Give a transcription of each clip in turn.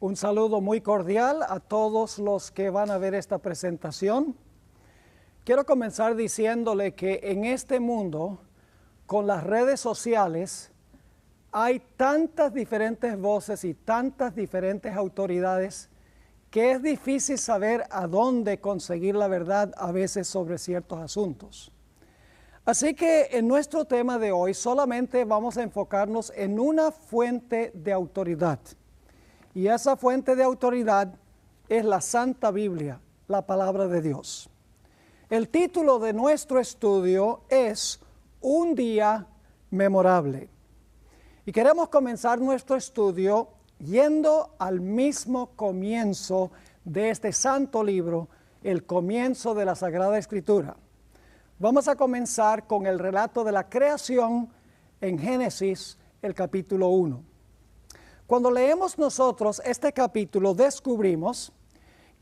Un saludo muy cordial a todos los que van a ver esta presentación. Quiero comenzar diciéndole que en este mundo, con las redes sociales, hay tantas diferentes voces y tantas diferentes autoridades que es difícil saber a dónde conseguir la verdad a veces sobre ciertos asuntos. Así que en nuestro tema de hoy solamente vamos a enfocarnos en una fuente de autoridad. Y esa fuente de autoridad es la Santa Biblia, la palabra de Dios. El título de nuestro estudio es Un día memorable. Y queremos comenzar nuestro estudio yendo al mismo comienzo de este santo libro, el comienzo de la Sagrada Escritura. Vamos a comenzar con el relato de la creación en Génesis, el capítulo 1. Cuando leemos nosotros este capítulo, descubrimos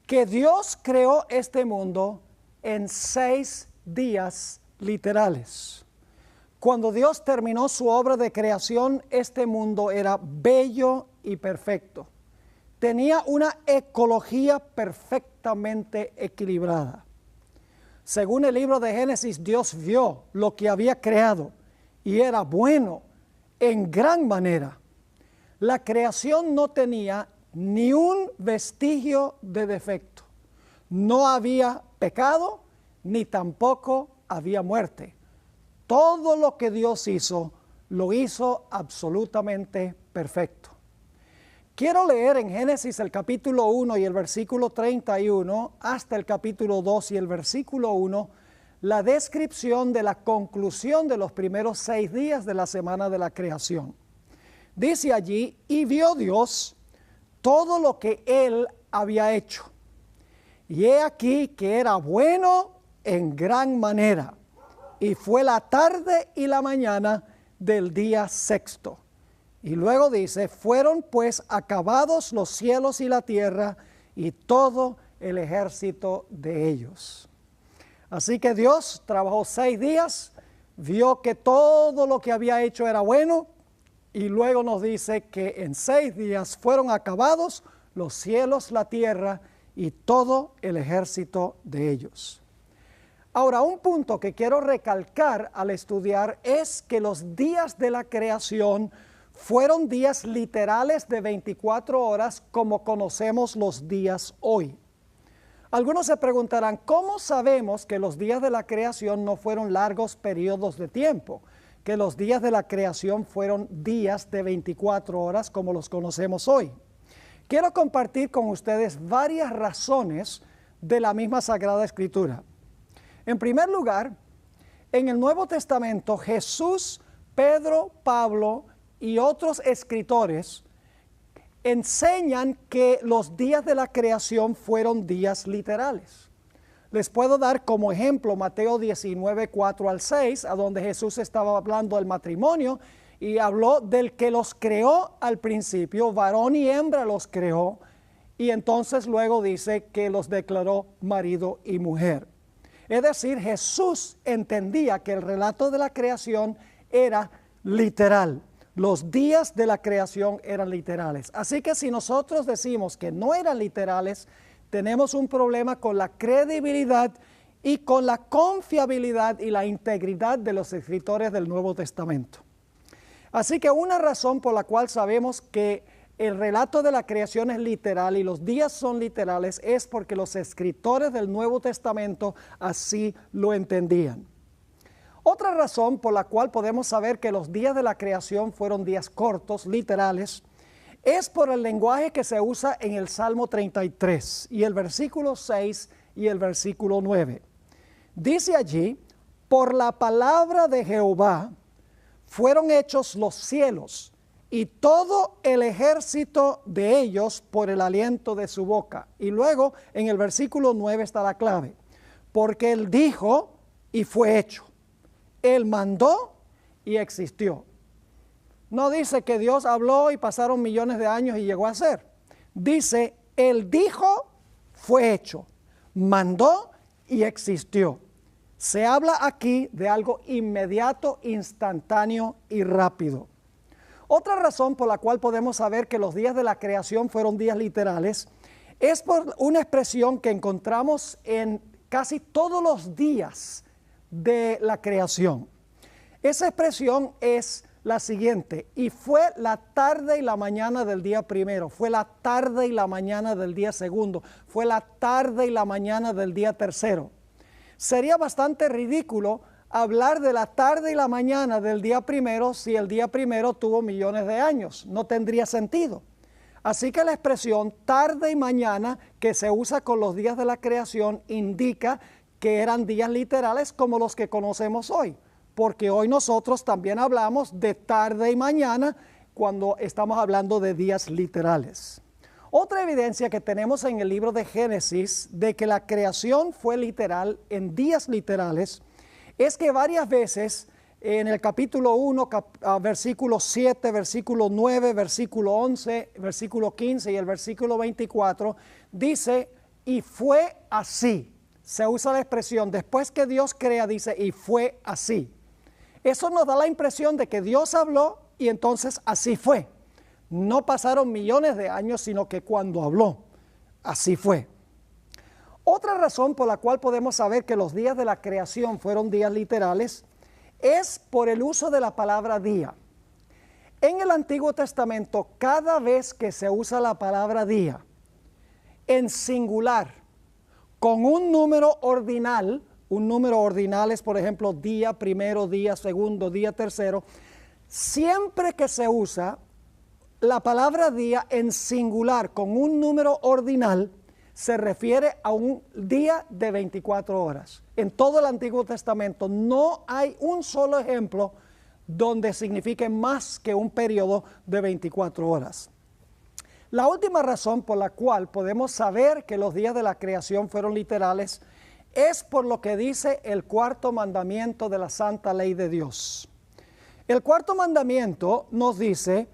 que Dios creó este mundo en 6 días literales. Cuando Dios terminó su obra de creación, este mundo era bello y perfecto. Tenía una ecología perfectamente equilibrada. Según el libro de Génesis, Dios vio lo que había creado y era bueno en gran manera. La creación no tenía ni un vestigio de defecto. No había pecado, ni tampoco había muerte. Todo lo que Dios hizo, lo hizo absolutamente perfecto. Quiero leer en Génesis el capítulo 1 y el versículo 31 hasta el capítulo 2 y el versículo 1, la descripción de la conclusión de los primeros 6 días de la semana de la creación. Dice allí, y vio Dios todo lo que Él había hecho. Y he aquí que era bueno en gran manera. Y fue la tarde y la mañana del día sexto. Y luego dice, fueron pues acabados los cielos y la tierra y todo el ejército de ellos. Así que Dios trabajó 6 días, vio que todo lo que había hecho era bueno, y luego nos dice que en 6 días fueron acabados los cielos, la tierra y todo el ejército de ellos. Ahora, un punto que quiero recalcar al estudiar es que los días de la creación fueron días literales de 24 horas como conocemos los días hoy. Algunos se preguntarán, ¿cómo sabemos que los días de la creación no fueron largos periodos de tiempo? Que los días de la creación fueron días de 24 horas como los conocemos hoy. Quiero compartir con ustedes varias razones de la misma Sagrada Escritura. En primer lugar, en el Nuevo Testamento, Jesús, Pedro, Pablo y otros escritores enseñan que los días de la creación fueron días literales. Les puedo dar como ejemplo Mateo 19, 4 al 6, a donde Jesús estaba hablando del matrimonio y habló del que los creó al principio, varón y hembra los creó, y entonces luego dice que los declaró marido y mujer. Es decir, Jesús entendía que el relato de la creación era literal. Los días de la creación eran literales. Así que si nosotros decimos que no eran literales, tenemos un problema con la credibilidad y con la confiabilidad y la integridad de los escritores del Nuevo Testamento. Así que una razón por la cual sabemos que el relato de la creación es literal y los días son literales es porque los escritores del Nuevo Testamento así lo entendían. Otra razón por la cual podemos saber que los días de la creación fueron días cortos, literales, es por el lenguaje que se usa en el Salmo 33 y el versículo 6 y el versículo 9. Dice allí, por la palabra de Jehová fueron hechos los cielos y todo el ejército de ellos por el aliento de su boca. Y luego en el versículo 9 está la clave, porque Él dijo y fue hecho. Él mandó y existió. No dice que Dios habló y pasaron millones de años y llegó a ser. Dice, Él dijo, fue hecho, mandó y existió. Se habla aquí de algo inmediato, instantáneo y rápido. Otra razón por la cual podemos saber que los días de la creación fueron días literales es por una expresión que encontramos en casi todos los días de la creación. Esa expresión es la siguiente: y fue la tarde y la mañana del día primero, fue la tarde y la mañana del día segundo, fue la tarde y la mañana del día tercero. Sería bastante ridículo hablar de la tarde y la mañana del día primero si el día primero tuvo millones de años. No tendría sentido. Así que la expresión tarde y mañana que se usa con los días de la creación indica que eran días literales como los que conocemos hoy, porque hoy nosotros también hablamos de tarde y mañana cuando estamos hablando de días literales. Otra evidencia que tenemos en el libro de Génesis de que la creación fue literal en días literales es que varias veces en el capítulo 1, versículo 7, versículo 9, versículo 11, versículo 15 y el versículo 24, dice, y fue así. Se usa la expresión, después que Dios crea, dice, y fue así. Eso nos da la impresión de que Dios habló y entonces así fue. No pasaron millones de años, sino que cuando habló, así fue. Otra razón por la cual podemos saber que los días de la creación fueron días literales es por el uso de la palabra día. En el Antiguo Testamento, cada vez que se usa la palabra día en singular, con un número ordinal es, por ejemplo, día primero, día segundo, día tercero, siempre que se usa la palabra día en singular con un número ordinal, se refiere a un día de 24 horas. En todo el Antiguo Testamento no hay un solo ejemplo donde signifique más que un periodo de 24 horas. La última razón por la cual podemos saber que los días de la creación fueron literales es por lo que dice el cuarto mandamiento de la santa ley de Dios. El cuarto mandamiento nos dice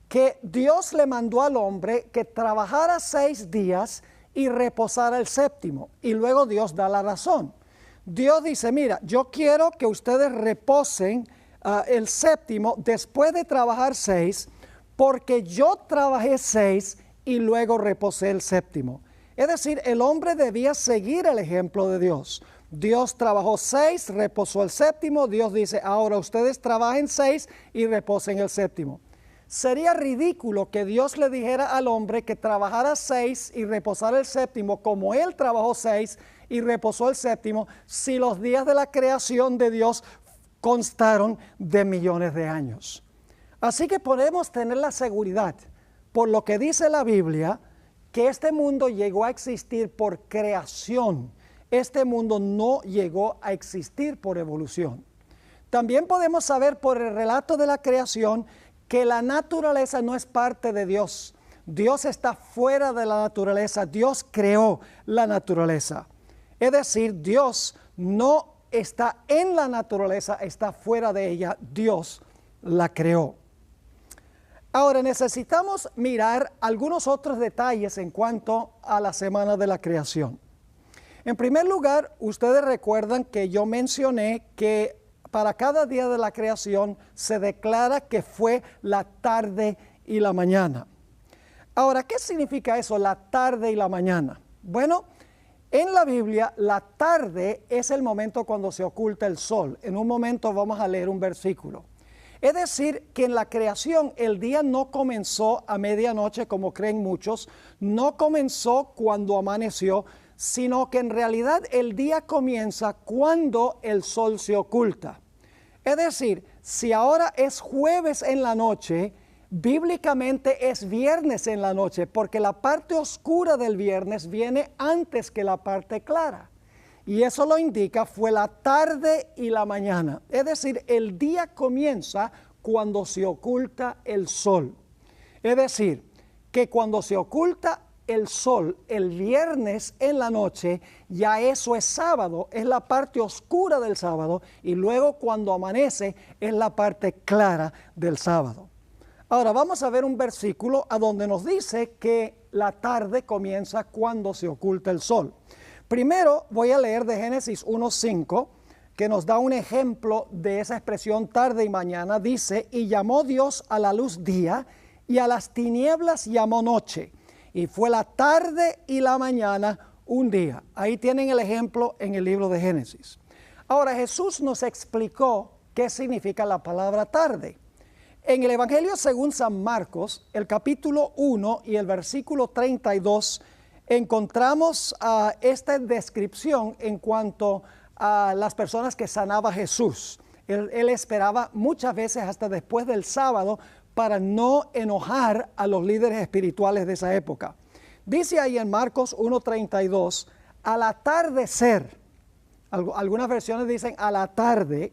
que Dios le mandó al hombre que trabajara 6 días y reposara el séptimo. Y luego Dios da la razón. Dios dice, mira, yo quiero que ustedes reposen el séptimo después de trabajar 6, porque yo trabajé 6 y luego reposé el séptimo. Es decir, el hombre debía seguir el ejemplo de Dios. Dios trabajó 6, reposó el séptimo. Dios dice, ahora ustedes trabajen 6 y reposen el séptimo. Sería ridículo que Dios le dijera al hombre que trabajara 6 y reposara el séptimo como él trabajó 6 y reposó el séptimo si los días de la creación de Dios constaron de millones de años. Así que podemos tener la seguridad, por lo que dice la Biblia, que este mundo llegó a existir por creación. Este mundo no llegó a existir por evolución. También podemos saber por el relato de la creación que la naturaleza no es parte de Dios. Dios está fuera de la naturaleza. Dios creó la naturaleza. Es decir, Dios no está en la naturaleza, está fuera de ella. Dios la creó. Ahora necesitamos mirar algunos otros detalles en cuanto a la semana de la creación. En primer lugar, ustedes recuerdan que yo mencioné que para cada día de la creación se declara que fue la tarde y la mañana. Ahora, ¿qué significa eso, la tarde y la mañana? Bueno, en la Biblia, la tarde es el momento cuando se oculta el sol. En un momento vamos a leer un versículo. Es decir, que en la creación el día no comenzó a medianoche, como creen muchos, no comenzó cuando amaneció, sino que en realidad el día comienza cuando el sol se oculta. Es decir, si ahora es jueves en la noche, bíblicamente es viernes en la noche, porque la parte oscura del viernes viene antes que la parte clara. Y eso lo indica, fue la tarde y la mañana. Es decir, el día comienza cuando se oculta el sol. Es decir, que cuando se oculta el sol el viernes en la noche, ya eso es sábado, es la parte oscura del sábado, y luego cuando amanece es la parte clara del sábado. Ahora vamos a ver un versículo a donde nos dice que la tarde comienza cuando se oculta el sol. Primero voy a leer de Génesis 1:5, que nos da un ejemplo de esa expresión tarde y mañana, dice, y llamó Dios a la luz día, y a las tinieblas llamó noche, y fue la tarde y la mañana un día. Ahí tienen el ejemplo en el libro de Génesis. Ahora, Jesús nos explicó qué significa la palabra tarde. En el Evangelio según San Marcos, el capítulo 1 y el versículo 32, encontramos esta descripción en cuanto a las personas que sanaba Jesús. Él esperaba muchas veces hasta después del sábado para no enojar a los líderes espirituales de esa época. Dice ahí en Marcos 1:32, al atardecer, algunas versiones dicen a la tarde,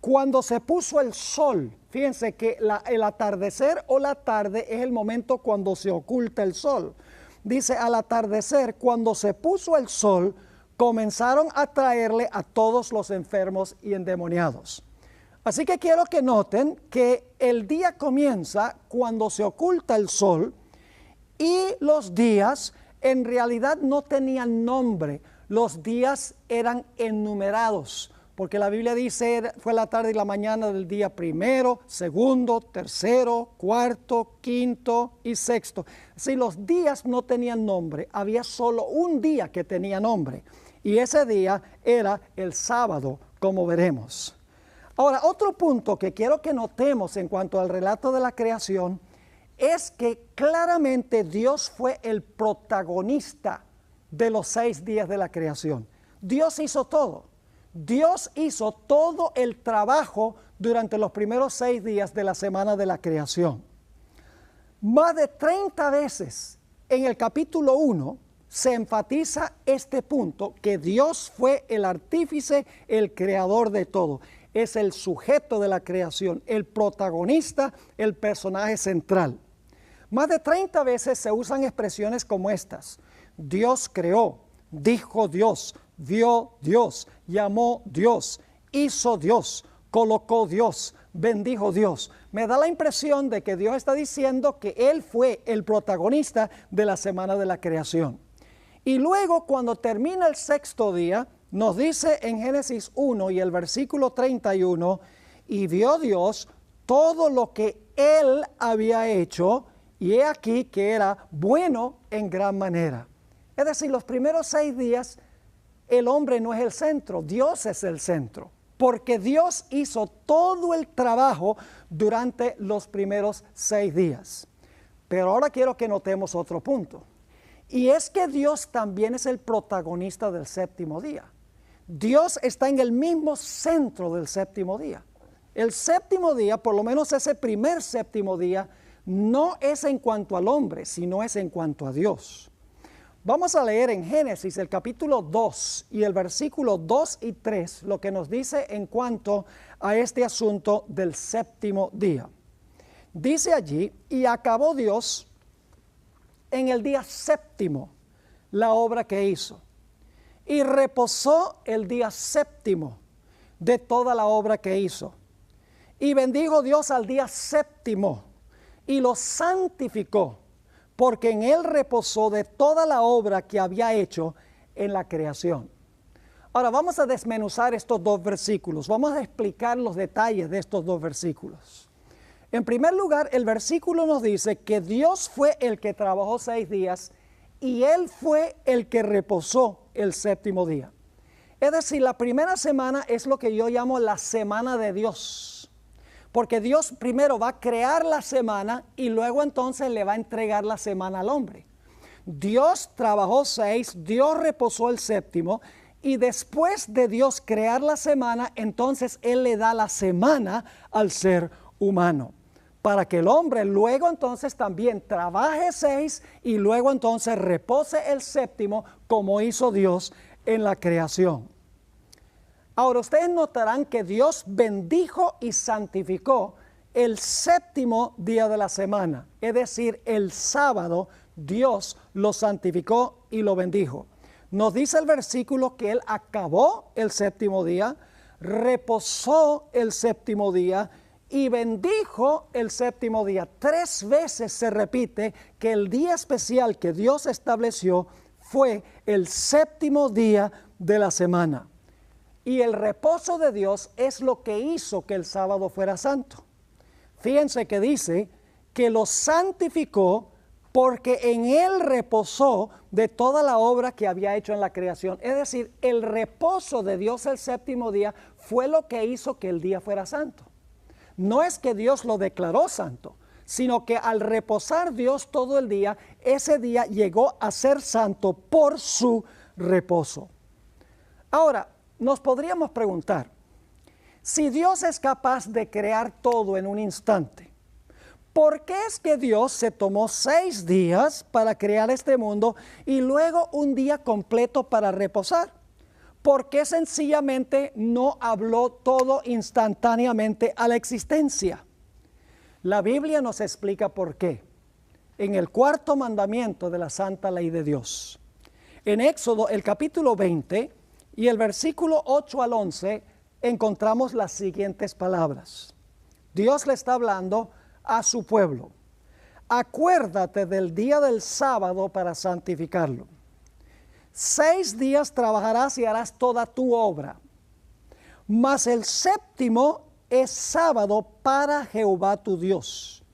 cuando se puso el sol. Fíjense que el atardecer o la tarde es el momento cuando se oculta el sol. Dice, al atardecer, cuando se puso el sol, comenzaron a traerle a todos los enfermos y endemoniados. Así que quiero que noten que el día comienza cuando se oculta el sol y los días en realidad no tenían nombre. Los días eran enumerados, porque la Biblia dice, fue la tarde y la mañana del día primero, segundo, tercero, cuarto, quinto y sexto. Si los días no tenían nombre, había solo un día que tenía nombre, y ese día era el sábado, como veremos. Ahora, otro punto que quiero que notemos en cuanto al relato de la creación es que claramente Dios fue el protagonista de los 6 días de la creación. Dios hizo todo. Dios hizo todo el trabajo durante los primeros 6 días de la semana de la creación. Más de 30 veces en el capítulo 1 se enfatiza este punto, que Dios fue el artífice, el creador de todo. Es el sujeto de la creación, el protagonista, el personaje central. Más de 30 veces se usan expresiones como estas. Dios creó, dijo Dios, vio Dios, llamó Dios, hizo Dios, colocó Dios, bendijo Dios. Me da la impresión de que Dios está diciendo que Él fue el protagonista de la semana de la creación. Y luego, cuando termina el 6º día, nos dice en Génesis 1 y el versículo 31, y vio Dios todo lo que Él había hecho, y he aquí que era bueno en gran manera. Es decir, los primeros 6 días, el hombre no es el centro, Dios es el centro, porque Dios hizo todo el trabajo durante los primeros 6 días. Pero ahora quiero que notemos otro punto, y es que Dios también es el protagonista del 7º día. Dios está en el mismo centro del 7º día. El 7º día, por lo menos ese primer 7º día, no es en cuanto al hombre, sino es en cuanto a Dios. Vamos a leer en Génesis el capítulo 2 y el versículo 2 y 3 lo que nos dice en cuanto a este asunto del 7º día. Dice allí, y acabó Dios en el día 7º la obra que hizo, y reposó el día 7º de toda la obra que hizo. Y bendijo Dios al día 7º y lo santificó, porque en él reposó de toda la obra que había hecho en la creación. Ahora vamos a desmenuzar estos 2 versículos, vamos a explicar los detalles de estos 2 versículos. En primer lugar, el versículo nos dice que Dios fue el que trabajó 6 días y Él fue el que reposó el 7º día. Es decir, la primera semana es lo que yo llamo la semana de Dios, porque Dios primero va a crear la semana y luego entonces le va a entregar la semana al hombre. Dios trabajó 6, Dios reposó el 7º, y después de Dios crear la semana, entonces Él le da la semana al ser humano, para que el hombre luego entonces también trabaje 6 y luego entonces repose el 7º como hizo Dios en la creación. Ahora ustedes notarán que Dios bendijo y santificó el 7º día de la semana, es decir, el sábado Dios lo santificó y lo bendijo. Nos dice el versículo que Él acabó el 7º día, reposó el 7º día y bendijo el 7º día. 3 veces se repite que el día especial que Dios estableció fue el 7º día de la semana. Y el reposo de Dios es lo que hizo que el sábado fuera santo. Fíjense que dice que lo santificó porque en él reposó de toda la obra que había hecho en la creación. Es decir, el reposo de Dios el séptimo día fue lo que hizo que el día fuera santo. No es que Dios lo declaró santo, sino que al reposar Dios todo el día, ese día llegó a ser santo por su reposo. Ahora, nos podríamos preguntar, si Dios es capaz de crear todo en un instante, ¿por qué es que Dios se tomó 6 días para crear este mundo y luego un día completo para reposar? ¿Por qué sencillamente no habló todo instantáneamente a la existencia? La Biblia nos explica por qué. En el 4º mandamiento de la santa ley de Dios. En Éxodo, el capítulo 20 y el versículo 8 al 11, encontramos las siguientes palabras. Dios le está hablando a su pueblo. Acuérdate del día del sábado para santificarlo. 6 días trabajarás y harás toda tu obra. Mas el séptimo es sábado para Jehová tu Dios.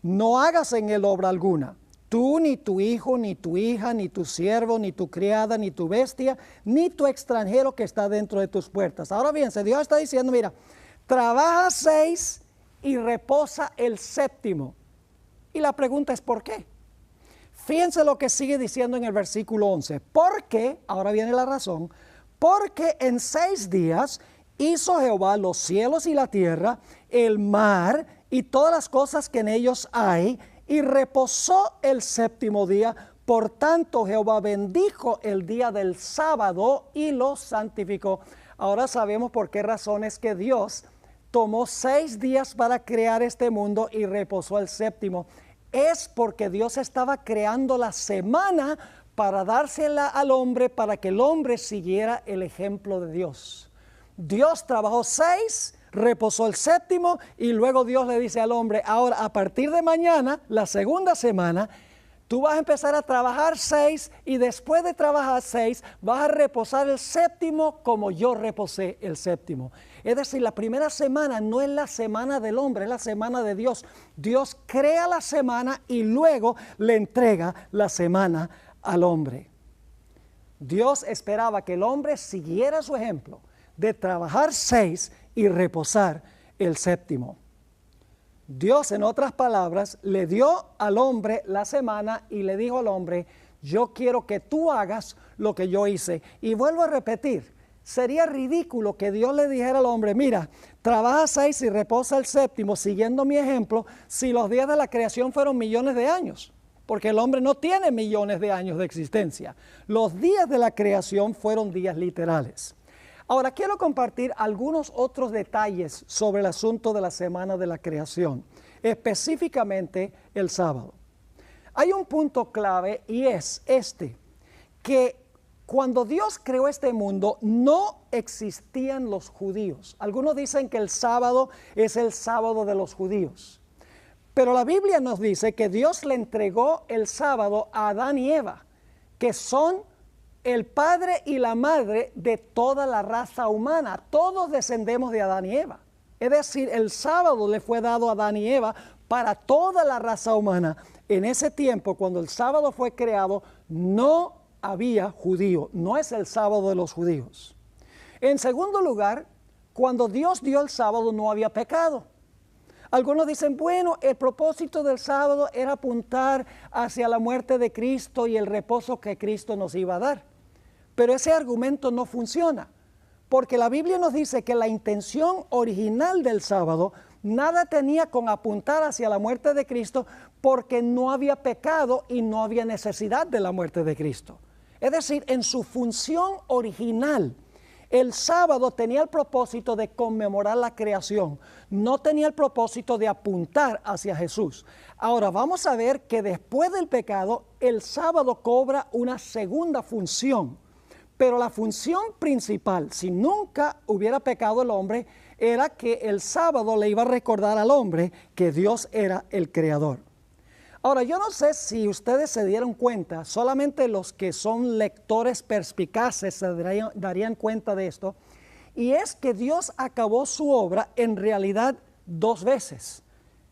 No hagas en él obra alguna. Tú, ni tu hijo, ni tu hija, ni tu siervo, ni tu criada, ni tu bestia, ni tu extranjero que está dentro de tus puertas. Ahora bien, Dios está diciendo, mira, trabaja 6 y reposa el séptimo. Y la pregunta es, ¿por qué? Fíjense lo que sigue diciendo en el versículo 11. Porque, ahora viene la razón, porque en 6 días hizo Jehová los cielos y la tierra, el mar y todas las cosas que en ellos hay, y reposó el séptimo día. Por tanto, Jehová bendijo el día del sábado y lo santificó. Ahora sabemos por qué razones que Dios tomó 6 días para crear este mundo y reposó el séptimo. Es porque Dios estaba creando la semana para dársela al hombre, para que el hombre siguiera el ejemplo de Dios. Dios trabajó 6, reposó el séptimo y luego Dios le dice al hombre, ahora a partir de mañana, la segunda semana, tú vas a empezar a trabajar 6 y después de trabajar 6 vas a reposar el séptimo como yo reposé el séptimo. Es decir, la primera semana no es la semana del hombre, es la semana de Dios. Dios crea la semana y luego le entrega la semana al hombre. Dios esperaba que el hombre siguiera su ejemplo de trabajar 6 y reposar el séptimo. Dios, en otras palabras, le dio al hombre la semana y le dijo al hombre, yo quiero que tú hagas lo que yo hice. Y vuelvo a repetir, sería ridículo que Dios le dijera al hombre, mira, trabaja 6 y reposa el séptimo, siguiendo mi ejemplo, si los días de la creación fueron millones de años. Porque el hombre no tiene millones de años de existencia. Los días de la creación fueron días literales. Ahora quiero compartir algunos otros detalles sobre el asunto de la semana de la creación, específicamente el sábado. Hay un punto clave y es este, que cuando Dios creó este mundo no existían los judíos. Algunos dicen que el sábado es el sábado de los judíos, pero la Biblia nos dice que Dios le entregó el sábado a Adán y Eva, que son el padre y la madre de toda la raza humana. Todos descendemos de Adán y Eva. Es decir, el sábado le fue dado a Adán y Eva para toda la raza humana. En ese tiempo, cuando el sábado fue creado, no había judío. No es el sábado de los judíos. En segundo lugar, cuando Dios dio el sábado no había pecado. Algunos dicen, bueno, el propósito del sábado era apuntar hacia la muerte de Cristo y el reposo que Cristo nos iba a dar. Pero ese argumento no funciona, porque la Biblia nos dice que la intención original del sábado nada tenía con apuntar hacia la muerte de Cristo, porque no había pecado y no había necesidad de la muerte de Cristo. Es decir, en su función original, el sábado tenía el propósito de conmemorar la creación, no tenía el propósito de apuntar hacia Jesús. Ahora vamos a ver que después del pecado, el sábado cobra una segunda función. Pero la función principal, si nunca hubiera pecado el hombre, era que el sábado le iba a recordar al hombre que Dios era el creador. Ahora, yo no sé si ustedes se dieron cuenta, solamente los que son lectores perspicaces se darían cuenta de esto, Y es que Dios acabó su obra en realidad 2 veces.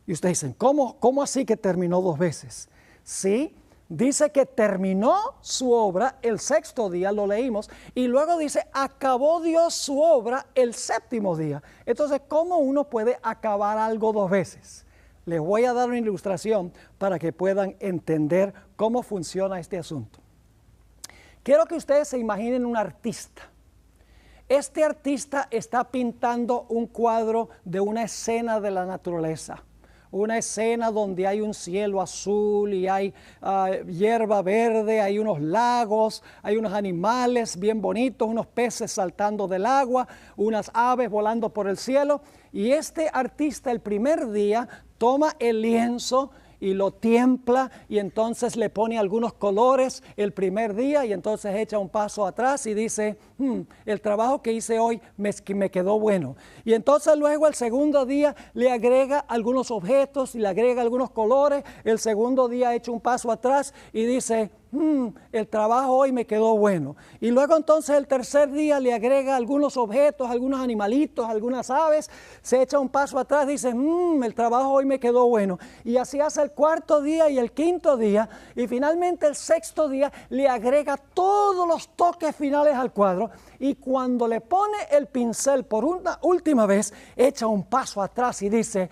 Y ustedes dicen, ¿cómo así que terminó 2 veces? Sí, dice que terminó su obra el 6º día, lo leímos, y luego dice, acabó Dios su obra el 7º día. Entonces, ¿cómo uno puede acabar algo 2 veces? Les voy a dar una ilustración para que puedan entender cómo funciona este asunto. Quiero que ustedes se imaginen un artista. Este artista está pintando un cuadro de una escena de la naturaleza. Una escena donde hay un cielo azul y hay hierba verde, hay unos lagos, hay unos animales bien bonitos, unos peces saltando del agua, unas aves volando por el cielo. Y este artista el primer día toma el lienzo y lo tiempla y entonces le pone algunos colores el primer día y entonces echa un paso atrás y dice, el trabajo que hice hoy me quedó bueno. Y entonces luego el segundo día le agrega algunos objetos y le agrega algunos colores. El segundo día echa un paso atrás y dice, el trabajo hoy me quedó bueno. Y luego entonces el tercer día le agrega algunos objetos, algunos animalitos, algunas aves, se echa un paso atrás, dice, el trabajo hoy me quedó bueno. Y así hace el 4º día y el 5º día, y finalmente el 6º día le agrega todos los toques finales al cuadro, y cuando le pone el pincel por una última vez, echa un paso atrás y dice,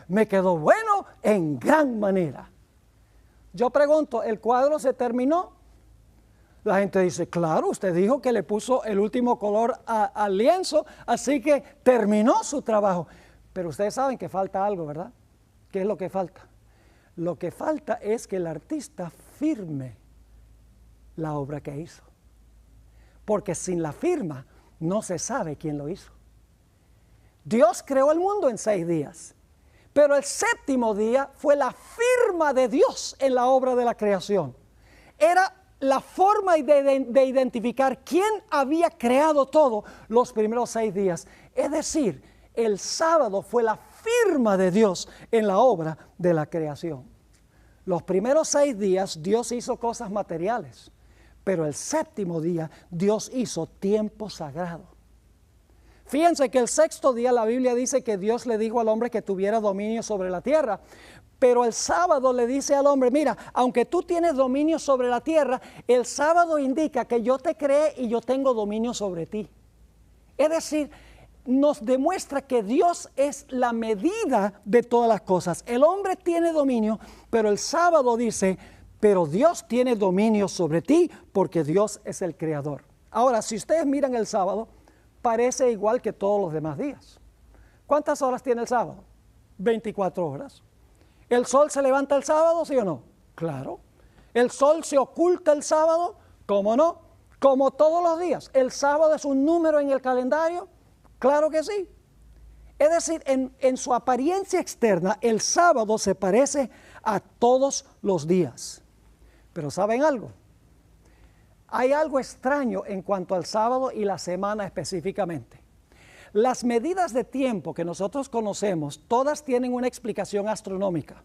me quedó bueno en gran manera. Yo pregunto, ¿el cuadro se terminó? La gente dice, claro, usted dijo que le puso el último color al lienzo, así que terminó su trabajo. Pero ustedes saben que falta algo, ¿verdad? ¿Qué es lo que falta? Lo que falta es que el artista firme la obra que hizo. Porque sin la firma no se sabe quién lo hizo. Dios creó el mundo en 6 días. Pero el 7º día fue la firma de Dios en la obra de la creación. Era la forma de identificar quién había creado todo los primeros 6 días. Es decir, el sábado fue la firma de Dios en la obra de la creación. Los primeros 6 días Dios hizo cosas materiales, pero el 7º día Dios hizo tiempo sagrado. Fíjense que el 6º día la Biblia dice que Dios le dijo al hombre que tuviera dominio sobre la tierra. Pero el sábado le dice al hombre, mira, aunque tú tienes dominio sobre la tierra, el sábado indica que yo te creé y yo tengo dominio sobre ti. Es decir, nos demuestra que Dios es la medida de todas las cosas. El hombre tiene dominio, pero el sábado dice, pero Dios tiene dominio sobre ti porque Dios es el creador. Ahora, si ustedes miran el sábado, parece igual que todos los demás días. ¿Cuántas horas tiene el sábado? 24 horas. ¿El sol se levanta el sábado, sí o no? Claro. ¿El sol se oculta el sábado? ¿Cómo no? Como todos los días. ¿El sábado es un número en el calendario? Claro que sí. Es decir, en su apariencia externa, el sábado se parece a todos los días. Pero ¿saben algo? Hay algo extraño en cuanto al sábado y la semana específicamente. Las medidas de tiempo que nosotros conocemos, todas tienen una explicación astronómica.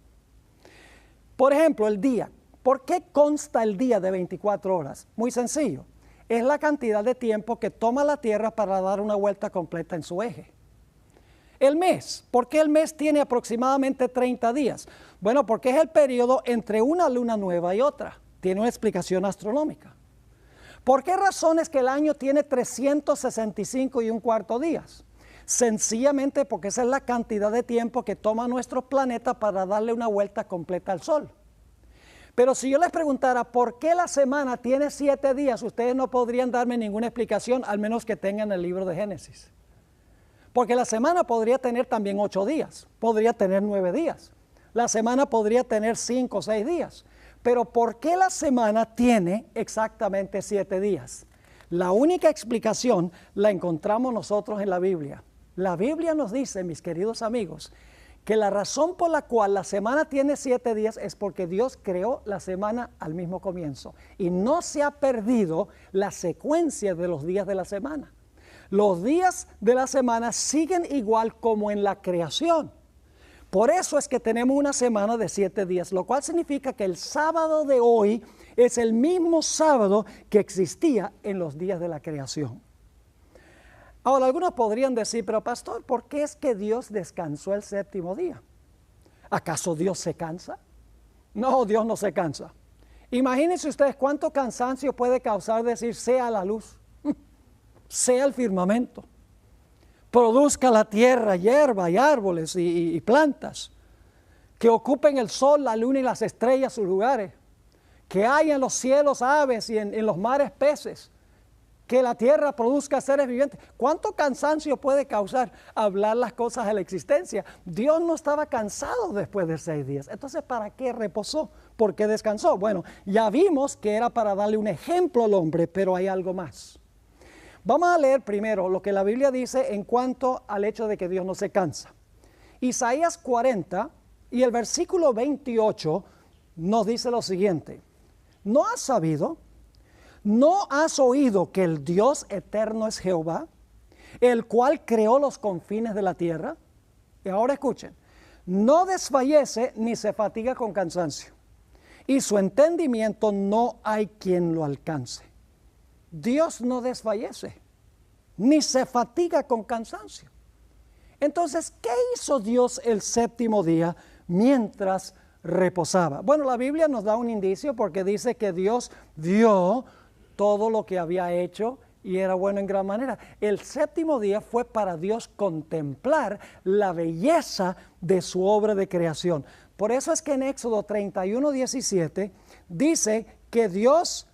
Por ejemplo, el día. ¿Por qué consta el día de 24 horas? Muy sencillo. Es la cantidad de tiempo que toma la Tierra para dar una vuelta completa en su eje. El mes. ¿Por qué el mes tiene aproximadamente 30 días? Bueno, porque es el periodo entre una luna nueva y otra. Tiene una explicación astronómica. ¿Por qué razón es que el año tiene 365 y un cuarto días? Sencillamente porque esa es la cantidad de tiempo que toma nuestro planeta para darle una vuelta completa al Sol. Pero si yo les preguntara por qué la semana tiene 7 días, ustedes no podrían darme ninguna explicación, al menos que tengan el libro de Génesis. Porque la semana podría tener también 8 días, podría tener 9 días. La semana podría tener 5 o 6 días. Pero ¿por qué la semana tiene exactamente 7 días? La única explicación la encontramos nosotros en la Biblia. La Biblia nos dice, mis queridos amigos, que la razón por la cual la semana tiene 7 días es porque Dios creó la semana al mismo comienzo. Y no se ha perdido la secuencia de los días de la semana. Los días de la semana siguen igual como en la creación. Por eso es que tenemos una semana de 7 días, lo cual significa que el sábado de hoy es el mismo sábado que existía en los días de la creación. Ahora, algunos podrían decir, pero pastor, ¿por qué es que Dios descansó el séptimo día? ¿Acaso Dios se cansa? No, Dios no se cansa. Imagínense ustedes cuánto cansancio puede causar decir, sea la luz, sea el firmamento, produzca la tierra, hierba y árboles y plantas, que ocupen el sol, la luna y las estrellas sus lugares, que haya en los cielos aves y en los mares peces, que la tierra produzca seres vivientes. ¿Cuánto cansancio puede causar hablar las cosas de la existencia? Dios no estaba cansado después de 6 días. Entonces, ¿para qué reposó? ¿Por qué descansó? Bueno, ya vimos que era para darle un ejemplo al hombre, pero hay algo más. Vamos a leer primero lo que la Biblia dice en cuanto al hecho de que Dios no se cansa. Isaías 40 y el versículo 28 nos dice lo siguiente. ¿No has sabido? ¿No has oído que el Dios eterno es Jehová, el cual creó los confines de la tierra? Y ahora escuchen, no desfallece ni se fatiga con cansancio, y su entendimiento no hay quien lo alcance. Dios no desfallece, ni se fatiga con cansancio. Entonces, ¿qué hizo Dios el séptimo día mientras reposaba? Bueno, la Biblia nos da un indicio porque dice que Dios vio todo lo que había hecho y era bueno en gran manera. El séptimo día fue para Dios contemplar la belleza de su obra de creación. Por eso es que en Éxodo 31:17 dice que Dios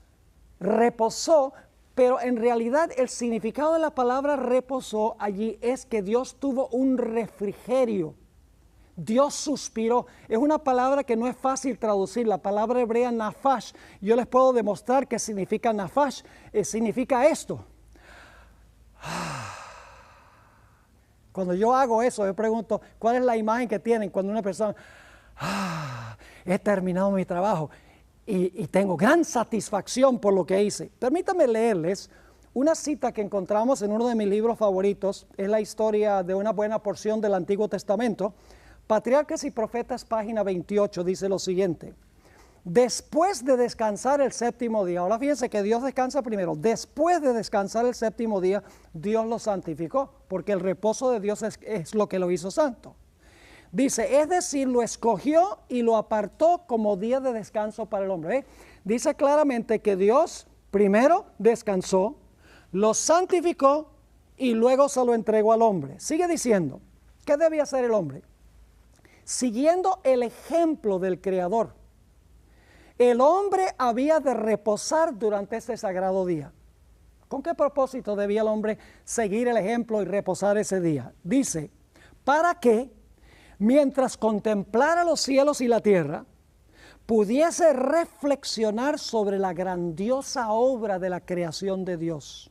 reposó, pero en realidad el significado de la palabra reposó allí es que Dios tuvo un refrigerio. Dios suspiró. Es una palabra que no es fácil traducir. La palabra hebrea nafash. Yo les puedo demostrar qué significa nafash. Significa esto. Cuando yo hago eso, yo pregunto, ¿cuál es la imagen que tienen cuando una persona, he terminado mi trabajo y tengo gran satisfacción por lo que hice? Permítanme leerles una cita que encontramos en uno de mis libros favoritos. Es la historia de una buena porción del Antiguo Testamento. Patriarcas y Profetas, página 28, dice lo siguiente. Después de descansar el séptimo día, ahora fíjense que Dios descansa primero. Después de descansar el séptimo día, Dios lo santificó, porque el reposo de Dios es lo que lo hizo santo. Dice, es decir, lo escogió y lo apartó como día de descanso para el hombre. Dice claramente que Dios primero descansó, lo santificó y luego se lo entregó al hombre. Sigue diciendo, ¿qué debía hacer el hombre? Siguiendo el ejemplo del Creador, el hombre había de reposar durante este sagrado día. ¿Con qué propósito debía el hombre seguir el ejemplo y reposar ese día? Dice, para que, mientras contemplara los cielos y la tierra, pudiese reflexionar sobre la grandiosa obra de la creación de Dios.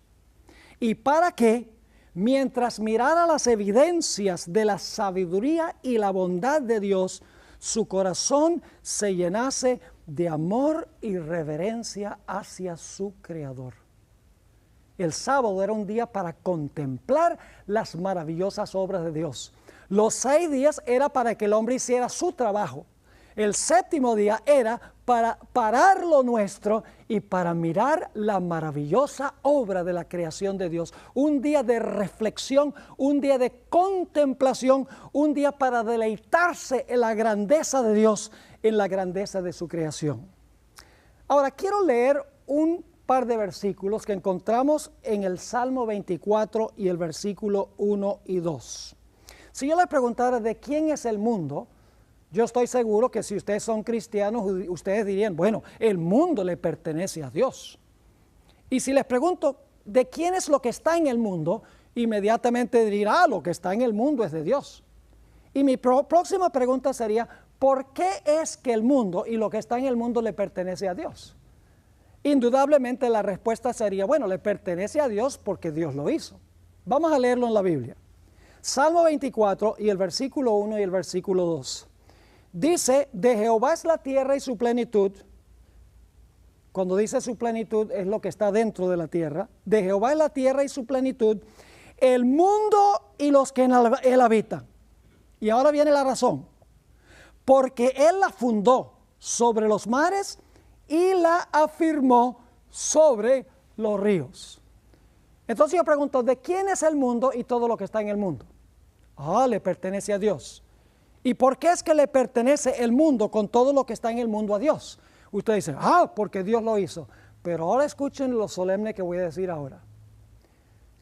Y para que, mientras mirara las evidencias de la sabiduría y la bondad de Dios, su corazón se llenase de amor y reverencia hacia su Creador. El sábado era un día para contemplar las maravillosas obras de Dios. Los 6 días era para que el hombre hiciera su trabajo. El séptimo día era para parar lo nuestro y para mirar la maravillosa obra de la creación de Dios. Un día de reflexión, un día de contemplación, un día para deleitarse en la grandeza de Dios, en la grandeza de su creación. Ahora quiero leer un par de versículos que encontramos en el Salmo 24 y el versículo 1 y 2. Si yo les preguntara de quién es el mundo, yo estoy seguro que si ustedes son cristianos, ustedes dirían, bueno, el mundo le pertenece a Dios. Y si les pregunto, ¿de quién es lo que está en el mundo? Inmediatamente dirán, lo que está en el mundo es de Dios. Y mi próxima pregunta sería, ¿por qué es que el mundo y lo que está en el mundo le pertenece a Dios? Indudablemente la respuesta sería, bueno, le pertenece a Dios porque Dios lo hizo. Vamos a leerlo en la Biblia. Salmo 24 y el versículo 1 y el versículo 2. Dice, de Jehová es la tierra y su plenitud. Cuando dice su plenitud es lo que está dentro de la tierra. De Jehová es la tierra y su plenitud, el mundo y los que en él habitan. Y ahora viene la razón. Porque él la fundó sobre los mares y la afirmó sobre los ríos. Entonces yo pregunto, ¿de quién es el mundo y todo lo que está en el mundo? Le pertenece a Dios. ¿Y por qué es que le pertenece el mundo con todo lo que está en el mundo a Dios? Usted dice, porque Dios lo hizo. Pero ahora escuchen lo solemne que voy a decir ahora.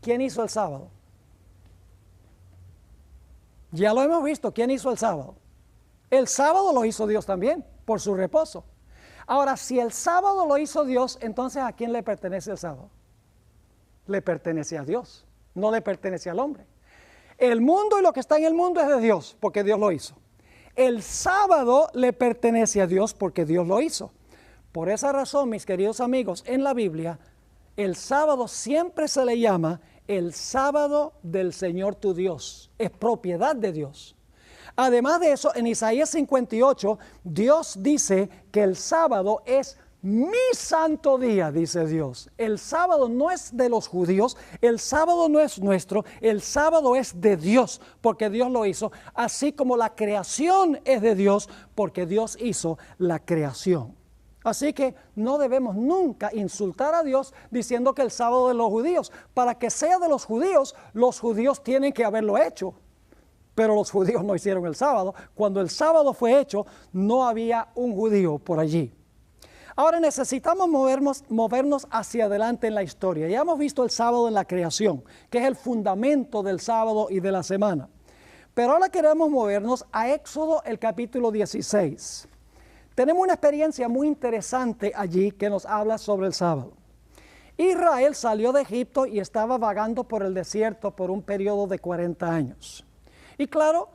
¿Quién hizo el sábado? Ya lo hemos visto, ¿quién hizo el sábado? El sábado lo hizo Dios también, por su reposo. Ahora, si el sábado lo hizo Dios, entonces ¿a quién le pertenece el sábado? Le pertenece a Dios, no le pertenece al hombre. El mundo y lo que está en el mundo es de Dios, porque Dios lo hizo. El sábado le pertenece a Dios porque Dios lo hizo. Por esa razón, mis queridos amigos, en la Biblia, el sábado siempre se le llama el sábado del Señor tu Dios. Es propiedad de Dios. Además de eso, en Isaías 58, Dios dice que el sábado es mi santo día, dice Dios. El sábado no es de los judíos, el sábado no es nuestro, el sábado es de Dios, porque Dios lo hizo, así como la creación es de Dios, porque Dios hizo la creación. Así que no debemos nunca insultar a Dios diciendo que el sábado es de los judíos. Para que sea de los judíos tienen que haberlo hecho. Pero los judíos no hicieron el sábado. Cuando el sábado fue hecho, no había un judío por allí. Ahora necesitamos movernos hacia adelante en la historia. Ya hemos visto el sábado en la creación, que es el fundamento del sábado y de la semana. Pero ahora queremos movernos a Éxodo, el capítulo 16. Tenemos una experiencia muy interesante allí que nos habla sobre el sábado. Israel salió de Egipto y estaba vagando por el desierto por un periodo de 40 años. Y claro,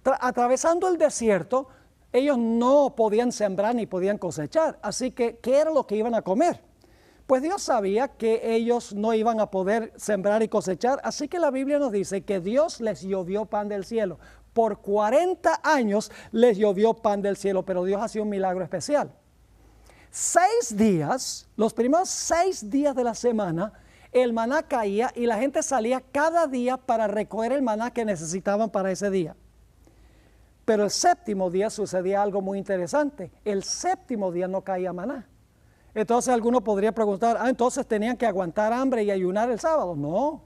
atravesando el desierto, ellos no podían sembrar ni podían cosechar. Así que, ¿qué era lo que iban a comer? Pues Dios sabía que ellos no iban a poder sembrar y cosechar. Así que la Biblia nos dice que Dios les llovió pan del cielo. Por 40 años les llovió pan del cielo, pero Dios hacía un milagro especial. 6 días, los primeros 6 días de la semana, el maná caía y la gente salía cada día para recoger el maná que necesitaban para ese día. Pero el séptimo día sucedía algo muy interesante. El séptimo día no caía maná. Entonces alguno podría preguntar, entonces tenían que aguantar hambre y ayunar el sábado. No.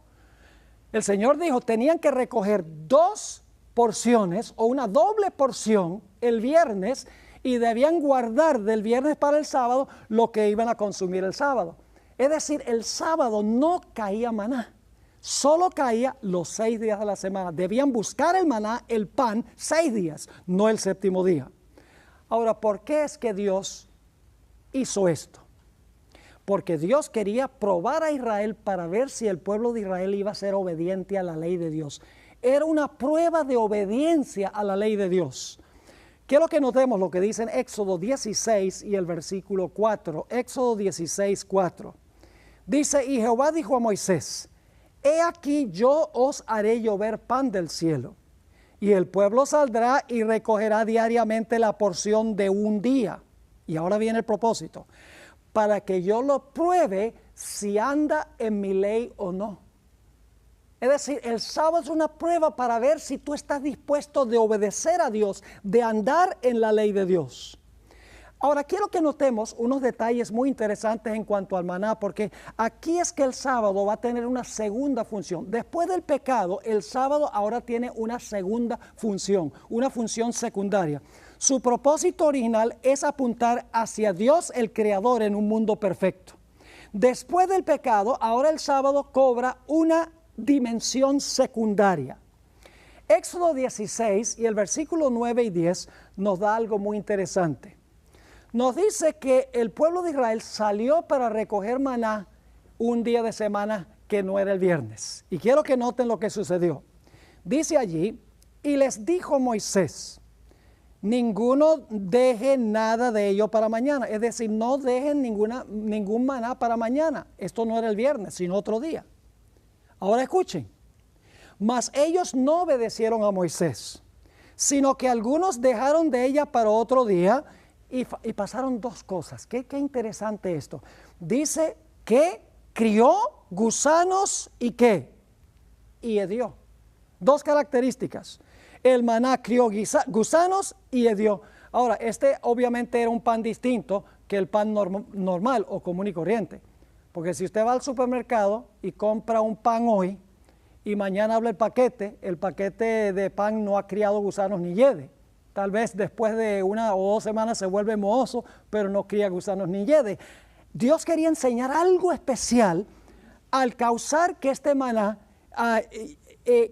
El Señor dijo, tenían que recoger 2 porciones o una doble porción el viernes y debían guardar del viernes para el sábado lo que iban a consumir el sábado. Es decir, el sábado no caía maná, solo caía los 6 días de la semana. Debían buscar el maná, el pan, 6 días, no el séptimo día. Ahora, ¿por qué es que Dios hizo esto? Porque Dios quería probar a Israel para ver si el pueblo de Israel iba a ser obediente a la ley de Dios. Era una prueba de obediencia a la ley de Dios. Quiero que notemos lo que dice en Éxodo 16 y el versículo 4. Éxodo 16, 4. Dice, y Jehová dijo a Moisés, he aquí yo os haré llover pan del cielo, y el pueblo saldrá y recogerá diariamente la porción de un día. Y ahora viene el propósito, para que yo lo pruebe si anda en mi ley o no. Es decir, el sábado es una prueba para ver si tú estás dispuesto de obedecer a Dios, de andar en la ley de Dios. Ahora, quiero que notemos unos detalles muy interesantes en cuanto al maná, porque aquí es que el sábado va a tener una segunda función. Después del pecado, el sábado ahora tiene una segunda función, una función secundaria. Su propósito original es apuntar hacia Dios, el Creador, en un mundo perfecto. Después del pecado, ahora el sábado cobra una dimensión secundaria. Éxodo 16 y el versículo 9 y 10 nos da algo muy interesante. Nos dice que el pueblo de Israel salió para recoger maná un día de semana que no era el viernes. Y quiero que noten lo que sucedió. Dice allí, y les dijo Moisés, ninguno deje nada de ello para mañana. Es decir, no dejen ningún maná para mañana. Esto no era el viernes, sino otro día. Ahora escuchen, mas ellos no obedecieron a Moisés, sino que algunos dejaron de ella para otro día y pasaron 2 cosas. Qué interesante esto. Dice que crió gusanos y ¿qué? Y hedió. 2 características. El maná crió gusanos y hedió. Ahora, este obviamente era un pan distinto que el pan normal o común y corriente. Porque si usted va al supermercado y compra un pan hoy y mañana abre el paquete de pan no ha criado gusanos ni hiede. Tal vez después de 1 o 2 semanas se vuelve mohoso, pero no cría gusanos ni hiede. Dios quería enseñar algo especial al causar que este maná,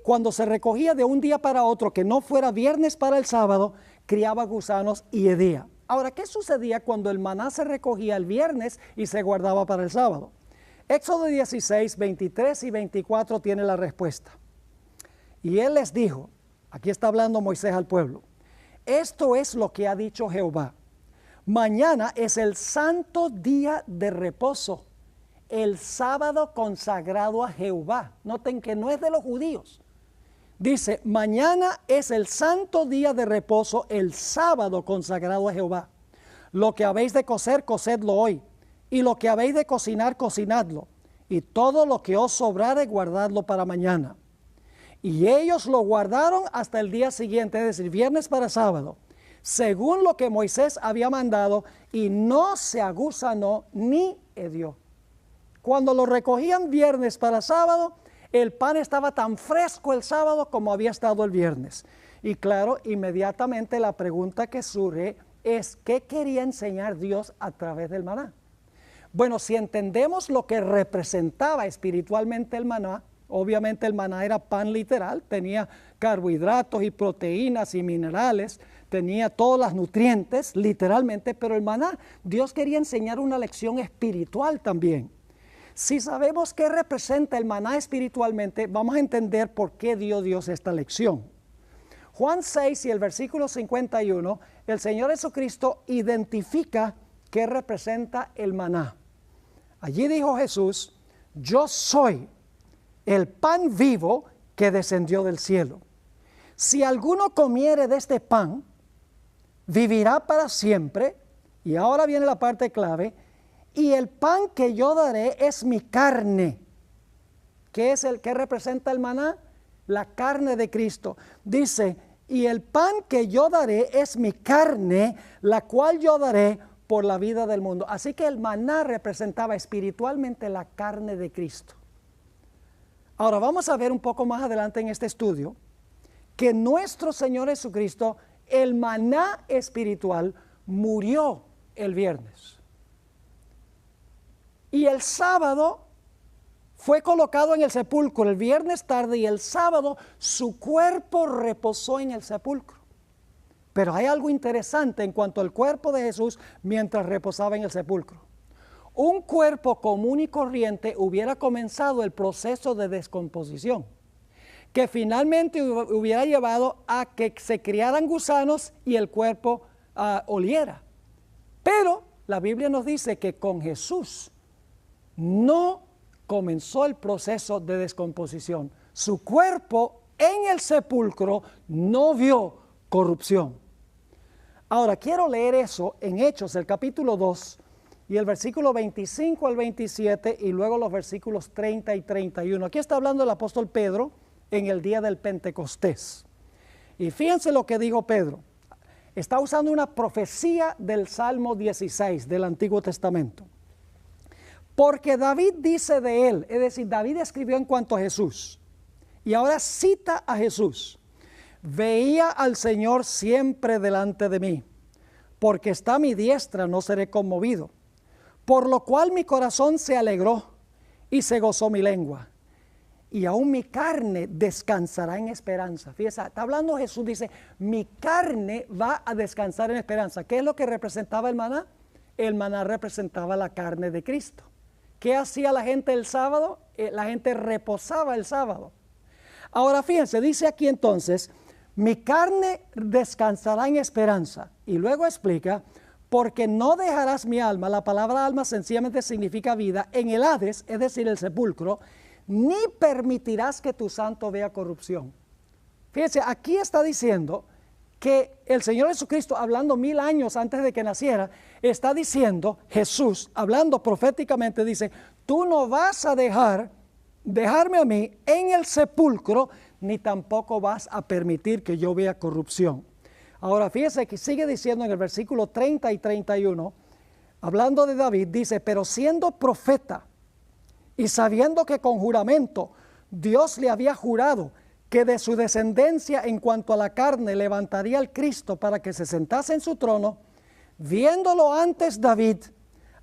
cuando se recogía de un día para otro, que no fuera viernes para el sábado, criaba gusanos y hedía. Ahora, ¿qué sucedía cuando el maná se recogía el viernes y se guardaba para el sábado? Éxodo 16, 23 y 24 tiene la respuesta. Y él les dijo, aquí está hablando Moisés al pueblo, esto es lo que ha dicho Jehová. Mañana es el santo día de reposo, el sábado consagrado a Jehová. Noten que no es de los judíos. Dice, mañana es el santo día de reposo, el sábado consagrado a Jehová. Lo que habéis de cocer, cocedlo hoy. Y lo que habéis de cocinar, cocinadlo. Y todo lo que os sobrare, guardadlo para mañana. Y ellos lo guardaron hasta el día siguiente, es decir, viernes para sábado, según lo que Moisés había mandado, y no se agusanó ni hedió. Cuando lo recogían viernes para sábado, el pan estaba tan fresco el sábado como había estado el viernes. Y claro, inmediatamente la pregunta que surge es, ¿qué quería enseñar Dios a través del maná? Bueno, si entendemos lo que representaba espiritualmente el maná, obviamente el maná era pan literal, tenía carbohidratos y proteínas y minerales, tenía todos los nutrientes literalmente, pero el maná, Dios quería enseñar una lección espiritual también. Si sabemos qué representa el maná espiritualmente, vamos a entender por qué dio Dios esta lección. Juan 6 y el versículo 51, el Señor Jesucristo identifica qué representa el maná. Allí dijo Jesús, yo soy el pan vivo que descendió del cielo. Si alguno comiere de este pan, vivirá para siempre. Y ahora viene la parte clave. Y el pan que yo daré es mi carne. ¿Qué es el que representa el maná? La carne de Cristo. Dice, y el pan que yo daré es mi carne, la cual yo daré por la vida del mundo. Así que el maná representaba espiritualmente la carne de Cristo. Ahora vamos a ver un poco más adelante en este estudio que nuestro Señor Jesucristo, el maná espiritual, murió el viernes. Y el sábado fue colocado en el sepulcro el viernes tarde y el sábado su cuerpo reposó en el sepulcro. Pero hay algo interesante en cuanto al cuerpo de Jesús mientras reposaba en el sepulcro. Un cuerpo común y corriente hubiera comenzado el proceso de descomposición, que finalmente hubiera llevado a que se criaran gusanos y el cuerpo oliera. Pero la Biblia nos dice que con Jesús no comenzó el proceso de descomposición. Su cuerpo en el sepulcro no vio corrupción. Ahora quiero leer eso en Hechos, el capítulo 2, y el versículo 25 al 27, y luego los versículos 30 y 31. Aquí está hablando el apóstol Pedro en el día del Pentecostés. Y fíjense lo que dijo Pedro. Está usando una profecía del Salmo 16 del Antiguo Testamento. Porque David dice de él, es decir, David escribió en cuanto a Jesús, y ahora cita a Jesús. Veía al Señor siempre delante de mí, porque está a mi diestra, no seré conmovido. Por lo cual mi corazón se alegró y se gozó mi lengua. Y aún mi carne descansará en esperanza. Fíjese, está hablando Jesús, dice, mi carne va a descansar en esperanza. ¿Qué es lo que representaba el maná? El maná representaba la carne de Cristo. ¿Qué hacía la gente el sábado? La gente reposaba el sábado. Ahora fíjense, dice aquí entonces, mi carne descansará en esperanza. Y luego explica, porque no dejarás mi alma, la palabra alma sencillamente significa vida, en el Hades, es decir, el sepulcro, ni permitirás que tu santo vea corrupción. Fíjense, aquí está diciendo que el Señor Jesucristo, hablando 1000 años antes de que naciera, está diciendo, Jesús, hablando proféticamente, dice, tú no vas a dejarme a mí en el sepulcro, ni tampoco vas a permitir que yo vea corrupción. Ahora fíjese que sigue diciendo en el versículo 30 y 31, hablando de David, dice, pero siendo profeta, y sabiendo que con juramento Dios le había jurado que de su descendencia en cuanto a la carne levantaría al Cristo para que se sentase en su trono, viéndolo antes David,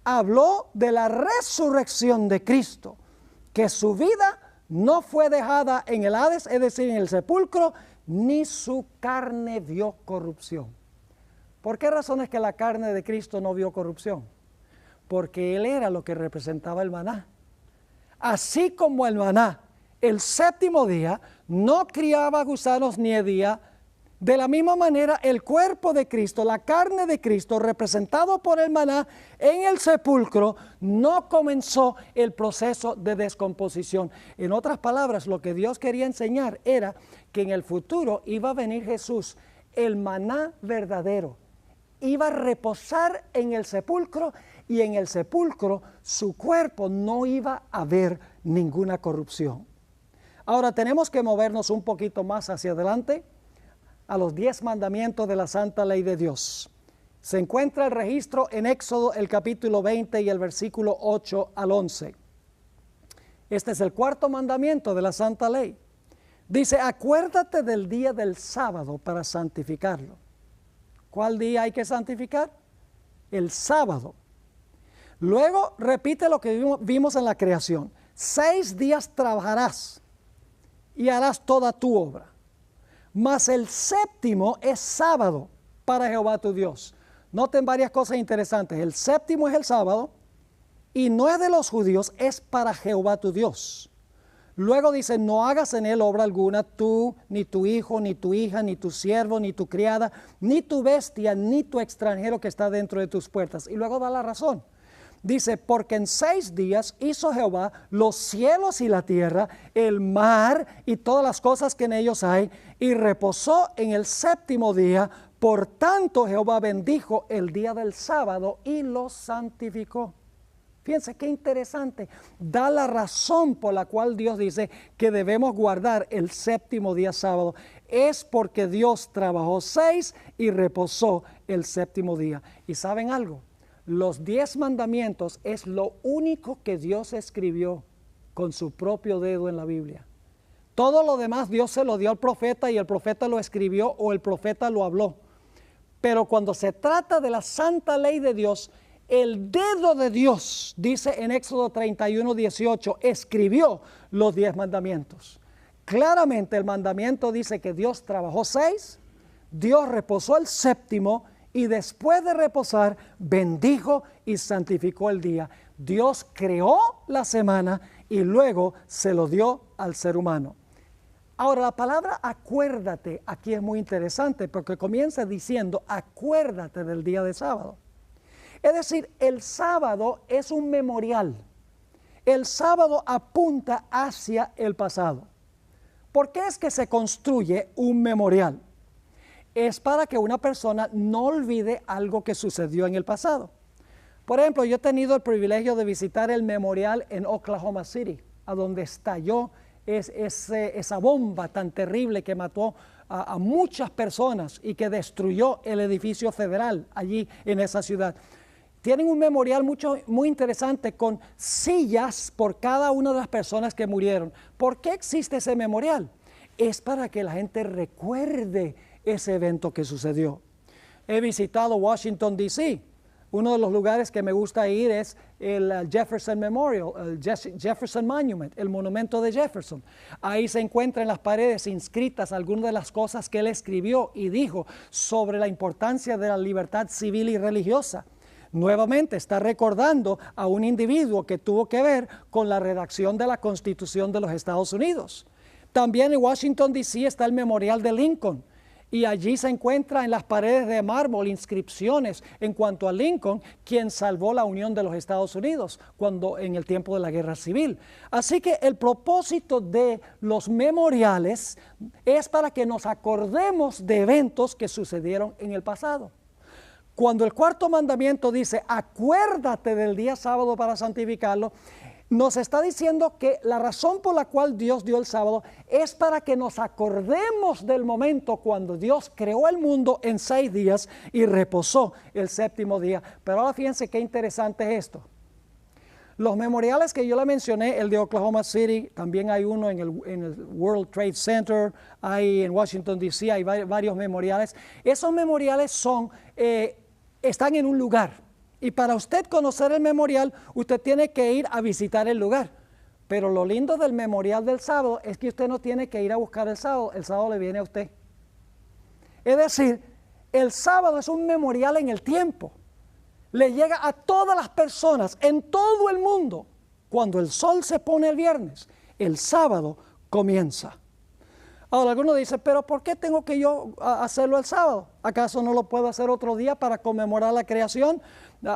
habló de la resurrección de Cristo, que su vida no fue dejada en el Hades, es decir, en el sepulcro, ni su carne vio corrupción. ¿Por qué razón es que la carne de Cristo no vio corrupción? Porque Él era lo que representaba el maná. Así como el maná, el séptimo día, no criaba gusanos ni hedía, de la misma manera el cuerpo de Cristo, la carne de Cristo, representado por el maná en el sepulcro, no comenzó el proceso de descomposición. En otras palabras, lo que Dios quería enseñar era que en el futuro iba a venir Jesús, el maná verdadero, iba a reposar en el sepulcro, y en el sepulcro su cuerpo no iba a ver ninguna corrupción. Ahora tenemos que movernos un poquito más hacia adelante a los 10 mandamientos de la santa ley de Dios. Se encuentra el registro en Éxodo el capítulo 20 y el versículo 8 al 11. Este es el cuarto mandamiento de la santa ley. Dice, acuérdate del día del sábado para santificarlo. ¿Cuál día hay que santificar? El sábado. Luego repite lo que vimos en la creación. 6 días trabajarás y harás toda tu obra. Mas el séptimo es sábado para Jehová tu Dios. Noten varias cosas interesantes. El séptimo es el sábado y no es de los judíos, es para Jehová tu Dios. Luego dice, no hagas en él obra alguna, tú, ni tu hijo, ni tu hija, ni tu siervo, ni tu criada, ni tu bestia, ni tu extranjero que está dentro de tus puertas. Y luego da la razón. Dice, porque en 6 días hizo Jehová los cielos y la tierra, el mar y todas las cosas que en ellos hay, y reposó en el séptimo día. Por tanto, Jehová bendijo el día del sábado y lo santificó. Fíjense qué interesante. Da la razón por la cual Dios dice que debemos guardar el séptimo día sábado. Es porque Dios trabajó 6 y reposó el séptimo día. ¿Y saben algo? Los 10 mandamientos es lo único que Dios escribió con su propio dedo en la Biblia. Todo lo demás Dios se lo dio al profeta y el profeta lo escribió o el profeta lo habló. Pero cuando se trata de la santa ley de Dios, el dedo de Dios, dice en Éxodo 31, 18, escribió los 10 mandamientos. Claramente el mandamiento dice que Dios trabajó 6, Dios reposó el séptimo, y después de reposar, bendijo y santificó el día. Dios creó la semana y luego se lo dio al ser humano. Ahora, la palabra acuérdate aquí es muy interesante porque comienza diciendo, acuérdate del día de sábado. Es decir, el sábado es un memorial. El sábado apunta hacia el pasado. ¿Por qué es que se construye un memorial? Es para que una persona no olvide algo que sucedió en el pasado. Por ejemplo, yo he tenido el privilegio de visitar el memorial en Oklahoma City, a donde estalló esa bomba tan terrible que mató a muchas personas y que destruyó el edificio federal allí en esa ciudad. Tienen un memorial muy interesante con sillas por cada una de las personas que murieron. ¿Por qué existe ese memorial? Es para que la gente recuerde ese evento que sucedió. He visitado Washington, D.C. Uno de los lugares que me gusta ir es el Jefferson Memorial, el Jefferson Monument, el monumento de Jefferson. Ahí se encuentran en las paredes inscritas algunas de las cosas que él escribió y dijo sobre la importancia de la libertad civil y religiosa. Nuevamente está recordando a un individuo que tuvo que ver con la redacción de la Constitución de los Estados Unidos. También en Washington, D.C. está el Memorial de Lincoln. Y allí se encuentra en las paredes de mármol inscripciones en cuanto a Lincoln, quien salvó la unión de los Estados Unidos en el tiempo de la Guerra Civil. Así que el propósito de los memoriales es para que nos acordemos de eventos que sucedieron en el pasado. Cuando el cuarto mandamiento dice, acuérdate del día sábado para santificarlo, nos está diciendo que la razón por la cual Dios dio el sábado es para que nos acordemos del momento cuando Dios creó el mundo en 6 días y reposó el séptimo día. Pero ahora fíjense qué interesante es esto. Los memoriales que yo le mencioné, el de Oklahoma City, también hay uno en el World Trade Center, hay en Washington, D.C., hay varios memoriales. Esos memoriales están en un lugar. Y para usted conocer el memorial, usted tiene que ir a visitar el lugar. Pero lo lindo del memorial del sábado es que usted no tiene que ir a buscar el sábado le viene a usted. Es decir, el sábado es un memorial en el tiempo. Le llega a todas las personas en todo el mundo. Cuando el sol se pone el viernes, el sábado comienza. Ahora algunos dicen, pero ¿por qué tengo que yo hacerlo el sábado? ¿Acaso no lo puedo hacer otro día para conmemorar la creación?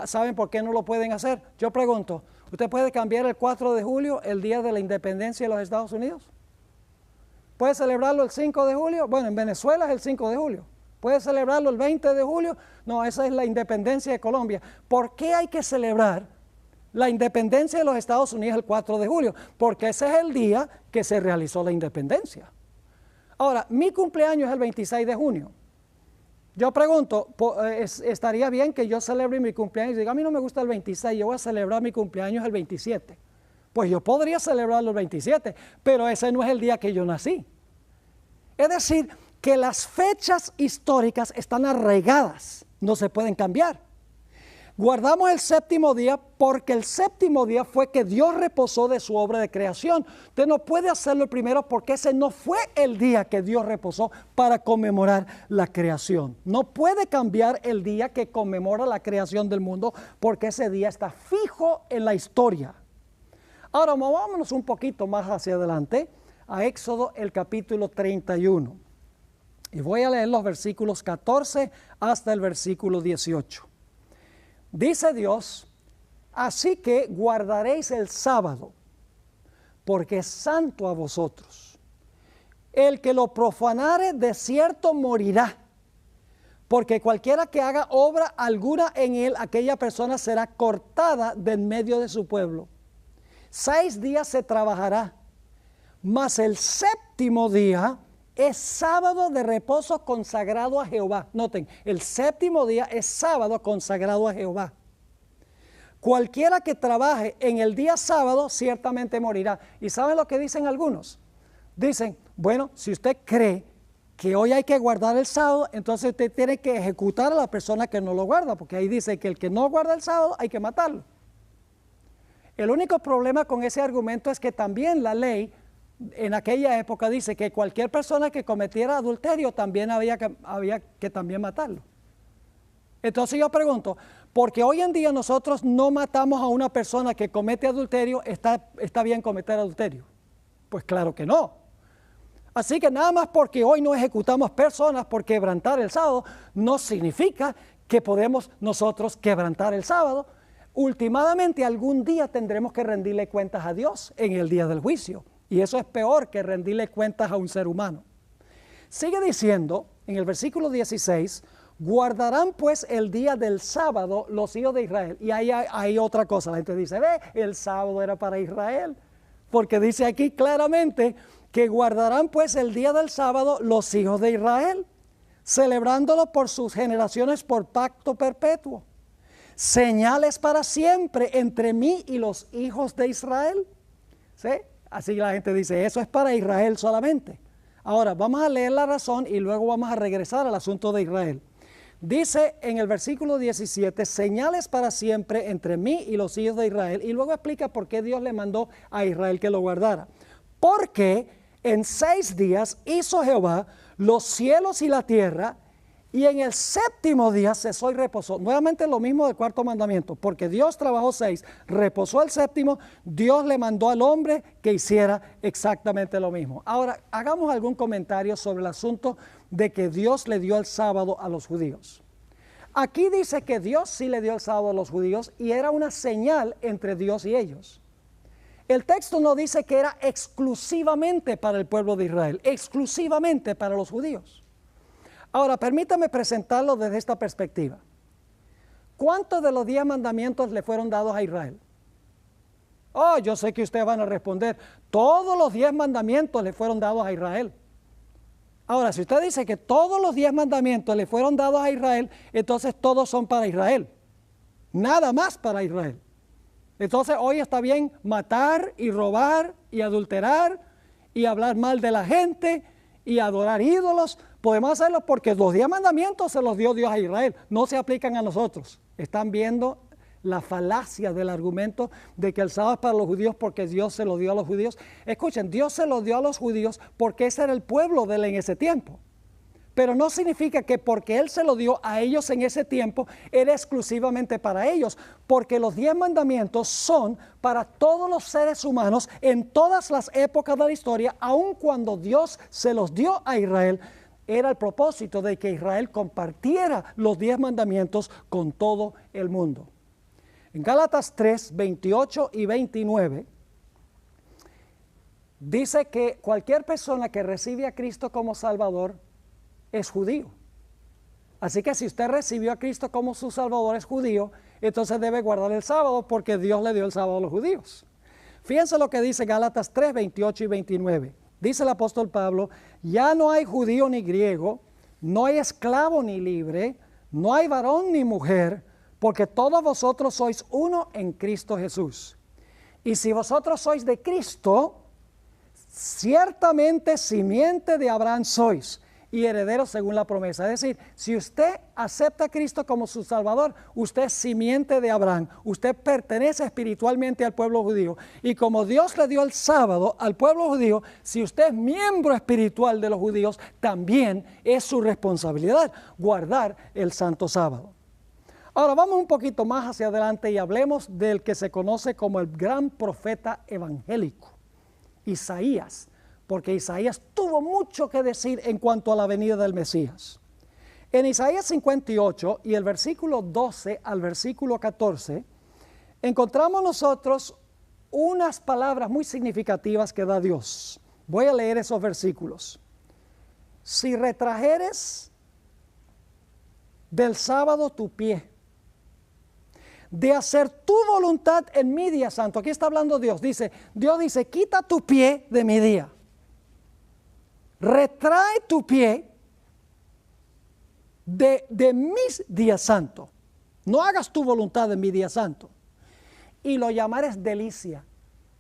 ¿Saben por qué no lo pueden hacer? Yo pregunto, ¿usted puede cambiar el 4 de julio, el día de la independencia de los Estados Unidos? ¿Puede celebrarlo el 5 de julio? Bueno, en Venezuela es el 5 de julio. ¿Puede celebrarlo el 20 de julio? No, esa es la independencia de Colombia. ¿Por qué hay que celebrar la independencia de los Estados Unidos el 4 de julio? Porque ese es el día que se realizó la independencia. Ahora, mi cumpleaños es el 26 de junio. Yo pregunto, ¿estaría bien que yo celebre mi cumpleaños? Y diga, a mí no me gusta el 26, yo voy a celebrar mi cumpleaños el 27. Pues yo podría celebrarlo el 27, pero ese no es el día que yo nací. Es decir, que las fechas históricas están arraigadas, no se pueden cambiar. Guardamos el séptimo día porque el séptimo día fue que Dios reposó de su obra de creación. Usted no puede hacerlo primero porque ese no fue el día que Dios reposó para conmemorar la creación. No puede cambiar el día que conmemora la creación del mundo porque ese día está fijo en la historia. Ahora movámonos un poquito más hacia adelante a Éxodo el capítulo 31. Y voy a leer los versículos 14 hasta el versículo 18. Dice Dios, así que guardaréis el sábado, porque es santo a vosotros. El que lo profanare de cierto morirá, porque cualquiera que haga obra alguna en él, aquella persona será cortada de en medio de su pueblo. 6 días se trabajará, mas el séptimo día es sábado de reposo consagrado a Jehová. Noten, el séptimo día es sábado consagrado a Jehová. Cualquiera que trabaje en el día sábado ciertamente morirá. ¿Y saben lo que dicen algunos? Dicen, bueno, si usted cree que hoy hay que guardar el sábado, entonces usted tiene que ejecutar a la persona que no lo guarda, porque ahí dice que el que no guarda el sábado hay que matarlo. El único problema con ese argumento es que también la ley en aquella época dice que cualquier persona que cometiera adulterio también había que también matarlo. Entonces yo pregunto, porque hoy en día nosotros no matamos a una persona que comete adulterio, ¿está bien cometer adulterio? Pues claro que no. Así que nada más porque hoy no ejecutamos personas por quebrantar el sábado, no significa que podemos nosotros quebrantar el sábado. Últimamente algún día tendremos que rendirle cuentas a Dios en el día del juicio. Y eso es peor que rendirle cuentas a un ser humano. Sigue diciendo en el versículo 16, guardarán pues el día del sábado los hijos de Israel. Y ahí hay otra cosa, la gente dice, ve, el sábado era para Israel. Porque dice aquí claramente que guardarán pues el día del sábado los hijos de Israel, celebrándolo por sus generaciones por pacto perpetuo. Señales para siempre entre mí y los hijos de Israel. ¿Sí? Así la gente dice, eso es para Israel solamente. Ahora, vamos a leer la razón y luego vamos a regresar al asunto de Israel. Dice en el versículo 17, señales para siempre entre mí y los hijos de Israel. Y luego explica por qué Dios le mandó a Israel que lo guardara. Porque en 6 días hizo Jehová los cielos y la tierra, y en el séptimo día cesó y reposó. Nuevamente lo mismo del cuarto mandamiento, porque Dios trabajó 6, reposó el séptimo, Dios le mandó al hombre que hiciera exactamente lo mismo. Ahora, hagamos algún comentario sobre el asunto de que Dios le dio el sábado a los judíos. Aquí dice que Dios sí le dio el sábado a los judíos y era una señal entre Dios y ellos. El texto no dice que era exclusivamente para el pueblo de Israel, exclusivamente para los judíos. Ahora, permítame presentarlo desde esta perspectiva. ¿Cuántos de los 10 mandamientos le fueron dados a Israel? Oh, yo sé que ustedes van a responder, todos los 10 mandamientos le fueron dados a Israel. Ahora, si usted dice que todos los 10 mandamientos le fueron dados a Israel, entonces todos son para Israel. Nada más para Israel. Entonces hoy está bien matar y robar y adulterar y hablar mal de la gente y adorar ídolos. Podemos hacerlo porque los 10 mandamientos se los dio Dios a Israel, no se aplican a nosotros. Están viendo la falacia del argumento de que el sábado es para los judíos porque Dios se lo dio a los judíos. Escuchen, Dios se lo dio a los judíos porque ese era el pueblo de él en ese tiempo. Pero no significa que porque Él se lo dio a ellos en ese tiempo, era exclusivamente para ellos, porque los 10 mandamientos son para todos los seres humanos en todas las épocas de la historia, aun cuando Dios se los dio a Israel. Era el propósito de que Israel compartiera los 10 mandamientos con todo el mundo. En Gálatas 3, 28 y 29, dice que cualquier persona que recibe a Cristo como Salvador es judío. Así que si usted recibió a Cristo como su Salvador, es judío, entonces debe guardar el sábado porque Dios le dio el sábado a los judíos. Fíjense lo que dice Gálatas 3, 28 y 29. Dice el apóstol Pablo, ya no hay judío ni griego, no hay esclavo ni libre, no hay varón ni mujer, porque todos vosotros sois uno en Cristo Jesús. Y si vosotros sois de Cristo, ciertamente simiente de Abraham sois y herederos según la promesa. Es decir, si usted acepta a Cristo como su Salvador, usted es simiente de Abraham, usted pertenece espiritualmente al pueblo judío. Y como Dios le dio el sábado al pueblo judío, si usted es miembro espiritual de los judíos, también es su responsabilidad guardar el santo sábado. Ahora vamos un poquito más hacia adelante y hablemos del que se conoce como el gran profeta evangélico, Isaías. Porque Isaías tuvo mucho que decir en cuanto a la venida del Mesías. En Isaías 58 y el versículo 12 al versículo 14, encontramos nosotros unas palabras muy significativas que da Dios. Voy a leer esos versículos. Si retrajeres del sábado tu pie, de hacer tu voluntad en mi día santo. Aquí está hablando Dios dice, quita tu pie de mi día. Retrae tu pie de mis días santos. No hagas tu voluntad en mi día santo. Y lo llamares delicia.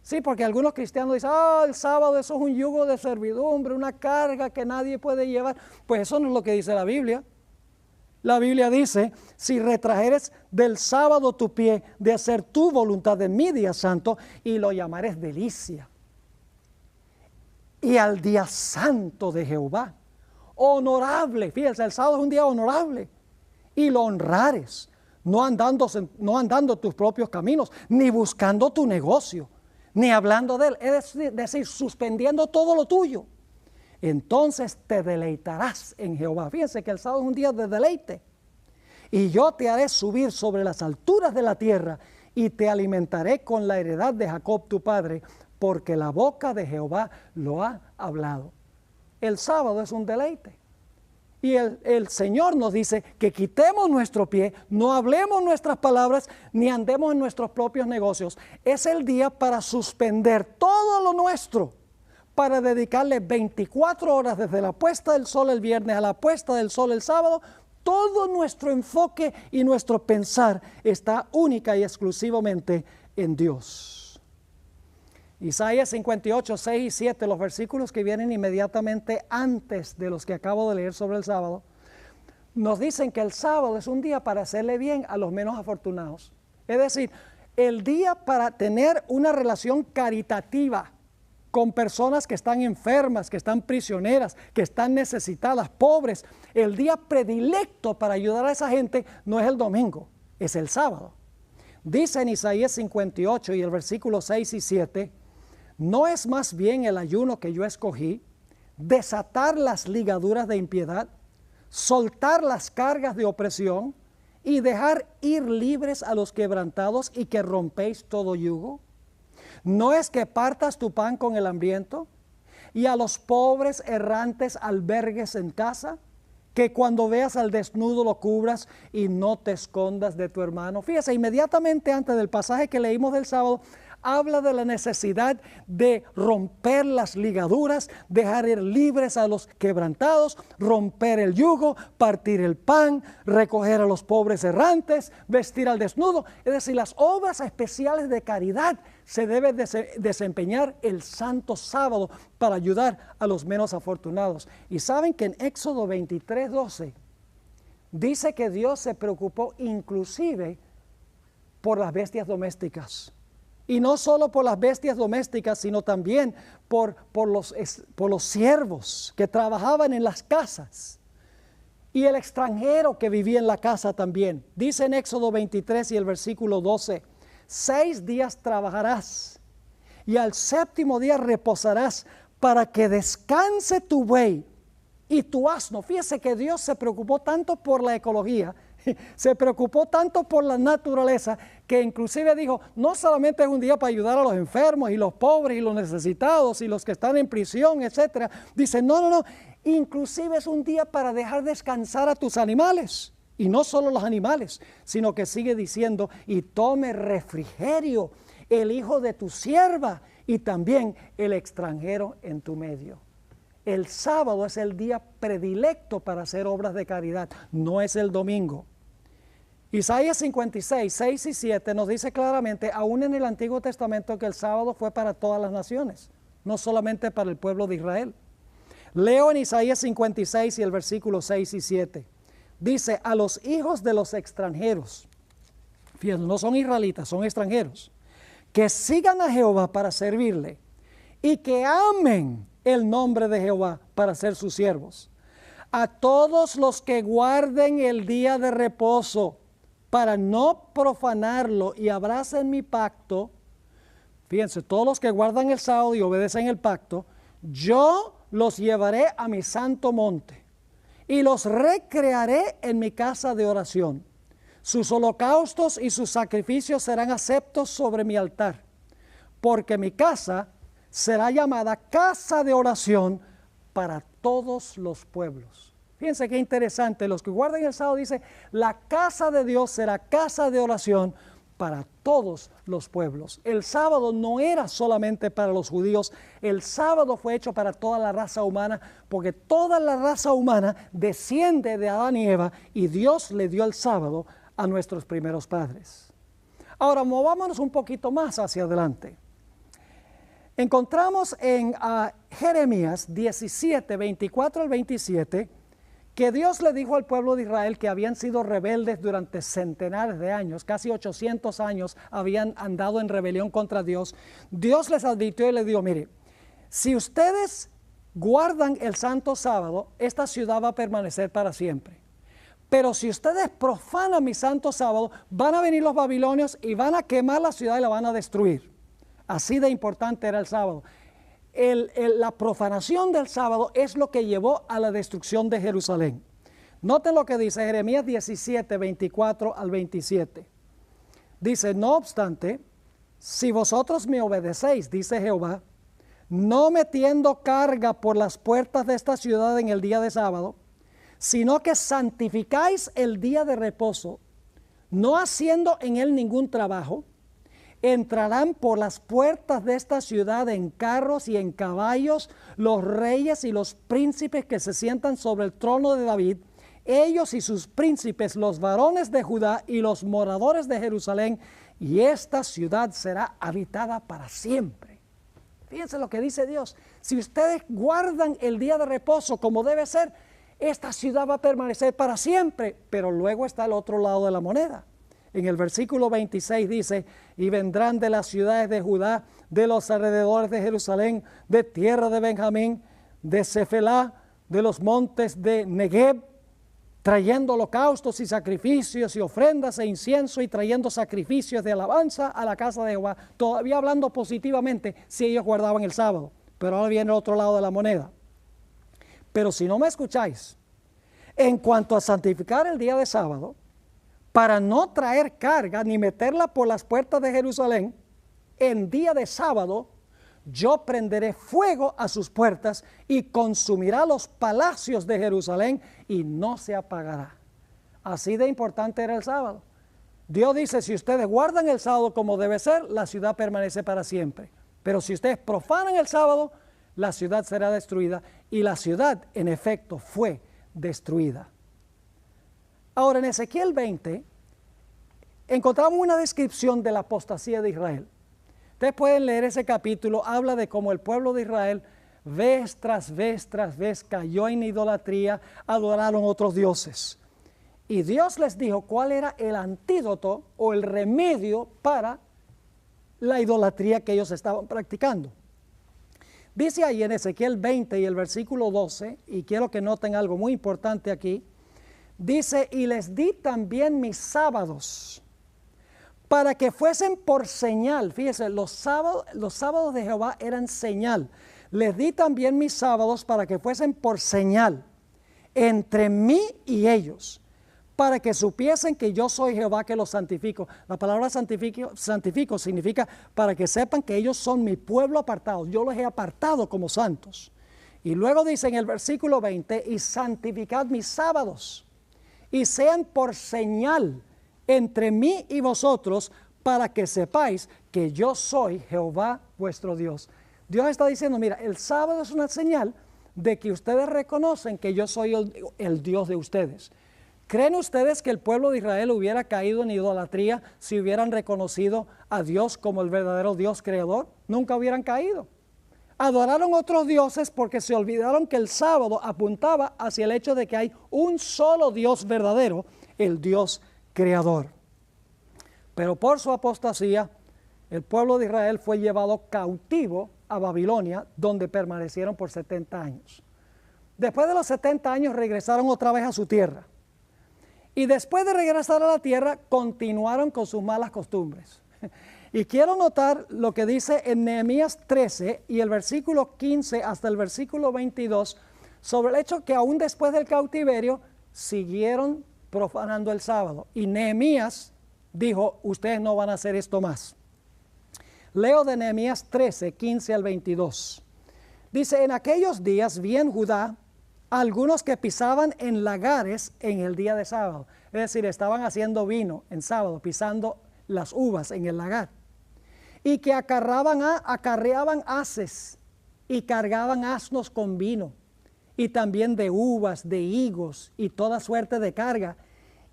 Sí, porque algunos cristianos dicen, el sábado eso es un yugo de servidumbre, una carga que nadie puede llevar. Pues eso no es lo que dice la Biblia. La Biblia dice, si retrajeres del sábado tu pie de hacer tu voluntad en mi día santo, y lo llamares delicia. Y al día santo de Jehová, honorable, fíjense, el sábado es un día honorable, y lo honrares, no andando tus propios caminos, ni buscando tu negocio, ni hablando de él, es decir, suspendiendo todo lo tuyo. Entonces te deleitarás en Jehová. Fíjense que el sábado es un día de deleite. Y yo te haré subir sobre las alturas de la tierra, y te alimentaré con la heredad de Jacob tu padre, porque la boca de Jehová lo ha hablado. El sábado es un deleite. Y el Señor nos dice que quitemos nuestro pie, no hablemos nuestras palabras, ni andemos en nuestros propios negocios. Es el día para suspender todo lo nuestro, para dedicarle 24 horas desde la puesta del sol el viernes a la puesta del sol el sábado. Todo nuestro enfoque y nuestro pensar está única y exclusivamente en Dios. Isaías 58, 6 y 7, los versículos que vienen inmediatamente antes de los que acabo de leer sobre el sábado, nos dicen que el sábado es un día para hacerle bien a los menos afortunados. Es decir, el día para tener una relación caritativa con personas que están enfermas, que están prisioneras, que están necesitadas, pobres. El día predilecto para ayudar a esa gente no es el domingo, es el sábado. Dice en Isaías 58 y el versículo 6 y 7, ¿no es más bien el ayuno que yo escogí, desatar las ligaduras de impiedad, soltar las cargas de opresión y dejar ir libres a los quebrantados y que rompéis todo yugo? ¿No es que partas tu pan con el hambriento y a los pobres errantes albergues en casa? Que cuando veas al desnudo lo cubras y no te escondas de tu hermano. Fíjese, inmediatamente antes del pasaje que leímos del sábado, habla de la necesidad de romper las ligaduras, dejar ir libres a los quebrantados, romper el yugo, partir el pan, recoger a los pobres errantes, vestir al desnudo. Es decir, las obras especiales de caridad se deben desempeñar el santo sábado para ayudar a los menos afortunados. Y saben que en Éxodo 23:12 dice que Dios se preocupó inclusive por las bestias domésticas. Y no solo por las bestias domésticas, sino también por los siervos que trabajaban en las casas. Y el extranjero que vivía en la casa también. Dice en Éxodo 23 y el versículo 12, 6 días trabajarás y al 7º día reposarás para que descanse tu buey y tu asno. Fíjese que Dios se preocupó tanto por la ecología, se preocupó tanto por la naturaleza, que inclusive dijo, no solamente es un día para ayudar a los enfermos y los pobres y los necesitados y los que están en prisión, etcétera. Dice, no, inclusive es un día para dejar descansar a tus animales. Y no solo los animales, sino que sigue diciendo, y tome refrigerio el hijo de tu sierva y también el extranjero en tu medio. El sábado es el día predilecto para hacer obras de caridad, no es el domingo. Isaías 56, 6 y 7 nos dice claramente, aún en el Antiguo Testamento, que el sábado fue para todas las naciones, no solamente para el pueblo de Israel. Leo en Isaías 56 y el versículo 6 y 7. Dice, a los hijos de los extranjeros, fíjense, no son israelitas, son extranjeros, que sigan a Jehová para servirle y que amen el nombre de Jehová para ser sus siervos. A todos los que guarden el día de reposo para no profanarlo y abracen mi pacto, fíjense, todos los que guardan el sábado y obedecen el pacto, yo los llevaré a mi santo monte y los recrearé en mi casa de oración. Sus holocaustos y sus sacrificios serán aceptos sobre mi altar, porque mi casa será llamada casa de oración para todos los pueblos. Fíjense qué interesante, los que guardan el sábado dice, la casa de Dios será casa de oración para todos los pueblos. El sábado no era solamente para los judíos, el sábado fue hecho para toda la raza humana, porque toda la raza humana desciende de Adán y Eva, y Dios le dio el sábado a nuestros primeros padres. Ahora, movámonos un poquito más hacia adelante. Encontramos en Jeremías 17, 24 al 27, que Dios le dijo al pueblo de Israel que habían sido rebeldes durante centenares de años, casi 800 años habían andado en rebelión contra Dios. Dios les advirtió y les dijo, mire, si ustedes guardan el santo sábado, esta ciudad va a permanecer para siempre. Pero si ustedes profanan mi santo sábado, van a venir los babilonios y van a quemar la ciudad y la van a destruir. Así de importante era el sábado. La profanación del sábado es lo que llevó a la destrucción de Jerusalén. Noten lo que dice Jeremías 17, 24 al 27. Dice, no obstante, si vosotros me obedecéis, dice Jehová, no metiendo carga por las puertas de esta ciudad en el día de sábado, sino que santificáis el día de reposo, no haciendo en él ningún trabajo, entrarán por las puertas de esta ciudad en carros y en caballos los reyes y los príncipes que se sientan sobre el trono de David, ellos y sus príncipes, los varones de Judá y los moradores de Jerusalén, y esta ciudad será habitada para siempre. Fíjense lo que dice Dios, si ustedes guardan el día de reposo como debe ser, esta ciudad va a permanecer para siempre. Pero luego está el otro lado de la moneda. En el versículo 26 dice, y vendrán de las ciudades de Judá, de los alrededores de Jerusalén, de tierra de Benjamín, de Cefelá, de los montes de Negev, trayendo holocaustos y sacrificios y ofrendas e incienso y trayendo sacrificios de alabanza a la casa de Jehová. Todavía hablando positivamente si ellos guardaban el sábado. Pero ahora viene el otro lado de la moneda. Pero si no me escucháis, en cuanto a santificar el día de sábado, para no traer carga ni meterla por las puertas de Jerusalén, en día de sábado yo prenderé fuego a sus puertas y consumirá los palacios de Jerusalén y no se apagará. Así de importante era el sábado. Dios dice, si ustedes guardan el sábado como debe ser, la ciudad permanece para siempre. Pero si ustedes profanan el sábado, la ciudad será destruida. Y la ciudad, en efecto, fue destruida. Ahora, en Ezequiel 20, encontramos una descripción de la apostasía de Israel. Ustedes pueden leer ese capítulo, habla de cómo el pueblo de Israel, vez tras vez cayó en idolatría, adoraron otros dioses. Y Dios les dijo cuál era el antídoto o el remedio para la idolatría que ellos estaban practicando. Dice ahí en Ezequiel 20 y el versículo 12, y quiero que noten algo muy importante aquí, dice, y les di también mis sábados, para que fuesen por señal. Fíjense, los sábados de Jehová eran señal. Les di también mis sábados para que fuesen por señal entre mí y ellos, para que supiesen que yo soy Jehová que los santifico. La palabra santifico significa para que sepan que ellos son mi pueblo apartado. Yo los he apartado como santos. Y luego dice en el versículo 20, y santificad mis sábados, y sean por señal entre mí y vosotros, para que sepáis que yo soy Jehová vuestro Dios. Dios está diciendo, mira, el sábado es una señal de que ustedes reconocen que yo soy el Dios de ustedes. ¿Creen ustedes que el pueblo de Israel hubiera caído en idolatría si hubieran reconocido a Dios como el verdadero Dios creador? Nunca hubieran caído. Adoraron otros dioses porque se olvidaron que el sábado apuntaba hacia el hecho de que hay un solo Dios verdadero, el Dios creador. Pero por su apostasía, el pueblo de Israel fue llevado cautivo a Babilonia, donde permanecieron por 70 años. Después de los 70 años regresaron otra vez a su tierra. Y después de regresar a la tierra, continuaron con sus malas costumbres. Y quiero notar lo que dice en Nehemías 13 y el versículo 15 hasta el versículo 22, sobre el hecho que aún después del cautiverio, siguieron profanando el sábado. Y Nehemías dijo, ustedes no van a hacer esto más. Leo de Nehemías 13, 15 al 22. Dice, en aquellos días vi en Judá algunos que pisaban en lagares en el día de sábado. Es decir, estaban haciendo vino en sábado, pisando las uvas en el lagar. Y que acarreaban haces y cargaban asnos con vino. Y también de uvas, de higos y toda suerte de carga.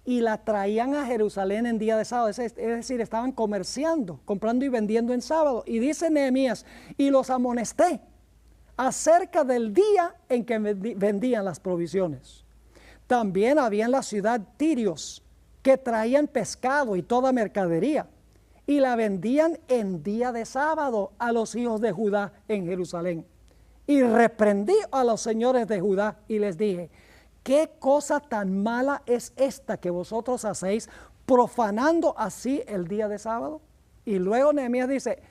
Y la traían a Jerusalén en día de sábado. Es decir, estaban comerciando, comprando y vendiendo en sábado. Y dice Nehemías, y los amonesté acerca del día en que vendían las provisiones. También había en la ciudad tirios que traían pescado y toda mercadería y la vendían en día de sábado a los hijos de Judá en Jerusalén. Y reprendí a los señores de Judá y les dije, ¿qué cosa tan mala es esta que vosotros hacéis, profanando así el día de sábado? Y luego Nehemías dice,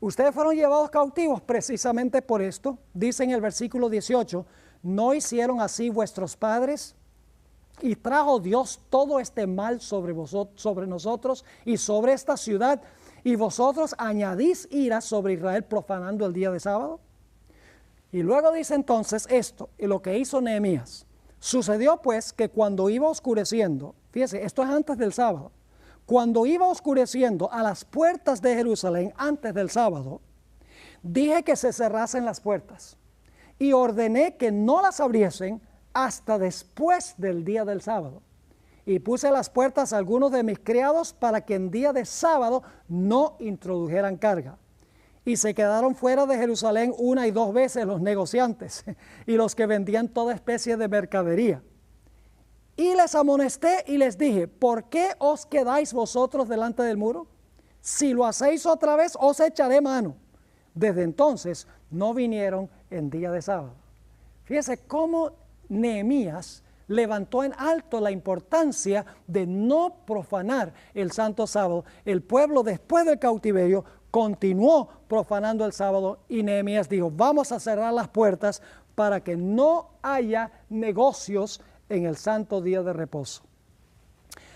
ustedes fueron llevados cautivos precisamente por esto. Dice en el versículo 18, ¿no hicieron así vuestros padres? Y trajo Dios todo este mal sobre nosotros y sobre esta ciudad, y vosotros añadís ira sobre Israel profanando el día de sábado. Y luego dice entonces esto, y lo que hizo Nehemías. Sucedió pues que cuando iba oscureciendo, fíjese, esto es antes del sábado, cuando iba oscureciendo a las puertas de Jerusalén antes del sábado, dije que se cerrasen las puertas y ordené que no las abriesen hasta después del día del sábado. Y puse a las puertas a algunos de mis criados para que en día de sábado no introdujeran carga. Y se quedaron fuera de Jerusalén 1 y 2 veces los negociantes y los que vendían toda especie de mercadería. Y les amonesté y les dije, ¿por qué os quedáis vosotros delante del muro? Si lo hacéis otra vez, os echaré mano. Desde entonces no vinieron en día de sábado. Fíjense cómo Nehemías levantó en alto la importancia de no profanar el santo sábado. El pueblo después del cautiverio continuó profanando el sábado y Nehemías dijo, vamos a cerrar las puertas para que no haya negocios en el santo día de reposo.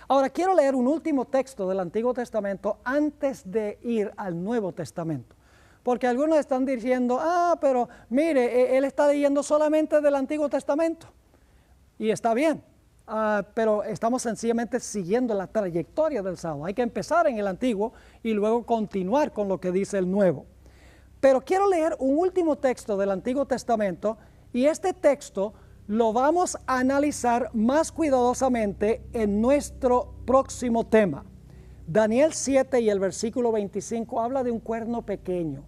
Ahora quiero leer un último texto del Antiguo Testamento antes de ir al Nuevo Testamento. Porque algunos están diciendo, pero mire, él está leyendo solamente del Antiguo Testamento. Y está bien, pero estamos sencillamente siguiendo la trayectoria del sábado. Hay que empezar en el antiguo y luego continuar con lo que dice el nuevo. Pero quiero leer un último texto del Antiguo Testamento, y este texto lo vamos a analizar más cuidadosamente en nuestro próximo tema. Daniel 7 y el versículo 25 habla de un cuerno pequeño.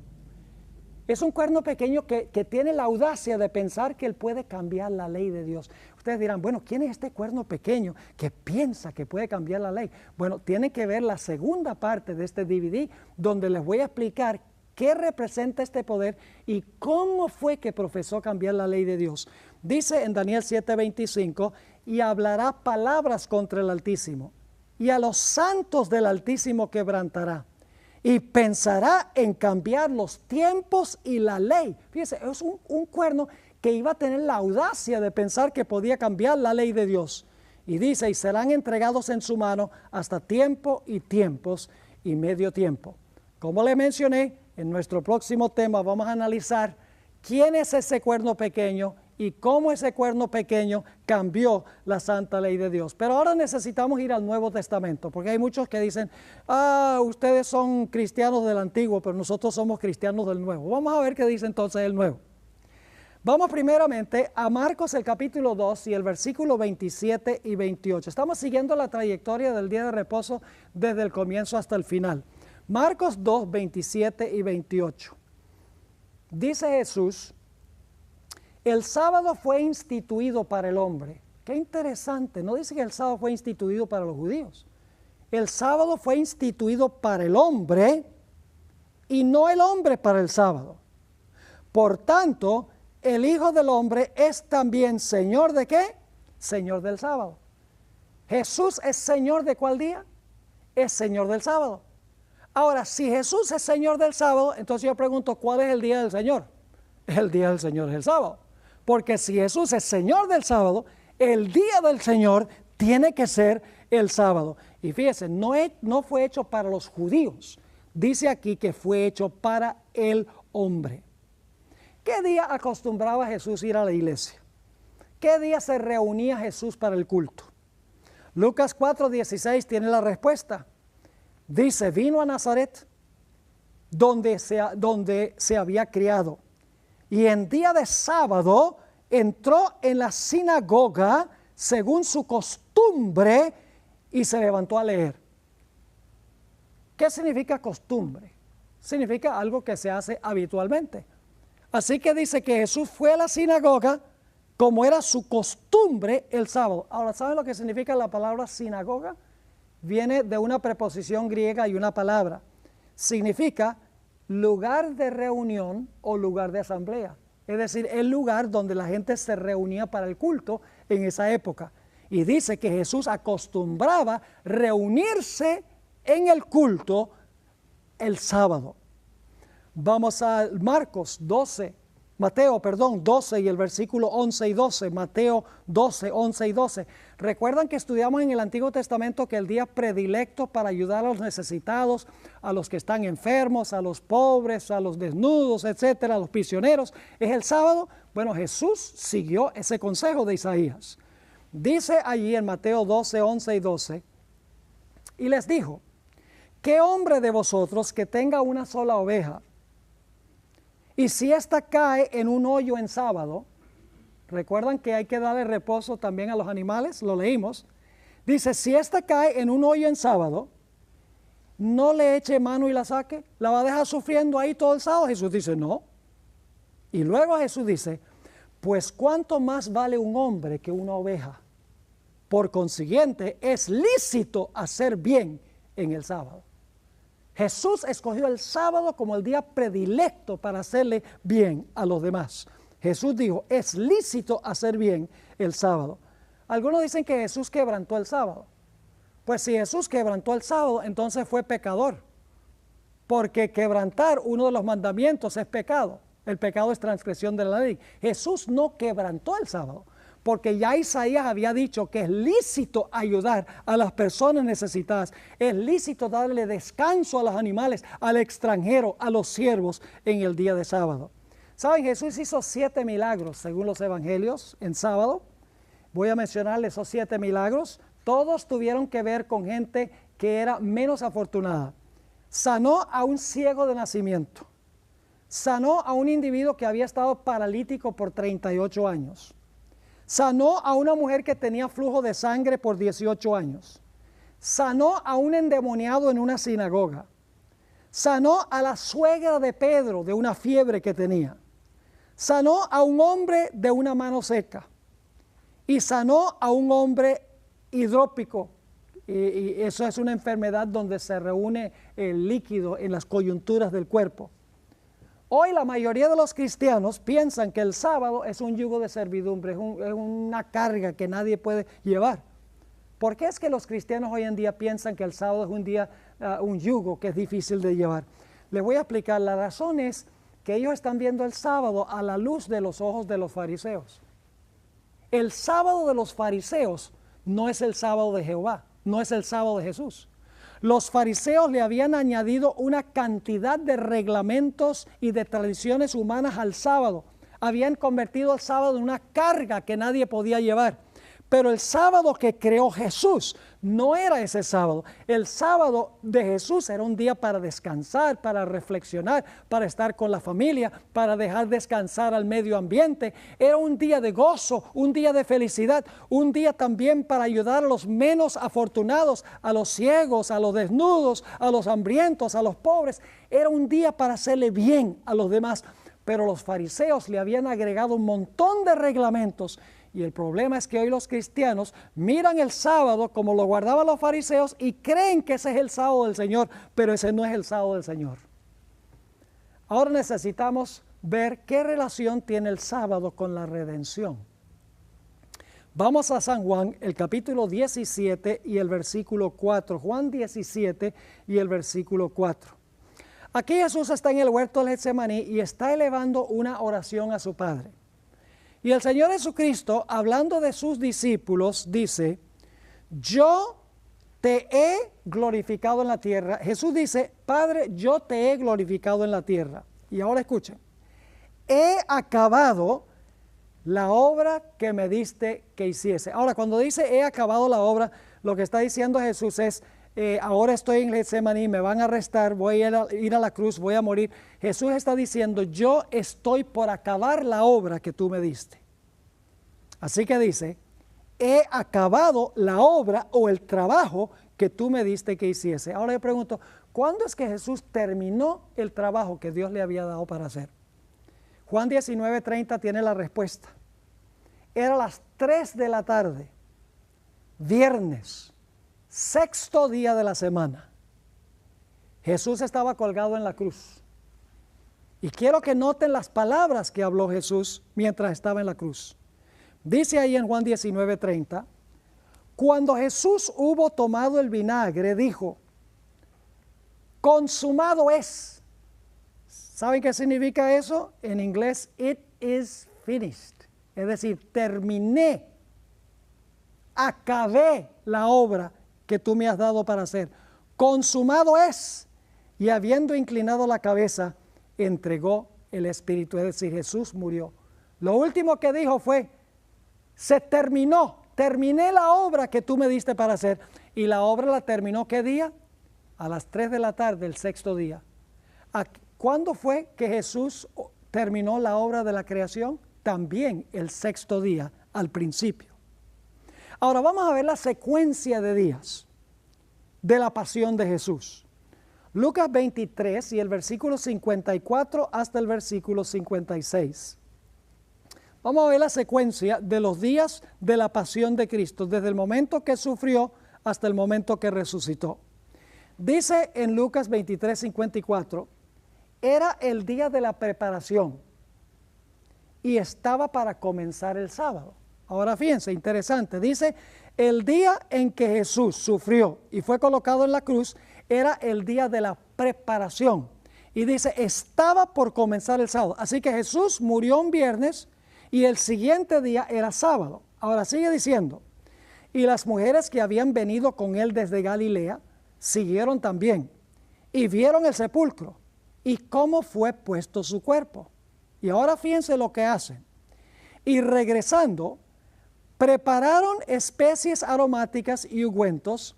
Es un cuerno pequeño que tiene la audacia de pensar que él puede cambiar la ley de Dios. Ustedes dirán, bueno, ¿quién es este cuerno pequeño que piensa que puede cambiar la ley? Bueno, tienen que ver la segunda parte de este DVD, donde les voy a explicar qué representa este poder y cómo fue que profesó cambiar la ley de Dios. Dice en Daniel 7:25, y hablará palabras contra el Altísimo, y a los santos del Altísimo quebrantará, y pensará en cambiar los tiempos y la ley. Fíjense, es un cuerno que iba a tener la audacia de pensar que podía cambiar la ley de Dios. Y dice, y serán entregados en su mano hasta tiempo y tiempos y medio tiempo. Como le mencioné, en nuestro próximo tema vamos a analizar quién es ese cuerno pequeño y cómo ese cuerno pequeño cambió la santa ley de Dios. Pero ahora necesitamos ir al Nuevo Testamento, porque hay muchos que dicen, ustedes son cristianos del Antiguo, pero nosotros somos cristianos del Nuevo. Vamos a ver qué dice entonces el Nuevo. Vamos primeramente a Marcos el capítulo 2 y el versículo 27 y 28. Estamos siguiendo la trayectoria del día de reposo desde el comienzo hasta el final. Marcos 2, 27 y 28. Dice Jesús, el sábado fue instituido para el hombre. Qué interesante, no dice que el sábado fue instituido para los judíos. El sábado fue instituido para el hombre y no el hombre para el sábado. Por tanto, el Hijo del Hombre es también Señor ¿de qué? Señor del sábado. ¿Jesús es Señor de cuál día? Es Señor del sábado. Ahora, si Jesús es Señor del sábado, entonces yo pregunto, ¿cuál es el día del Señor? El día del Señor es el sábado. Porque si Jesús es Señor del sábado, el día del Señor tiene que ser el sábado. Y fíjense, no fue hecho para los judíos. Dice aquí que fue hecho para el hombre. ¿Qué día acostumbraba Jesús ir a la iglesia? ¿Qué día se reunía Jesús para el culto? Lucas 4:16 tiene la respuesta. Dice, vino a Nazaret, donde se había criado, y en día de sábado entró en la sinagoga según su costumbre y se levantó a leer. ¿Qué significa costumbre? Significa algo que se hace habitualmente. Así que dice que Jesús fue a la sinagoga como era su costumbre el sábado. Ahora, ¿saben lo que significa la palabra sinagoga? Viene de una preposición griega y una palabra. Significa lugar de reunión o lugar de asamblea. Es decir, el lugar donde la gente se reunía para el culto en esa época. Y dice que Jesús acostumbraba reunirse en el culto el sábado. Vamos a Mateo 12 y el versículo 11 y 12, Mateo 12, 11 y 12. Recuerdan que estudiamos en el Antiguo Testamento que el día predilecto para ayudar a los necesitados, a los que están enfermos, a los pobres, a los desnudos, etcétera, a los prisioneros, es el sábado. Bueno, Jesús siguió ese consejo de Isaías. Dice allí en Mateo 12, 11 y 12, y les dijo, ¿qué hombre de vosotros que tenga una sola oveja? Y si ésta cae en un hoyo en sábado, recuerdan que hay que darle reposo también a los animales, lo leímos. Dice, si ésta cae en un hoyo en sábado, no le eche mano y la saque, la va a dejar sufriendo ahí todo el sábado. Jesús dice, no. Y luego Jesús dice, pues cuánto más vale un hombre que una oveja. Por consiguiente, es lícito hacer bien en el sábado. Jesús escogió el sábado como el día predilecto para hacerle bien a los demás. Jesús dijo, es lícito hacer bien el sábado. Algunos dicen que Jesús quebrantó el sábado. Pues si Jesús quebrantó el sábado, entonces fue pecador. Porque quebrantar uno de los mandamientos es pecado. El pecado es transgresión de la ley. Jesús no quebrantó el sábado, porque ya Isaías había dicho que es lícito ayudar a las personas necesitadas, es lícito darle descanso a los animales, al extranjero, a los siervos en el día de sábado. ¿Saben? Jesús hizo 7 milagros según los evangelios en sábado. voy a mencionarles esos 7 milagros. Todos tuvieron que ver con gente que era menos afortunada. Sanó a un ciego de nacimiento. Sanó a un individuo que había estado paralítico por 38 años. Sanó a una mujer que tenía flujo de sangre por 18 años. Sanó a un endemoniado en una sinagoga. Sanó a la suegra de Pedro de una fiebre que tenía. Sanó a un hombre de una mano seca. Y sanó a un hombre hidrópico. Y eso es una enfermedad donde se reúne el líquido en las coyunturas del cuerpo. Hoy la mayoría de los cristianos piensan que el sábado es un yugo de servidumbre, es una carga que nadie puede llevar. ¿Por qué es que los cristianos hoy en día piensan que el sábado es un día, un yugo que es difícil de llevar? Les voy a explicar. La razón es que ellos están viendo el sábado a la luz de los ojos de los fariseos. El sábado de los fariseos no es el sábado de Jehová, no es el sábado de Jesús. Los fariseos le habían añadido una cantidad de reglamentos y de tradiciones humanas al sábado. Habían convertido el sábado en una carga que nadie podía llevar. Pero el sábado que creó Jesús no era ese sábado. El sábado de Jesús era un día para descansar, para reflexionar, para estar con la familia, para dejar descansar al medio ambiente. Era un día de gozo, un día de felicidad, un día también para ayudar a los menos afortunados, a los ciegos, a los desnudos, a los hambrientos, a los pobres. Era un día para hacerle bien a los demás. Pero los fariseos le habían agregado un montón de reglamentos. Y el problema es que hoy los cristianos miran el sábado como lo guardaban los fariseos y creen que ese es el sábado del Señor, pero ese no es el sábado del Señor. Ahora necesitamos ver qué relación tiene el sábado con la redención. Vamos a San Juan, el capítulo 17 y el versículo 4. Juan 17 y el versículo 4. Aquí Jesús está en el huerto del Getsemaní y está elevando una oración a su Padre. Y el Señor Jesucristo, hablando de sus discípulos, dice, yo te he glorificado en la tierra. Jesús dice, Padre, yo te he glorificado en la tierra. Y ahora escuchen, he acabado la obra que me diste que hiciese. Ahora, cuando dice he acabado la obra, lo que está diciendo Jesús es, ahora estoy en Getsemaní, me van a arrestar, voy a ir a la cruz, voy a morir. Jesús está diciendo, yo estoy por acabar la obra que tú me diste. Así que dice, he acabado la obra o el trabajo que tú me diste que hiciese. Ahora yo pregunto, ¿cuándo es que Jesús terminó el trabajo que Dios le había dado para hacer? Juan 19:30 tiene la respuesta. Era las 3 de la tarde, viernes, 6º día de la semana. Jesús estaba colgado en la cruz. Y quiero que noten las palabras que habló Jesús mientras estaba en la cruz. Dice ahí en Juan 19:30, cuando Jesús hubo tomado el vinagre, dijo, consumado es. ¿Saben qué significa eso? En inglés, it is finished. Es decir, terminé, acabé la obra que tú me has dado para hacer. Consumado es. Y habiendo inclinado la cabeza, entregó el Espíritu. Es decir, Jesús murió. Lo último que dijo fue, se terminó, terminé la obra que tú me diste para hacer. Y la obra la terminó, ¿qué día? A las 3 de la tarde, el 6º día. ¿Cuándo fue que Jesús terminó la obra de la creación? También el 6º día, al principio. Ahora vamos a ver la secuencia de días de la pasión de Jesús. Lucas 23 y el versículo 54 hasta el versículo 56. Vamos a ver la secuencia de los días de la pasión de Cristo, desde el momento que sufrió hasta el momento que resucitó. Dice en Lucas 23, 54, era el día de la preparación y estaba para comenzar el sábado. Ahora fíjense, interesante, dice, el día en que Jesús sufrió y fue colocado en la cruz, era el día de la preparación. Y dice, estaba por comenzar el sábado. Así que Jesús murió un viernes y el siguiente día era sábado. Ahora sigue diciendo, y las mujeres que habían venido con él desde Galilea, siguieron también y vieron el sepulcro y cómo fue puesto su cuerpo. Y ahora fíjense lo que hacen. Y regresando, prepararon especies aromáticas y ungüentos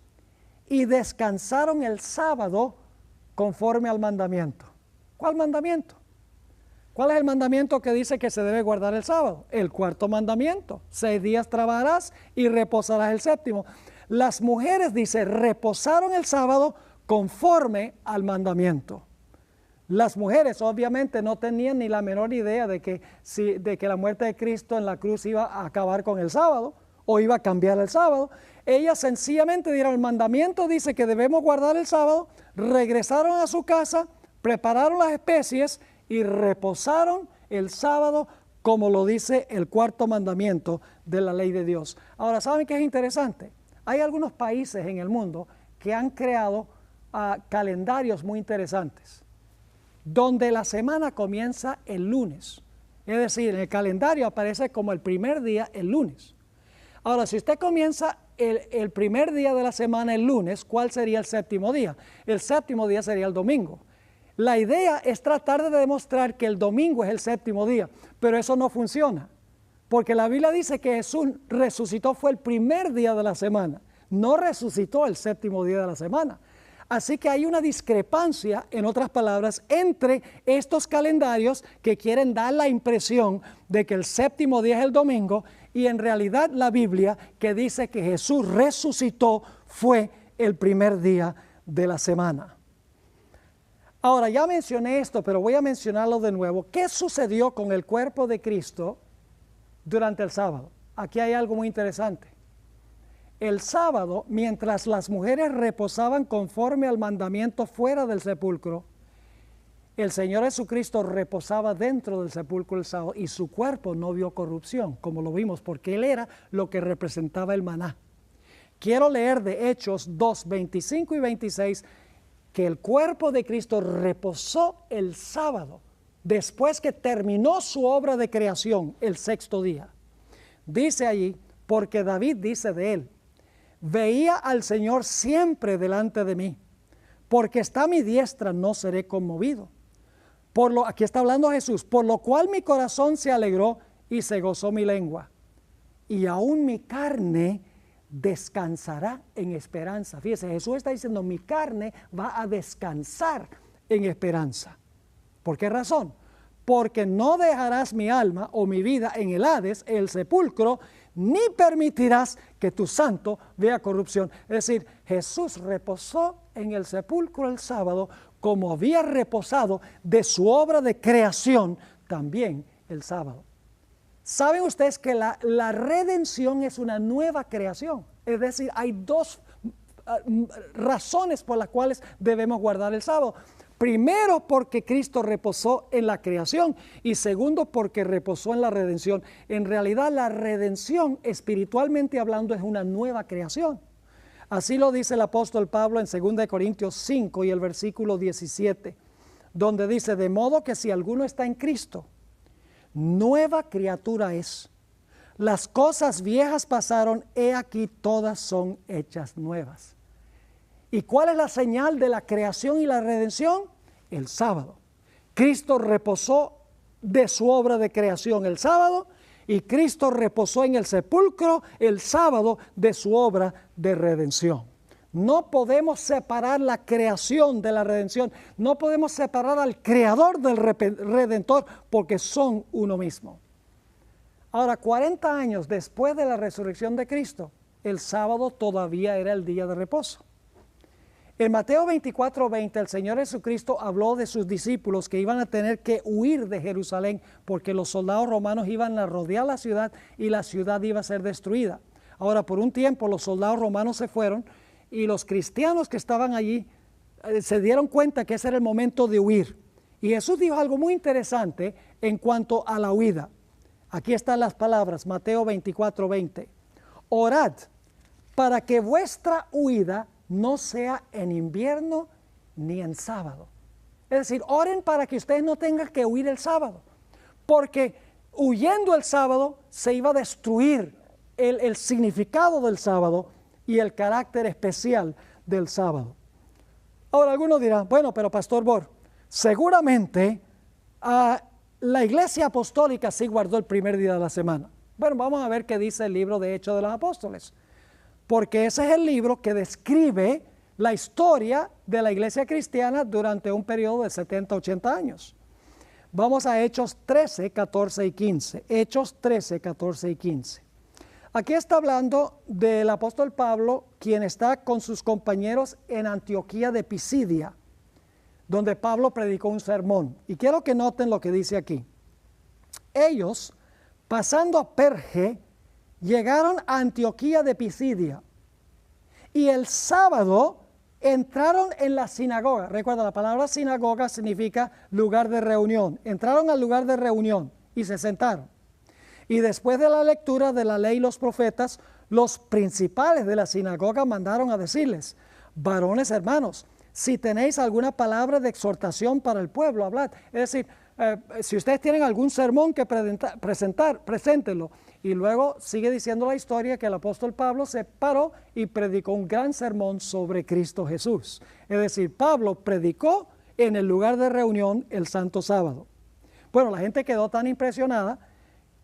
y descansaron el sábado conforme al mandamiento. ¿Cuál mandamiento? ¿Cuál es el mandamiento que dice que se debe guardar el sábado? El cuarto mandamiento. 6 días trabajarás y reposarás el séptimo. Las mujeres, dice, reposaron el sábado conforme al mandamiento. Las mujeres obviamente no tenían ni la menor idea de que la muerte de Cristo en la cruz iba a acabar con el sábado o iba a cambiar el sábado. Ellas sencillamente dieron el mandamiento, dice que debemos guardar el sábado, regresaron a su casa, prepararon las especies y reposaron el sábado como lo dice el cuarto mandamiento de la ley de Dios. Ahora, ¿saben qué es interesante? Hay algunos países en el mundo que han creado calendarios muy interesantes, donde la semana comienza el lunes. Es decir, en el calendario aparece como el primer día el lunes. Ahora, si usted comienza el primer día de la semana el lunes, ¿cuál sería el séptimo día? El séptimo día sería el domingo. La idea es tratar de demostrar que el domingo es el séptimo día, pero eso no funciona, porque la Biblia dice que Jesús resucitó fue el primer día de la semana, no resucitó el séptimo día de la semana. Así que hay una discrepancia, en otras palabras, entre estos calendarios que quieren dar la impresión de que el séptimo día es el domingo y en realidad la Biblia que dice que Jesús resucitó fue el primer día de la semana. Ahora, ya mencioné esto, pero voy a mencionarlo de nuevo. ¿Qué sucedió con el cuerpo de Cristo durante el sábado? Aquí hay algo muy interesante. El sábado, mientras las mujeres reposaban conforme al mandamiento fuera del sepulcro, el Señor Jesucristo reposaba dentro del sepulcro el sábado y su cuerpo no vio corrupción, como lo vimos, porque Él era lo que representaba el maná. Quiero leer de Hechos 2, 25 y 26, que el cuerpo de Cristo reposó el sábado, después que terminó su obra de creación el sexto día. Dice allí, porque David dice de Él, veía al Señor siempre delante de mí, porque está a mi diestra, no seré conmovido. Aquí está hablando Jesús, por lo cual mi corazón se alegró y se gozó mi lengua, y aún mi carne descansará en esperanza. Fíjese, Jesús está diciendo, mi carne va a descansar en esperanza. ¿Por qué razón? Porque no dejarás mi alma o mi vida en el Hades, el sepulcro, ni permitirás que tu santo vea corrupción. Es decir, Jesús reposó en el sepulcro el sábado como había reposado de su obra de creación también el sábado. ¿Saben ustedes que la redención es una nueva creación? Es decir, hay dos razones por las cuales debemos guardar el sábado. Primero, porque Cristo reposó en la creación y segundo, porque reposó en la redención. En realidad, la redención, espiritualmente hablando, es una nueva creación. Así lo dice el apóstol Pablo en 2 Corintios 5 y el versículo 17, donde dice, de modo que si alguno está en Cristo, nueva criatura es. Las cosas viejas pasaron, he aquí todas son hechas nuevas. ¿Y cuál es la señal de la creación y la redención? El sábado. Cristo reposó de su obra de creación el sábado y Cristo reposó en el sepulcro el sábado de su obra de redención. No podemos separar la creación de la redención. No podemos separar al creador del redentor porque son uno mismo. Ahora, 40 años después de la resurrección de Cristo, el sábado todavía era el día de reposo. En Mateo 24:20, el Señor Jesucristo habló de sus discípulos que iban a tener que huir de Jerusalén porque los soldados romanos iban a rodear la ciudad y la ciudad iba a ser destruida. Ahora, por un tiempo los soldados romanos se fueron y los cristianos que estaban allí se dieron cuenta que ese era el momento de huir. Y Jesús dijo algo muy interesante en cuanto a la huida. Aquí están las palabras, Mateo 24:20. Orad para que vuestra huida no sea en invierno ni en sábado. Es decir, oren para que ustedes no tengan que huir el sábado, porque huyendo el sábado se iba a destruir el significado del sábado y el carácter especial del sábado. Ahora algunos dirán, bueno, pero Pastor Bor, seguramente la Iglesia Apostólica sí guardó el primer día de la semana. Bueno, vamos a ver qué dice el libro de Hechos de los Apóstoles, porque ese es el libro que describe la historia de la iglesia cristiana durante un periodo de 70, 80 años. Vamos a Hechos 13, 14 y 15. Hechos 13, 14 y 15. Aquí está hablando del apóstol Pablo, quien está con sus compañeros en Antioquía de Pisidia, donde Pablo predicó un sermón. Y quiero que noten lo que dice aquí. Ellos, pasando a Perge, llegaron a Antioquía de Pisidia. Y el sábado entraron en la sinagoga. Recuerda, la palabra sinagoga significa lugar de reunión. Entraron al lugar de reunión y se sentaron. Y después de la lectura de la ley y los profetas, los principales de la sinagoga mandaron a decirles: varones hermanos, si tenéis alguna palabra de exhortación para el pueblo, hablad. Es decir, si ustedes tienen algún sermón que presentar, preséntenlo. Y luego sigue diciendo la historia que el apóstol Pablo se paró y predicó un gran sermón sobre Cristo Jesús. Es decir, Pablo predicó en el lugar de reunión el santo sábado. Bueno, la gente quedó tan impresionada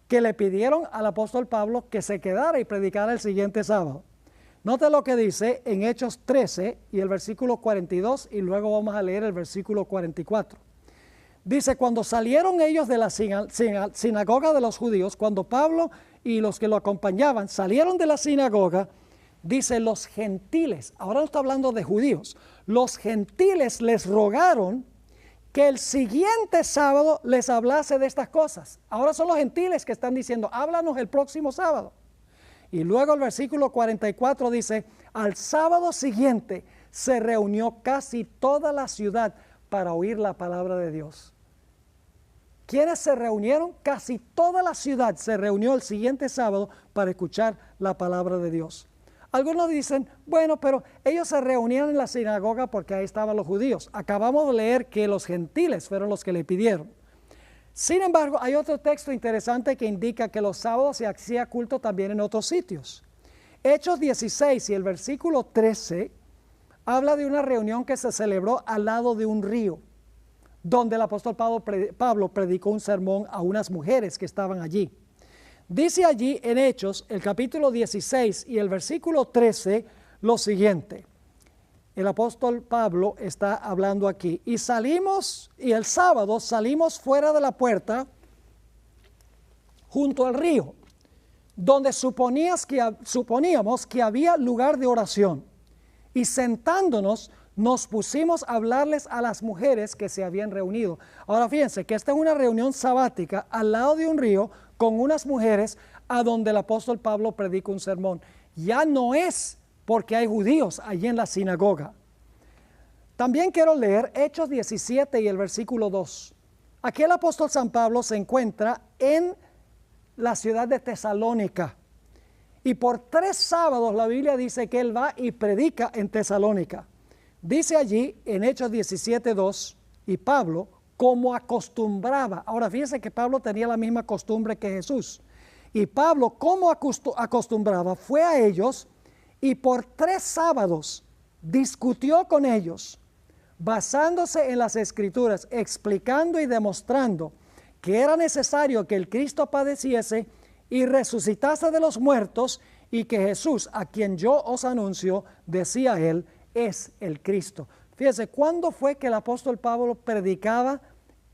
que le pidieron al apóstol Pablo que se quedara y predicara el siguiente sábado. Note lo que dice en Hechos 13 y el versículo 42, y luego vamos a leer el versículo 44. Dice: cuando salieron ellos de la sinagoga de los judíos, cuando Pablo y los que lo acompañaban salieron de la sinagoga, dice, los gentiles, ahora no está hablando de judíos, los gentiles les rogaron que el siguiente sábado les hablase de estas cosas. Ahora son los gentiles que están diciendo: háblanos el próximo sábado. Y luego el versículo 44 dice: al sábado siguiente se reunió casi toda la ciudad para oír la palabra de Dios. ¿Quiénes se reunieron? Casi toda la ciudad se reunió el siguiente sábado para escuchar la palabra de Dios. Algunos dicen: bueno, pero ellos se reunían en la sinagoga porque ahí estaban los judíos. Acabamos de leer que los gentiles fueron los que le pidieron. Sin embargo, hay otro texto interesante que indica que los sábados se hacía culto también en otros sitios. Hechos 16 y el versículo 13 habla de una reunión que se celebró al lado de un río, donde el apóstol Pablo predicó un sermón a unas mujeres que estaban allí. Dice allí en Hechos, el capítulo 16 y el versículo 13, lo siguiente. El apóstol Pablo está hablando aquí. Y el sábado salimos fuera de la puerta junto al río, donde suponíamos que había lugar de oración. Y sentándonos, nos pusimos a hablarles a las mujeres que se habían reunido. Ahora fíjense que esta es una reunión sabática al lado de un río con unas mujeres a donde el apóstol Pablo predica un sermón. Ya no es porque hay judíos allí en la sinagoga. También quiero leer Hechos 17 y el versículo 2. Aquí el apóstol San Pablo se encuentra en la ciudad de Tesalónica. Y por 3 sábados la Biblia dice que él va y predica en Tesalónica. Dice allí en Hechos 17:2, y Pablo, como acostumbraba. Ahora fíjense que Pablo tenía la misma costumbre que Jesús. Y Pablo, como acostumbraba, fue a ellos y por 3 sábados discutió con ellos, basándose en las Escrituras, explicando y demostrando que era necesario que el Cristo padeciese y resucitase de los muertos, y que Jesús, a quien yo os anuncio, decía él, es el Cristo. Fíjense, ¿cuándo fue que el apóstol Pablo predicaba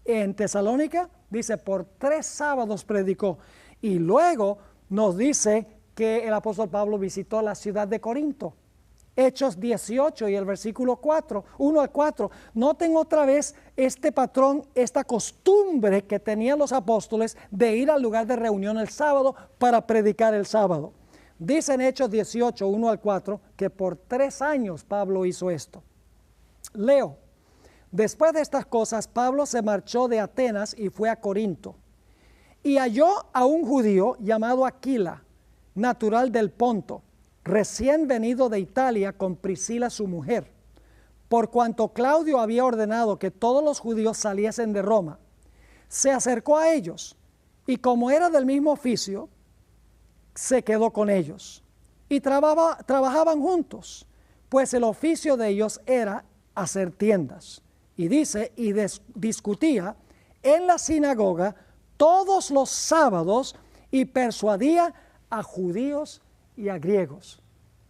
en Tesalónica? Dice, por 3 sábados predicó. Y luego nos dice que el apóstol Pablo visitó la ciudad de Corinto. Hechos 18 y el versículo 1 al 4. Noten otra vez este patrón, esta costumbre que tenían los apóstoles de ir al lugar de reunión el sábado para predicar el sábado. Dice en Hechos 18, 1 al 4, que por 3 años Pablo hizo esto. Leo: después de estas cosas, Pablo se marchó de Atenas y fue a Corinto. Y halló a un judío llamado Aquila, natural del Ponto, recién venido de Italia con Priscila su mujer, por cuanto Claudio había ordenado que todos los judíos saliesen de Roma. Se acercó a ellos, y como era del mismo oficio, se quedó con ellos. Y trabajaban juntos, pues el oficio de ellos era hacer tiendas. Y dice, discutía en la sinagoga todos los sábados, y persuadía a judíos y a griegos.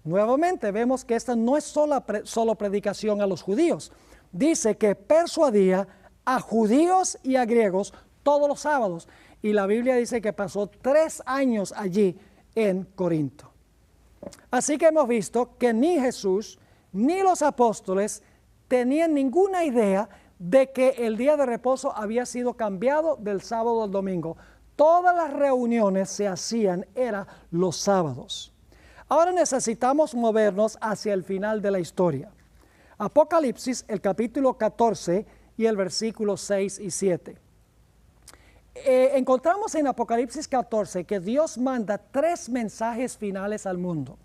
Nuevamente vemos que esta no es solo predicación a los judíos. Dice que persuadía a judíos y a griegos todos los sábados. Y la Biblia dice que pasó 3 años allí en Corinto. Así que hemos visto que ni Jesús ni los apóstoles tenían ninguna idea de que el día de reposo había sido cambiado del sábado al domingo. Todas las reuniones se hacían, era los sábados. Ahora necesitamos movernos hacia el final de la historia. Apocalipsis, el capítulo 14 y el versículo 6 y 7. Encontramos en Apocalipsis 14 que Dios manda 3 mensajes finales al mundo.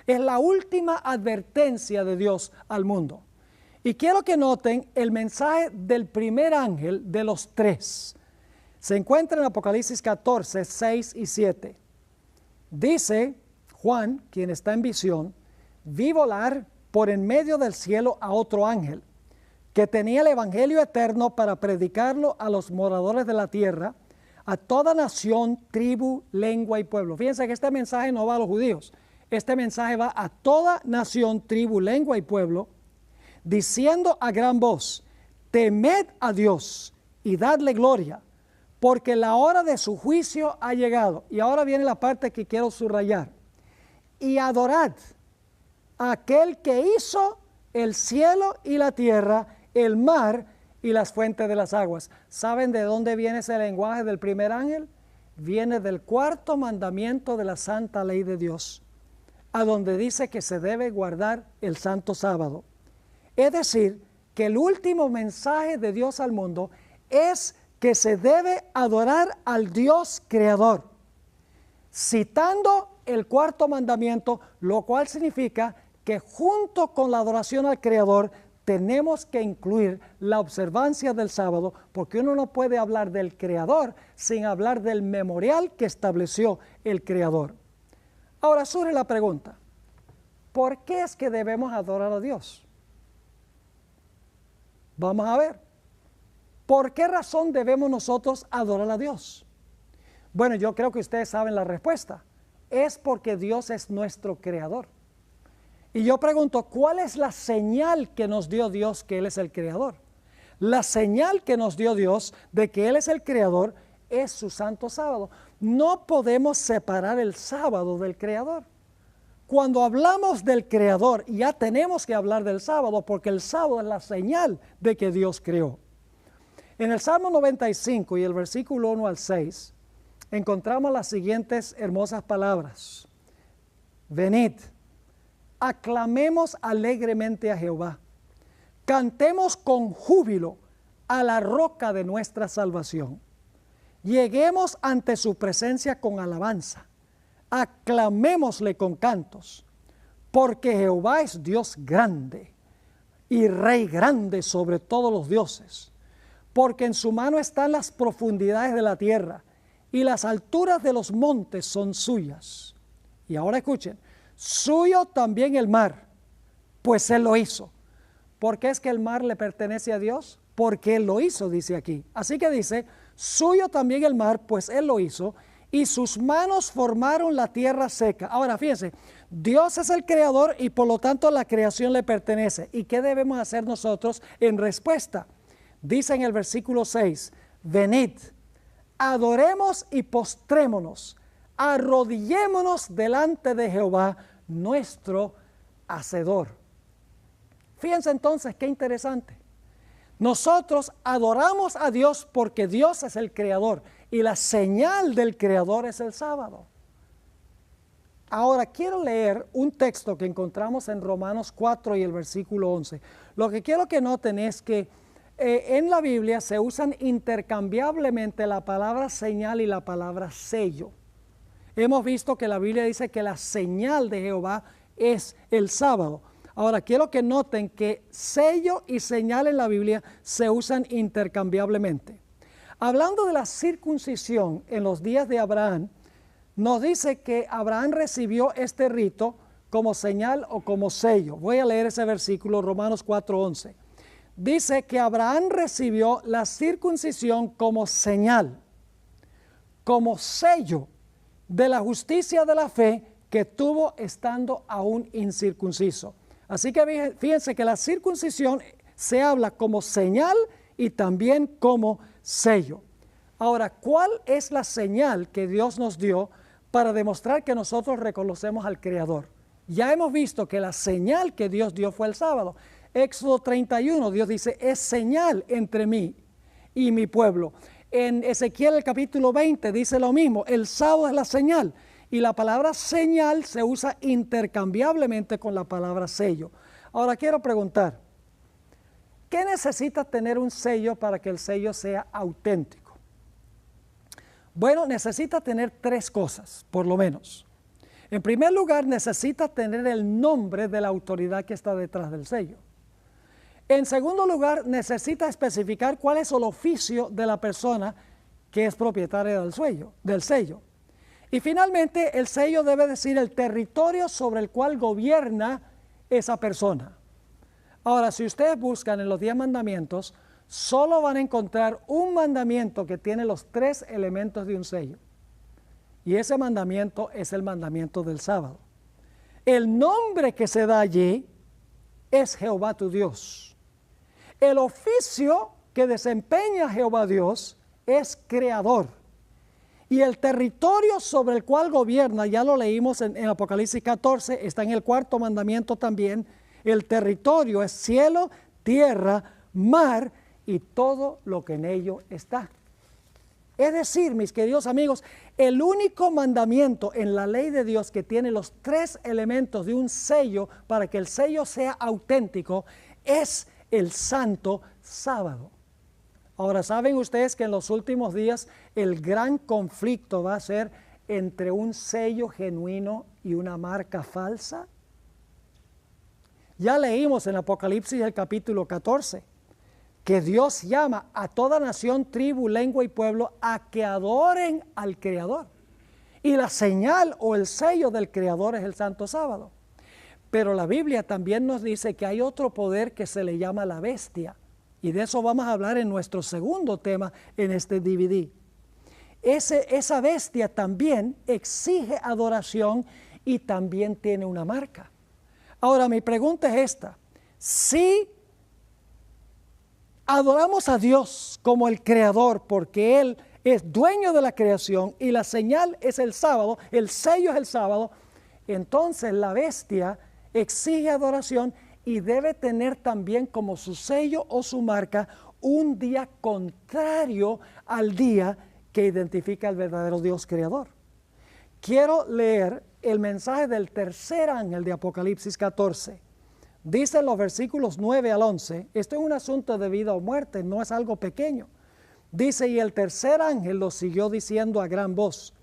Es la última advertencia de Dios al mundo. Y quiero que noten el mensaje del primer ángel de los 3. Se encuentra en Apocalipsis 14, 6 y 7. Dice Juan, quien está en visión, vi volar por en medio del cielo a otro ángel, que tenía el evangelio eterno para predicarlo a los moradores de la tierra, a toda nación, tribu, lengua y pueblo. Fíjense que este mensaje no va a los judíos. Este mensaje va a toda nación, tribu, lengua y pueblo, diciendo a gran voz, temed a Dios y dadle gloria, porque la hora de su juicio ha llegado. Y ahora viene la parte que quiero subrayar. Y adorad a aquel que hizo el cielo y la tierra, el mar y las fuentes de las aguas. ¿Saben de dónde viene ese lenguaje del primer ángel? Viene del 4º mandamiento de la santa ley de Dios, a donde dice que se debe guardar el santo sábado. Es decir, que el último mensaje de Dios al mundo es que se debe adorar al Dios creador, citando el 4º mandamiento, lo cual significa que junto con la adoración al creador tenemos que incluir la observancia del sábado, porque uno no puede hablar del creador sin hablar del memorial que estableció el creador. Ahora surge la pregunta, ¿por qué es que debemos adorar a Dios? Vamos a ver. ¿Por qué razón debemos nosotros adorar a Dios? Bueno, yo creo que ustedes saben la respuesta. Es porque Dios es nuestro creador. Y yo pregunto, ¿cuál es la señal que nos dio Dios que Él es el creador? La señal que nos dio Dios de que Él es el creador es su santo sábado. No podemos separar el sábado del creador. Cuando hablamos del creador, ya tenemos que hablar del sábado, porque el sábado es la señal de que Dios creó. En el Salmo 95 y el versículo 1 al 6, encontramos las siguientes hermosas palabras. Venid, aclamemos alegremente a Jehová, cantemos con júbilo a la roca de nuestra salvación. Lleguemos ante su presencia con alabanza, aclamémosle con cantos, porque Jehová es Dios grande y Rey grande sobre todos los dioses, porque en su mano están las profundidades de la tierra y las alturas de los montes son suyas. Y ahora escuchen, suyo también el mar, pues Él lo hizo. ¿Por qué es que el mar le pertenece a Dios? Porque Él lo hizo, dice aquí. Así que dice, suyo también el mar, pues Él lo hizo, y sus manos formaron la tierra seca. Ahora fíjense, Dios es el creador y por lo tanto la creación le pertenece. ¿Y qué debemos hacer nosotros en respuesta? Dice en el versículo 6, venid, adoremos y postrémonos, arrodillémonos delante de Jehová, nuestro Hacedor. Fíjense entonces qué interesante. Nosotros adoramos a Dios porque Dios es el creador y la señal del creador es el sábado. Ahora quiero leer un texto que encontramos en Romanos 4 y el versículo 11. Lo que quiero que noten es que en la Biblia se usan intercambiablemente la palabra señal y la palabra sello. Hemos visto que la Biblia dice que la señal de Jehová es el sábado. Ahora quiero que noten que sello y señal en la Biblia se usan intercambiablemente. Hablando de la circuncisión en los días de Abraham, nos dice que Abraham recibió este rito como señal o como sello. Voy a leer ese versículo, Romanos 4:11. Dice que Abraham recibió la circuncisión como señal, como sello de la justicia de la fe que tuvo estando aún incircunciso. Así que fíjense que la circuncisión se habla como señal y también como sello. Ahora, ¿cuál es la señal que Dios nos dio para demostrar que nosotros reconocemos al Creador? Ya hemos visto que la señal que Dios dio fue el sábado. Éxodo 31, Dios dice, es señal entre mí y mi pueblo. En Ezequiel el capítulo 20 dice lo mismo, el sábado es la señal. Y la palabra señal se usa intercambiablemente con la palabra sello. Ahora quiero preguntar, ¿qué necesita tener un sello para que el sello sea auténtico? Bueno, necesita tener tres cosas, por lo menos. En primer lugar, necesita tener el nombre de la autoridad que está detrás del sello. En segundo lugar, necesita especificar cuál es el oficio de la persona que es propietaria del sello. Y finalmente, el sello debe decir el territorio sobre el cual gobierna esa persona. Ahora, si ustedes buscan en los 10 mandamientos, solo van a encontrar un mandamiento que tiene los 3 elementos de un sello. Y ese mandamiento es el mandamiento del sábado. El nombre que se da allí es Jehová tu Dios. El oficio que desempeña Jehová Dios es creador. Y el territorio sobre el cual gobierna, ya lo leímos en Apocalipsis 14, está en el 4º mandamiento también. El territorio es cielo, tierra, mar y todo lo que en ello está. Es decir, mis queridos amigos, el único mandamiento en la ley de Dios que tiene los 3 elementos de un sello para que el sello sea auténtico es el santo sábado. Ahora, ¿saben ustedes que en los últimos días el gran conflicto va a ser entre un sello genuino y una marca falsa? Ya leímos en Apocalipsis el capítulo 14 que Dios llama a toda nación, tribu, lengua y pueblo a que adoren al Creador. Y la señal o el sello del Creador es el santo sábado. Pero la Biblia también nos dice que hay otro poder que se le llama la bestia. Y de eso vamos a hablar en nuestro segundo tema en este DVD. Esa bestia también exige adoración y también tiene una marca. Ahora mi pregunta es esta: si adoramos a Dios como el Creador porque Él es dueño de la creación y la señal es el sábado, el sello es el sábado, entonces la bestia exige adoración y debe tener también como su sello o su marca un día contrario al día que identifica al verdadero Dios creador. Quiero leer el mensaje del tercer ángel de Apocalipsis 14. Dice en los versículos 9 al 11, esto es un asunto de vida o muerte, no es algo pequeño. Dice, y el tercer ángel lo siguió diciendo a gran voz,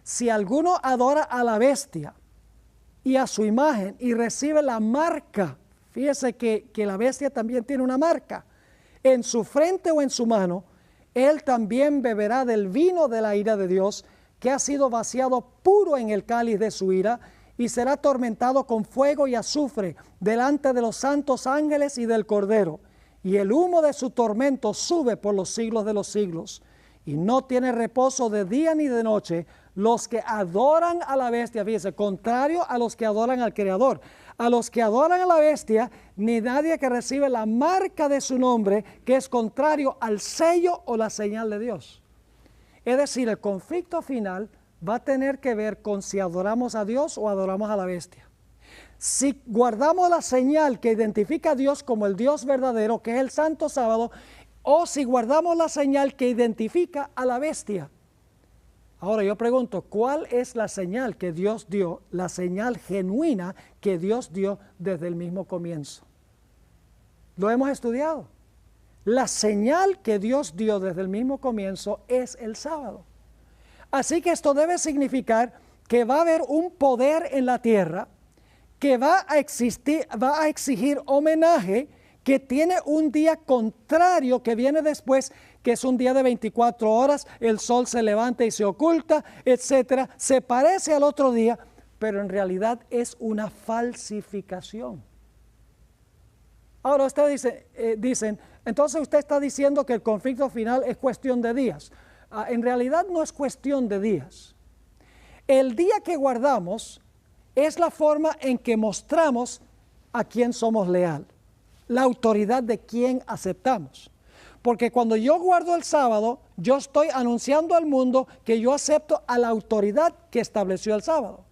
si alguno adora a la bestia y a su imagen y recibe la marca, fíjese que la bestia también tiene una marca, en su frente o en su mano, él también beberá del vino de la ira de Dios, que ha sido vaciado puro en el cáliz de su ira, y será atormentado con fuego y azufre delante de los santos ángeles y del Cordero. Y el humo de su tormento sube por los siglos de los siglos. Y no tiene reposo de día ni de noche los que adoran a la bestia, fíjense, contrario a los que adoran al Creador. A los que adoran a la bestia, ni nadie que recibe la marca de su nombre, que es contrario al sello o la señal de Dios. Es decir, el conflicto final va a tener que ver con si adoramos a Dios o adoramos a la bestia. Si guardamos la señal que identifica a Dios como el Dios verdadero, que es el santo sábado, o si guardamos la señal que identifica a la bestia. Ahora yo pregunto, ¿cuál es la señal que Dios dio, la señal genuina que Dios dio desde el mismo comienzo? Lo hemos estudiado. La señal que Dios dio desde el mismo comienzo es el sábado. Así que esto debe significar que va a haber un poder en la tierra que va a exigir homenaje, que tiene un día contrario que viene después, que es un día de 24 horas, el sol se levanta y se oculta, etcétera. Se parece al otro día, pero en realidad es una falsificación. Ahora ustedes dicen, entonces usted está diciendo que el conflicto final es cuestión de días. En realidad no es cuestión de días. El día que guardamos es la forma en que mostramos a quién somos leal, la autoridad de quién aceptamos. Porque cuando yo guardo el sábado, yo estoy anunciando al mundo que yo acepto a la autoridad que estableció el sábado.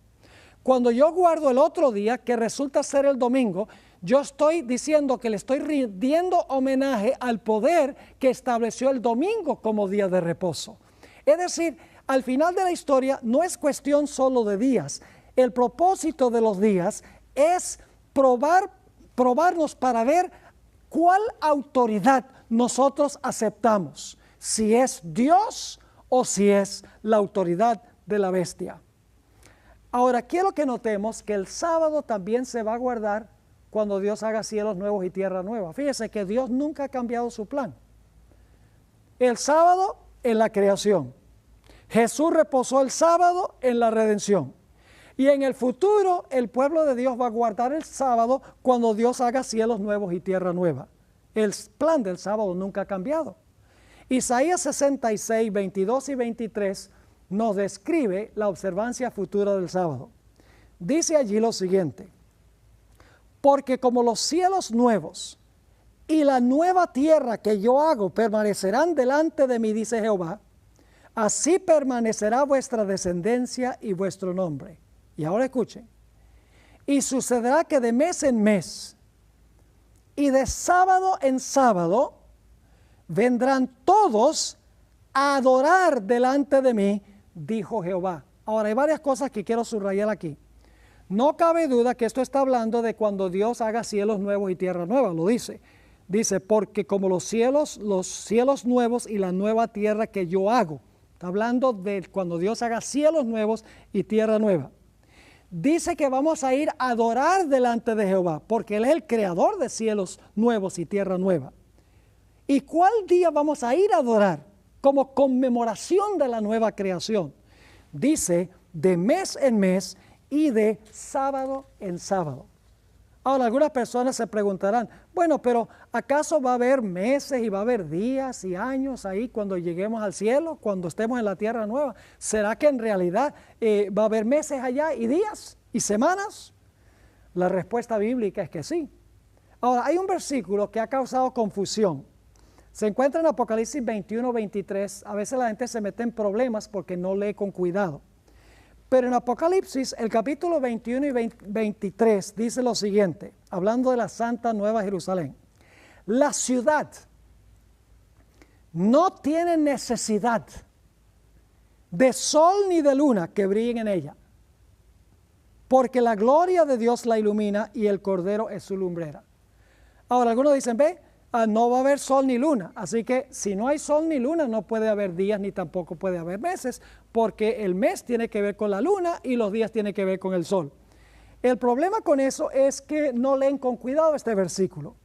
Cuando yo guardo el otro día, que resulta ser el domingo, yo estoy diciendo que le estoy rindiendo homenaje al poder que estableció el domingo como día de reposo. Es decir, al final de la historia no es cuestión solo de días. El propósito de los días es probarnos para ver cuál autoridad nosotros aceptamos, si es Dios o si es la autoridad de la bestia. Ahora, quiero que notemos que el sábado también se va a guardar cuando Dios haga cielos nuevos y tierra nueva. Fíjese que Dios nunca ha cambiado su plan. El sábado en la creación. Jesús reposó el sábado en la redención. Y en el futuro el pueblo de Dios va a guardar el sábado cuando Dios haga cielos nuevos y tierra nueva. El plan del sábado nunca ha cambiado. Isaías 66, 22 y 23 nos describe la observancia futura del sábado. Dice allí lo siguiente: porque como los cielos nuevos y la nueva tierra que yo hago permanecerán delante de mí, dice Jehová, así permanecerá vuestra descendencia y vuestro nombre. Y ahora escuchen: y sucederá que de mes en mes y de sábado en sábado vendrán todos a adorar delante de mí, dijo Jehová. Ahora hay varias cosas que quiero subrayar aquí. No cabe duda que esto está hablando de cuando Dios haga cielos nuevos y tierra nueva, lo dice. Dice, porque como los cielos nuevos y la nueva tierra que yo hago. Está hablando de cuando Dios haga cielos nuevos y tierra nueva. Dice que vamos a ir a adorar delante de Jehová, porque Él es el creador de cielos nuevos y tierra nueva. ¿Y cuál día vamos a ir a adorar? Como conmemoración de la nueva creación. Dice, de mes en mes y de sábado en sábado. Ahora, algunas personas se preguntarán, bueno, pero ¿acaso va a haber meses y va a haber días y años ahí cuando lleguemos al cielo, cuando estemos en la tierra nueva? ¿Será que en realidad va a haber meses allá y días y semanas? La respuesta bíblica es que sí. Ahora, hay un versículo que ha causado confusión. Se encuentra en Apocalipsis 21, 23. A veces la gente se mete en problemas porque no lee con cuidado. Pero en Apocalipsis, el capítulo 21 y 23 dice lo siguiente, hablando de la Santa Nueva Jerusalén. La ciudad no tiene necesidad de sol ni de luna que brillen en ella, porque la gloria de Dios la ilumina y el Cordero es su lumbrera. Ahora, algunos dicen, no va a haber sol ni luna, así que si no hay sol ni luna no puede haber días ni tampoco puede haber meses, porque el mes tiene que ver con la luna y los días tienen que ver con el sol. El problema con eso es que no leen con cuidado este versículo.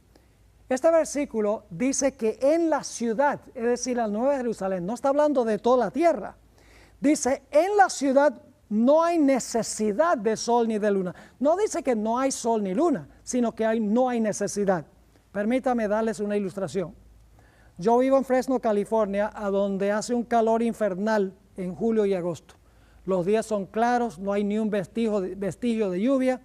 Este versículo dice que en la ciudad, es decir, la Nueva Jerusalén, no está hablando de toda la tierra, dice en la ciudad no hay necesidad de sol ni de luna. No dice que no hay sol ni luna, sino que no hay necesidad. Permítame darles una ilustración. Yo vivo en Fresno, California, a donde hace un calor infernal en julio y agosto. Los días son claros, no hay ni un vestigio de lluvia.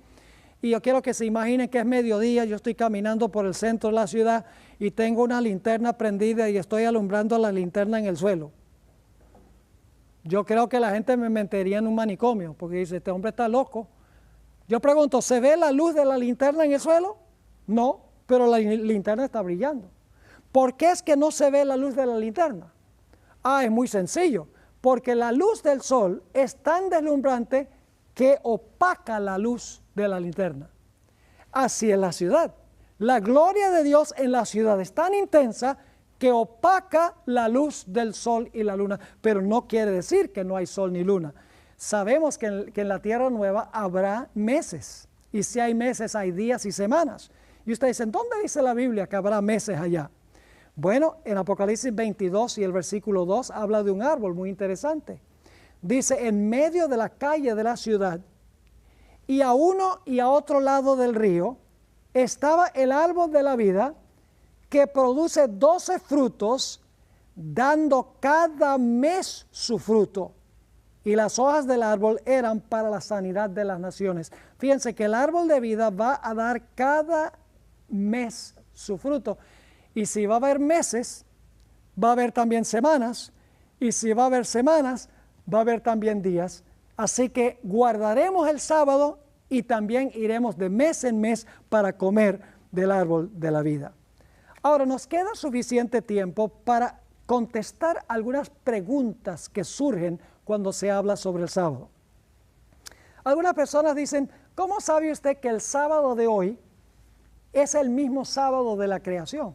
Y yo quiero que se imaginen que es mediodía, yo estoy caminando por el centro de la ciudad y tengo una linterna prendida y estoy alumbrando la linterna en el suelo. Yo creo que la gente me metería en un manicomio, porque dice, este hombre está loco. Yo pregunto, ¿se ve la luz de la linterna en el suelo? No. Pero la linterna está brillando. ¿Por qué es que no se ve la luz de la linterna? Es muy sencillo. Porque la luz del sol es tan deslumbrante que opaca la luz de la linterna. Así es la ciudad. La gloria de Dios en la ciudad es tan intensa que opaca la luz del sol y la luna. Pero no quiere decir que no hay sol ni luna. Sabemos que en la tierra nueva habrá meses. Y si hay meses, hay días y semanas. Y ustedes dicen, ¿dónde dice la Biblia que habrá meses allá? Bueno, en Apocalipsis 22 y el versículo 2 habla de un árbol muy interesante. Dice, en medio de la calle de la ciudad y a uno y a otro lado del río estaba el árbol de la vida que produce 12 frutos, dando cada mes su fruto. y las hojas del árbol eran para la sanidad de las naciones. Fíjense que el árbol de vida va a dar cada mes su fruto. Y si va a haber meses, va a haber también semanas. Y si va a haber semanas, va a haber también días. Así que guardaremos el sábado y también iremos de mes en mes para comer del árbol de la vida. Ahora, nos queda suficiente tiempo para contestar algunas preguntas que surgen cuando se habla sobre el sábado. Algunas personas dicen, ¿cómo sabe usted que el sábado de hoy es el mismo sábado de la creación?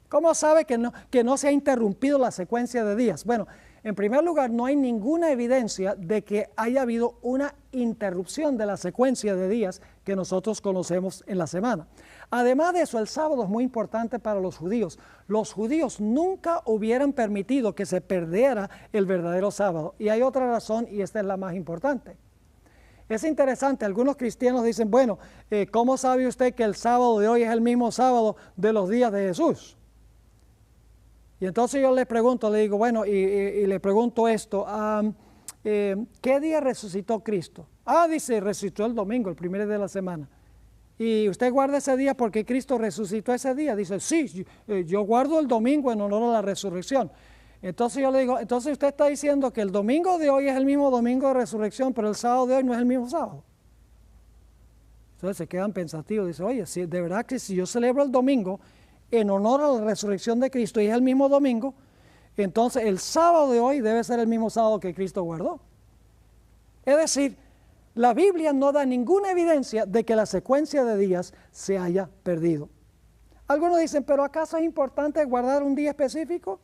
¿Cómo sabe que no se ha interrumpido la secuencia de días? Bueno, en primer lugar, no hay ninguna evidencia de que haya habido una interrupción de la secuencia de días que nosotros conocemos en la semana. Además de eso, el sábado es muy importante para los judíos. Los judíos nunca hubieran permitido que se perdiera el verdadero sábado. Y hay otra razón, y esta es la más importante. Es interesante, algunos cristianos dicen, bueno, ¿cómo sabe usted que el sábado de hoy es el mismo sábado de los días de Jesús? Y entonces yo le pregunto, le digo, bueno, y le pregunto esto, ¿qué día resucitó Cristo? Dice, resucitó el domingo, el primer día de la semana. ¿Y usted guarda ese día porque Cristo resucitó ese día? Dice, sí, yo guardo el domingo en honor a la resurrección. Entonces yo le digo, entonces usted está diciendo que el domingo de hoy es el mismo domingo de resurrección, pero el sábado de hoy no es el mismo sábado. Entonces se quedan pensativos, dice, oye, si de verdad que si yo celebro el domingo en honor a la resurrección de Cristo y es el mismo domingo, entonces el sábado de hoy debe ser el mismo sábado que Cristo guardó. Es decir, la Biblia no da ninguna evidencia de que la secuencia de días se haya perdido. Algunos dicen, pero ¿acaso es importante guardar un día específico?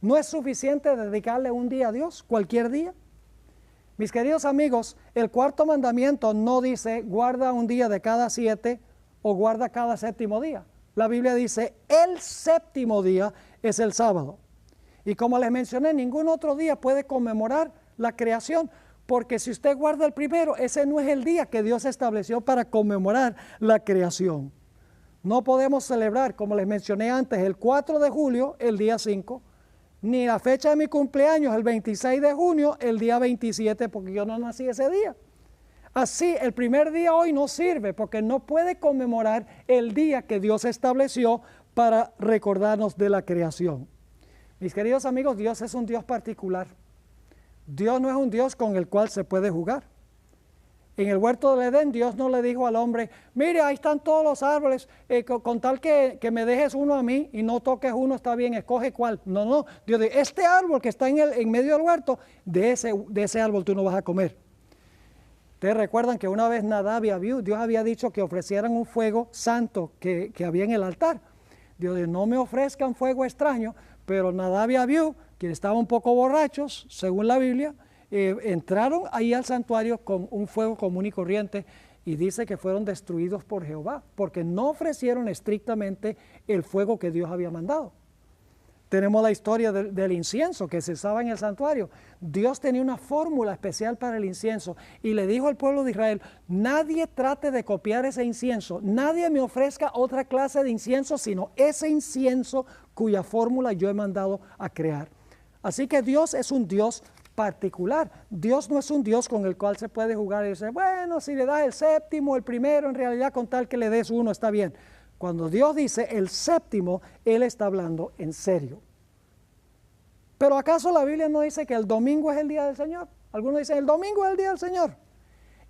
¿No es suficiente dedicarle un día a Dios, cualquier día? Mis queridos amigos, el cuarto mandamiento no dice guarda un día de cada 7 o guarda cada séptimo día. La Biblia dice el séptimo día es el sábado. Y como les mencioné, ningún otro día puede conmemorar la creación, porque si usted guarda el primero, ese no es el día que Dios estableció para conmemorar la creación. No podemos celebrar, como les mencioné antes, el 4 de julio, el día 5, ni la fecha de mi cumpleaños, el 26 de junio, el día 27, porque yo no nací ese día. Así, el primer día hoy no sirve, porque no puede conmemorar el día que Dios estableció para recordarnos de la creación. Mis queridos amigos, Dios es un Dios particular. Dios no es un Dios con el cual se puede jugar. En el huerto del Edén, Dios no le dijo al hombre, mire, ahí están todos los árboles, con tal que me dejes uno a mí y no toques uno, está bien, escoge cuál. No, Dios dice, este árbol que está en medio del huerto, de ese árbol tú no vas a comer. Ustedes recuerdan que una vez Nadab y Abiú, Dios había dicho que ofrecieran un fuego santo que había en el altar. Dios dijo, no me ofrezcan fuego extraño, pero Nadab y Abiú, quienes estaban un poco borrachos, según la Biblia, entraron ahí al santuario con un fuego común y corriente y dice que fueron destruidos por Jehová, porque no ofrecieron estrictamente el fuego que Dios había mandado. Tenemos la historia del incienso que se usaba en el santuario. Dios tenía una fórmula especial para el incienso y le dijo al pueblo de Israel, nadie trate de copiar ese incienso, nadie me ofrezca otra clase de incienso, sino ese incienso cuya fórmula yo he mandado a crear. Así que Dios es un Dios particular. Dios no es un Dios con el cual se puede jugar y decir, bueno, si le das el séptimo, el primero, en realidad con tal que le des uno está bien. Cuando Dios dice el séptimo, Él está hablando en serio. Pero ¿acaso la Biblia no dice que el domingo es el día del Señor? Algunos dicen el domingo es el día del Señor.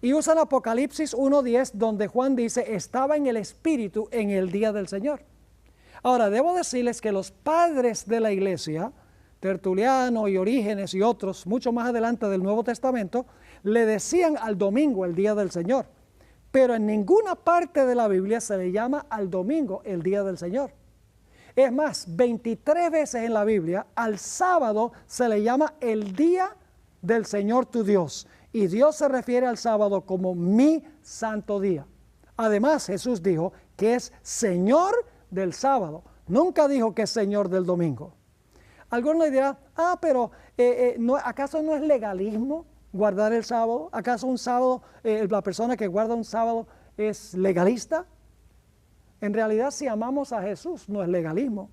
Y usan Apocalipsis 1:10 donde Juan dice estaba en el Espíritu en el día del Señor. Ahora, debo decirles que los padres de la iglesia, Tertuliano y Orígenes y otros, mucho más adelante del Nuevo Testamento, le decían al domingo el día del Señor. Pero en ninguna parte de la Biblia se le llama al domingo el día del Señor. Es más, 23 veces en la Biblia al sábado se le llama el día del Señor tu Dios. Y Dios se refiere al sábado como mi santo día. Además, Jesús dijo que es Señor del sábado. Nunca dijo que es Señor del domingo. Algunos dirán, pero ¿acaso no es legalismo guardar el sábado? ¿Acaso un sábado, la persona que guarda un sábado es legalista? En realidad, si amamos a Jesús, no es legalismo.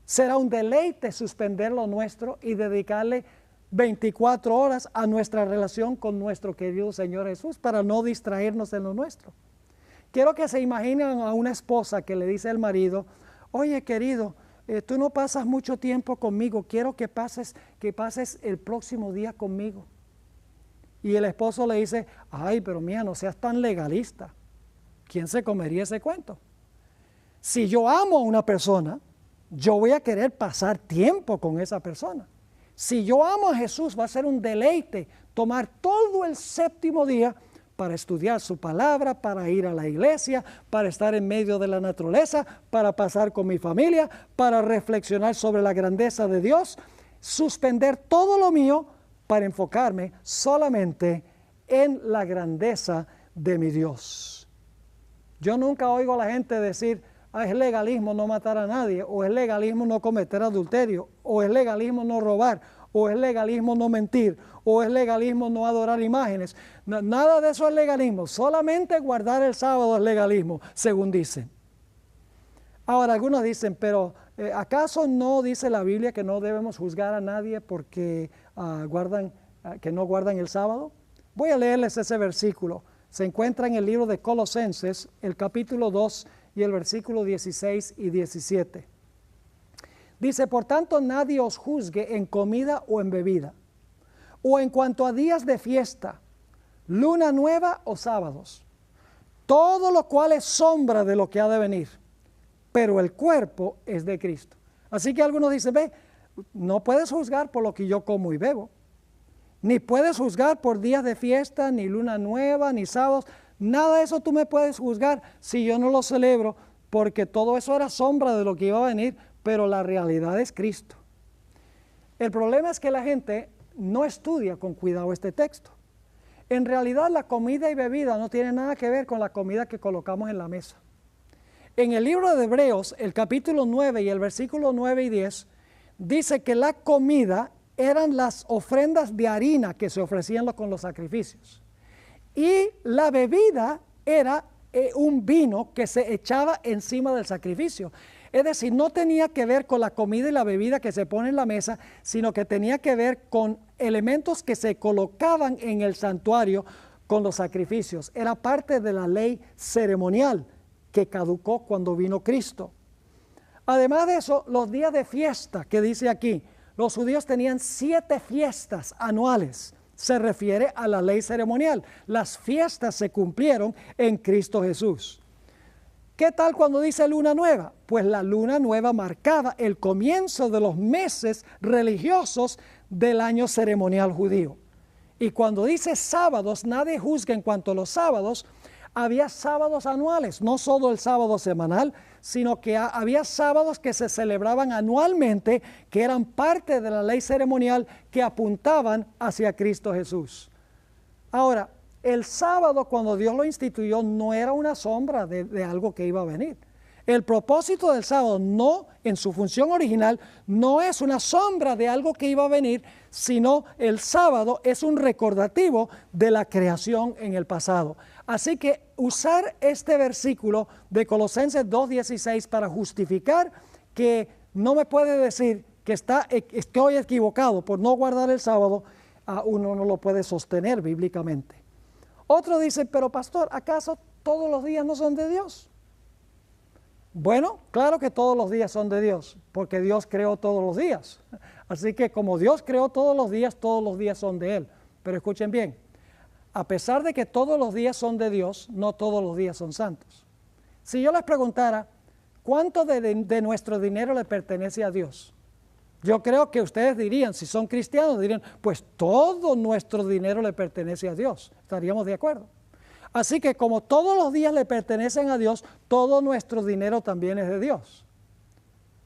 Será un deleite suspender lo nuestro y dedicarle 24 horas a nuestra relación con nuestro querido Señor Jesús para no distraernos en lo nuestro. Quiero que se imaginen a una esposa que le dice al marido, oye querido, tú no pasas mucho tiempo conmigo, quiero que pases el próximo día conmigo. Y el esposo le dice, ay, pero mía, no seas tan legalista. ¿Quién se comería ese cuento? Si yo amo a una persona, yo voy a querer pasar tiempo con esa persona. Si yo amo a Jesús, va a ser un deleite tomar todo el séptimo día para estudiar su palabra, para ir a la iglesia, para estar en medio de la naturaleza, para pasar con mi familia, para reflexionar sobre la grandeza de Dios, suspender todo lo mío para enfocarme solamente en la grandeza de mi Dios. Yo nunca oigo a la gente decir, es legalismo no matar a nadie, o es legalismo no cometer adulterio, o es legalismo no robar, o es legalismo no mentir, o es legalismo no adorar imágenes. Nada de eso es legalismo, solamente guardar el sábado es legalismo, según dicen. Ahora, algunos dicen, pero ¿acaso no dice la Biblia que no debemos juzgar a nadie porque que no guardan el sábado? Voy a leerles ese versículo. Se encuentra en el libro de Colosenses, el capítulo 2 y el versículo 16 y 17. Dice, por tanto, nadie os juzgue en comida o en bebida, o en cuanto a días de fiesta, luna nueva o sábados, todo lo cual es sombra de lo que ha de venir, pero el cuerpo es de Cristo. Así que algunos dicen, ve, no puedes juzgar por lo que yo como y bebo, ni puedes juzgar por días de fiesta, ni luna nueva, ni sábados, nada de eso tú me puedes juzgar si yo no lo celebro, porque todo eso era sombra de lo que iba a venir, pero la realidad es Cristo. El problema es que la gente no estudia con cuidado este texto. En realidad la comida y bebida no tiene nada que ver con la comida que colocamos en la mesa. En el libro de Hebreos, el capítulo 9 y el versículo 9 y 10, dice que la comida eran las ofrendas de harina que se ofrecían con los sacrificios. Y la bebida era un vino que se echaba encima del sacrificio. Es decir, no tenía que ver con la comida y la bebida que se pone en la mesa, sino que tenía que ver con elementos que se colocaban en el santuario con los sacrificios. Era parte de la ley ceremonial que caducó cuando vino Cristo. Además de eso, los días de fiesta que dice aquí, los judíos tenían 7 fiestas anuales. Se refiere a la ley ceremonial. Las fiestas se cumplieron en Cristo Jesús. ¿Qué tal cuando dice luna nueva? Pues la luna nueva marcaba el comienzo de los meses religiosos del año ceremonial judío. Y cuando dice sábados, nadie juzga en cuanto a los sábados. Había sábados anuales, no solo el sábado semanal, sino que había sábados que se celebraban anualmente, que eran parte de la ley ceremonial que apuntaban hacia Cristo Jesús. Ahora, el sábado cuando Dios lo instituyó no era una sombra de algo que iba a venir. El propósito del sábado no, en su función original, no es una sombra de algo que iba a venir, sino el sábado es un recordativo de la creación en el pasado. Así que usar este versículo de Colosenses 2:16 para justificar que no me puede decir que estoy equivocado por no guardar el sábado, uno no lo puede sostener bíblicamente. Otro dice, pero pastor, ¿acaso todos los días no son de Dios? Bueno, claro que todos los días son de Dios, porque Dios creó todos los días. Así que como Dios creó todos los días son de Él. Pero escuchen bien, a pesar de que todos los días son de Dios, no todos los días son santos. Si yo les preguntara, ¿cuánto de nuestro dinero le pertenece a Dios? Yo creo que ustedes dirían, si son cristianos, dirían, pues todo nuestro dinero le pertenece a Dios. Estaríamos de acuerdo. Así que como todos los días le pertenecen a Dios, todo nuestro dinero también es de Dios.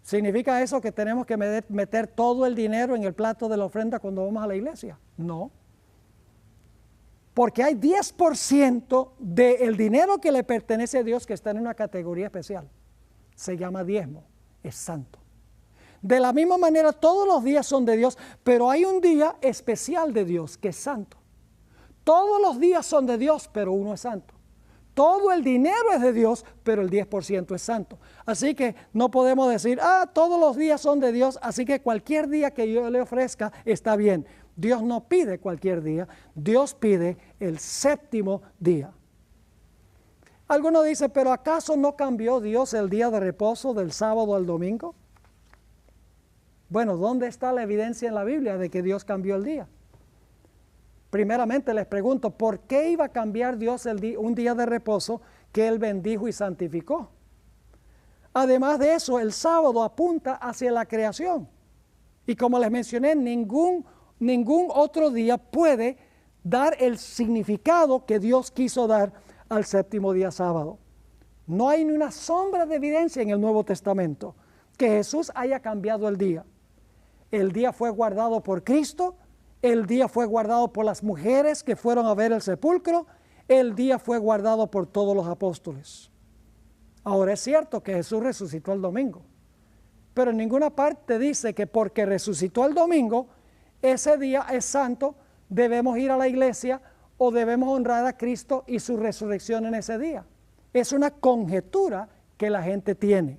¿Significa eso que tenemos que meter todo el dinero en el plato de la ofrenda cuando vamos a la iglesia? No. Porque hay 10% del dinero que le pertenece a Dios que está en una categoría especial. Se llama diezmo, es santo. De la misma manera, todos los días son de Dios, pero hay un día especial de Dios que es santo. Todos los días son de Dios, pero uno es santo. Todo el dinero es de Dios, pero el 10% es santo. Así que no podemos decir, todos los días son de Dios, así que cualquier día que yo le ofrezca está bien. Dios no pide cualquier día, Dios pide el séptimo día. Algunos dicen, pero ¿acaso no cambió Dios el día de reposo del sábado al domingo? Bueno, ¿dónde está la evidencia en la Biblia de que Dios cambió el día? Primeramente les pregunto, ¿por qué iba a cambiar Dios un día de reposo que Él bendijo y santificó? Además de eso, el sábado apunta hacia la creación. Y como les mencioné, ningún otro día puede dar el significado que Dios quiso dar al séptimo día sábado. No hay ni una sombra de evidencia en el Nuevo Testamento que Jesús haya cambiado el día. El día fue guardado por Cristo, el día fue guardado por las mujeres que fueron a ver el sepulcro, el día fue guardado por todos los apóstoles. Ahora es cierto que Jesús resucitó el domingo, pero en ninguna parte dice que porque resucitó el domingo, ese día es santo, debemos ir a la iglesia o debemos honrar a Cristo y su resurrección en ese día. Es una conjetura que la gente tiene.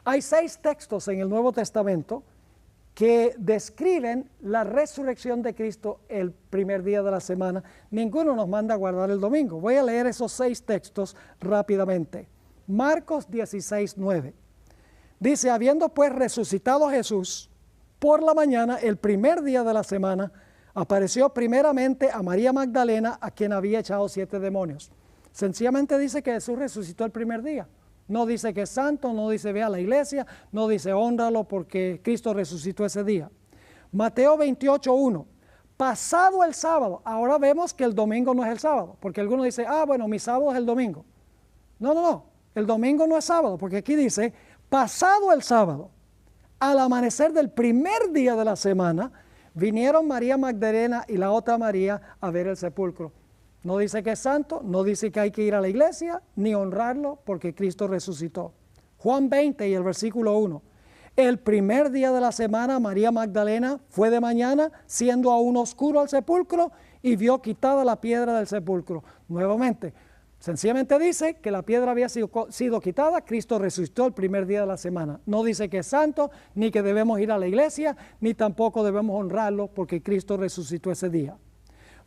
Hay 6 textos en el Nuevo Testamento que describen la resurrección de Cristo el primer día de la semana. Ninguno nos manda a guardar el domingo. Voy a leer esos 6 textos rápidamente. Marcos 16:9. Dice, habiendo pues resucitado Jesús, por la mañana, el primer día de la semana, apareció primeramente a María Magdalena, a quien había echado 7 demonios. Sencillamente dice que Jesús resucitó el primer día. No dice que es santo, no dice ve a la iglesia, no dice hónralo porque Cristo resucitó ese día. Mateo 28:1. Pasado el sábado, ahora vemos que el domingo no es el sábado, porque algunos dicen, bueno, mi sábado es el domingo. No, el domingo no es sábado, porque aquí dice, pasado el sábado, al amanecer del primer día de la semana, vinieron María Magdalena y la otra María a ver el sepulcro. No dice que es santo, no dice que hay que ir a la iglesia, ni honrarlo, porque Cristo resucitó. Juan 20 y el versículo 1. El primer día de la semana, María Magdalena fue de mañana, siendo aún oscuro al sepulcro, y vio quitada la piedra del sepulcro. Nuevamente, sencillamente dice que la piedra había sido quitada, Cristo resucitó el primer día de la semana. No dice que es santo, ni que debemos ir a la iglesia, ni tampoco debemos honrarlo, porque Cristo resucitó ese día.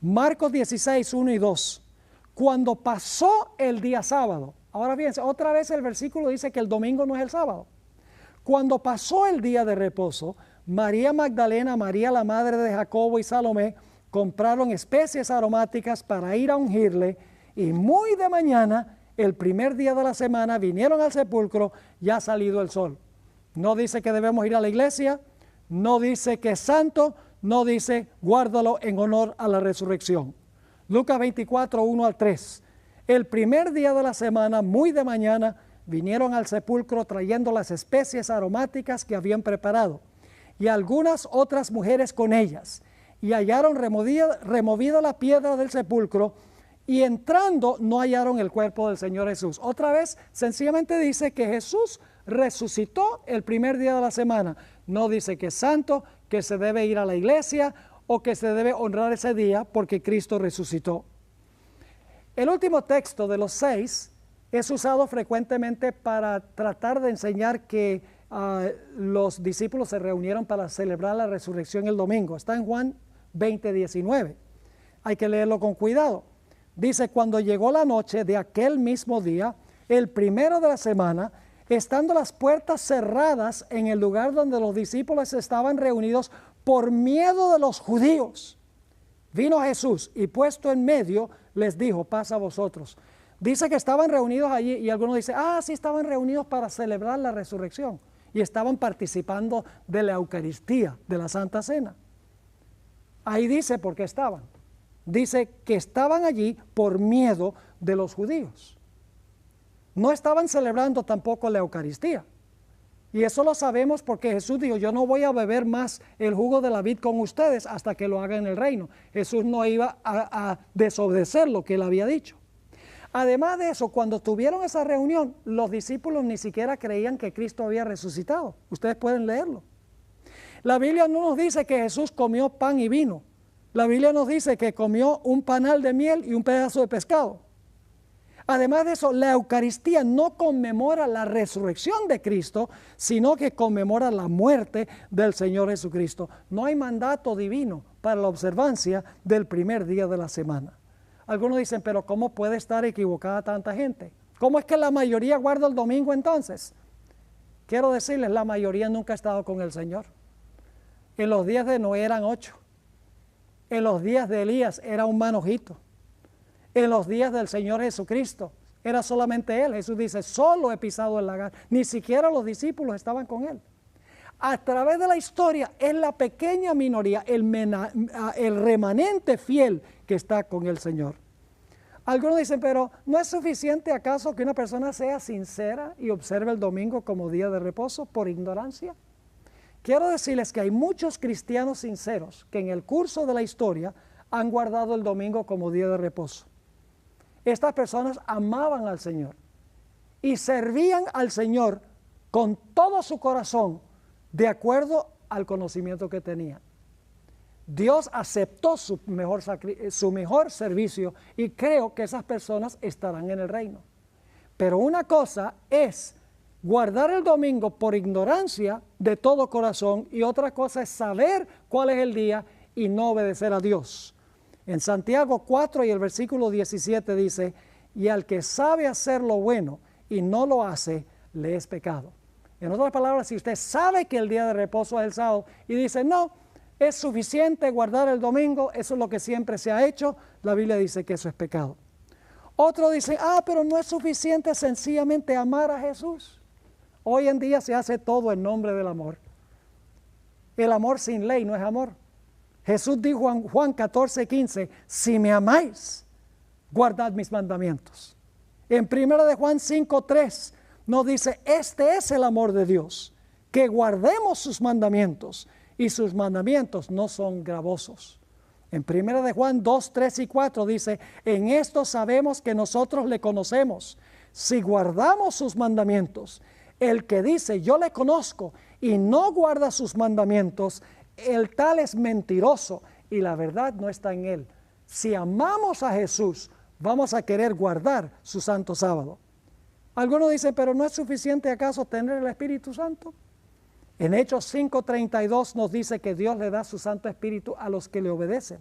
Marcos 16, 1 y 2. Cuando pasó el día sábado, ahora fíjense, otra vez el versículo dice que el domingo no es el sábado. Cuando pasó el día de reposo, María Magdalena, María la madre de Jacobo y Salomé compraron especies aromáticas para ir a ungirle, y muy de mañana, el primer día de la semana, vinieron al sepulcro ya salido el sol. No dice que debemos ir a la iglesia, no dice que es santo, no dice guárdalo en honor a la resurrección. Lucas 24, 1 al 3. El primer día de la semana, muy de mañana, vinieron al sepulcro trayendo las especies aromáticas que habían preparado, y algunas otras mujeres con ellas, y hallaron removida la piedra del sepulcro, y entrando no hallaron el cuerpo del Señor Jesús. Otra vez, sencillamente dice que Jesús resucitó el primer día de la semana. No dice que es santo, que se debe ir a la iglesia o que se debe honrar ese día porque Cristo resucitó. El último texto de los 6 es usado frecuentemente para tratar de enseñar que los discípulos se reunieron para celebrar la resurrección el domingo. Está en Juan 20, 19. Hay que leerlo con cuidado. Dice, cuando llegó la noche de aquel mismo día, el primero de la semana, estando las puertas cerradas en el lugar donde los discípulos estaban reunidos por miedo de los judíos, vino Jesús y puesto en medio les dijo, paz a vosotros. Dice que estaban reunidos allí y algunos dicen, sí, estaban reunidos para celebrar la resurrección y estaban participando de la Eucaristía, de la Santa Cena. Ahí dice por qué estaban. Dice que estaban allí por miedo de los judíos. No estaban celebrando tampoco la Eucaristía. Y eso lo sabemos porque Jesús dijo, yo no voy a beber más el jugo de la vid con ustedes hasta que lo haga en el reino. Jesús no iba a desobedecer lo que él había dicho. Además de eso, cuando tuvieron esa reunión, los discípulos ni siquiera creían que Cristo había resucitado. Ustedes pueden leerlo. La Biblia no nos dice que Jesús comió pan y vino. La Biblia nos dice que comió un panal de miel y un pedazo de pescado. Además de eso, la Eucaristía no conmemora la resurrección de Cristo, sino que conmemora la muerte del Señor Jesucristo. No hay mandato divino para la observancia del primer día de la semana. Algunos dicen, pero ¿cómo puede estar equivocada tanta gente? ¿Cómo es que la mayoría guarda el domingo entonces? Quiero decirles, la mayoría nunca ha estado con el Señor. En los días de Noé eran 8. En los días de Elías era un manojito. En los días del Señor Jesucristo era solamente Él. Jesús dice, solo he pisado el lagar. Ni siquiera los discípulos estaban con Él. A través de la historia es la pequeña minoría, el remanente fiel que está con el Señor. Algunos dicen, pero ¿no es suficiente acaso que una persona sea sincera y observe el domingo como día de reposo por ignorancia? Quiero decirles que hay muchos cristianos sinceros que en el curso de la historia han guardado el domingo como día de reposo. Estas personas amaban al Señor y servían al Señor con todo su corazón de acuerdo al conocimiento que tenían. Dios aceptó su mejor servicio y creo que esas personas estarán en el reino. Pero una cosa es guardar el domingo por ignorancia de todo corazón y otra cosa es saber cuál es el día y no obedecer a Dios. En Santiago 4 y el versículo 17 dice, y al que sabe hacer lo bueno y no lo hace, le es pecado. En otras palabras, si usted sabe que el día de reposo es el sábado y dice, no, es suficiente guardar el domingo, eso es lo que siempre se ha hecho, la Biblia dice que eso es pecado. Otro dice, pero no es suficiente sencillamente amar a Jesús. Hoy en día se hace todo en nombre del amor. El amor sin ley no es amor. Jesús dijo en Juan 14:15, si me amáis, guardad mis mandamientos. En 1 de Juan 5:3 nos dice, este es el amor de Dios, que guardemos sus mandamientos, y sus mandamientos no son gravosos. En 1 de Juan 2:3 y 4 dice, en esto sabemos que nosotros le conocemos, si guardamos sus mandamientos. El que dice, yo le conozco, y no guarda sus mandamientos, el tal es mentiroso y la verdad no está en él. Si amamos a Jesús, vamos a querer guardar su santo sábado. Algunos dicen, pero ¿no es suficiente acaso tener el Espíritu Santo? En Hechos 5:32 nos dice que Dios le da su Santo Espíritu a los que le obedecen.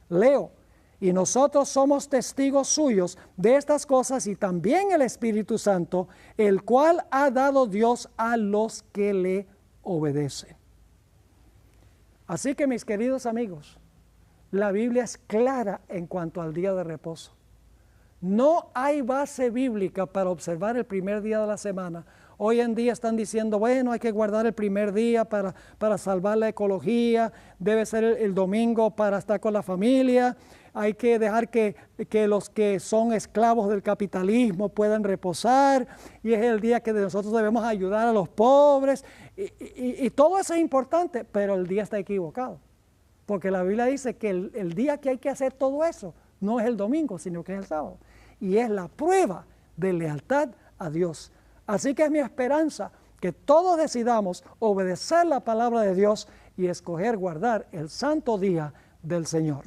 Leo, y nosotros somos testigos suyos de estas cosas y también el Espíritu Santo, el cual ha dado Dios a los que le obedecen. Así que mis queridos amigos, la Biblia es clara en cuanto al día de reposo. No hay base bíblica para observar el primer día de la semana. Hoy en día están diciendo, bueno, hay que guardar el primer día para salvar la ecología, debe ser el domingo para estar con la familia, hay que dejar que los que son esclavos del capitalismo puedan reposar, y es el día que nosotros debemos ayudar a los pobres, y todo eso es importante, pero el día está equivocado, porque la Biblia dice que el día que hay que hacer todo eso no es el domingo, sino que es el sábado, y es la prueba de lealtad a Dios. Así que es mi esperanza que todos decidamos obedecer la palabra de Dios y escoger guardar el santo día del Señor.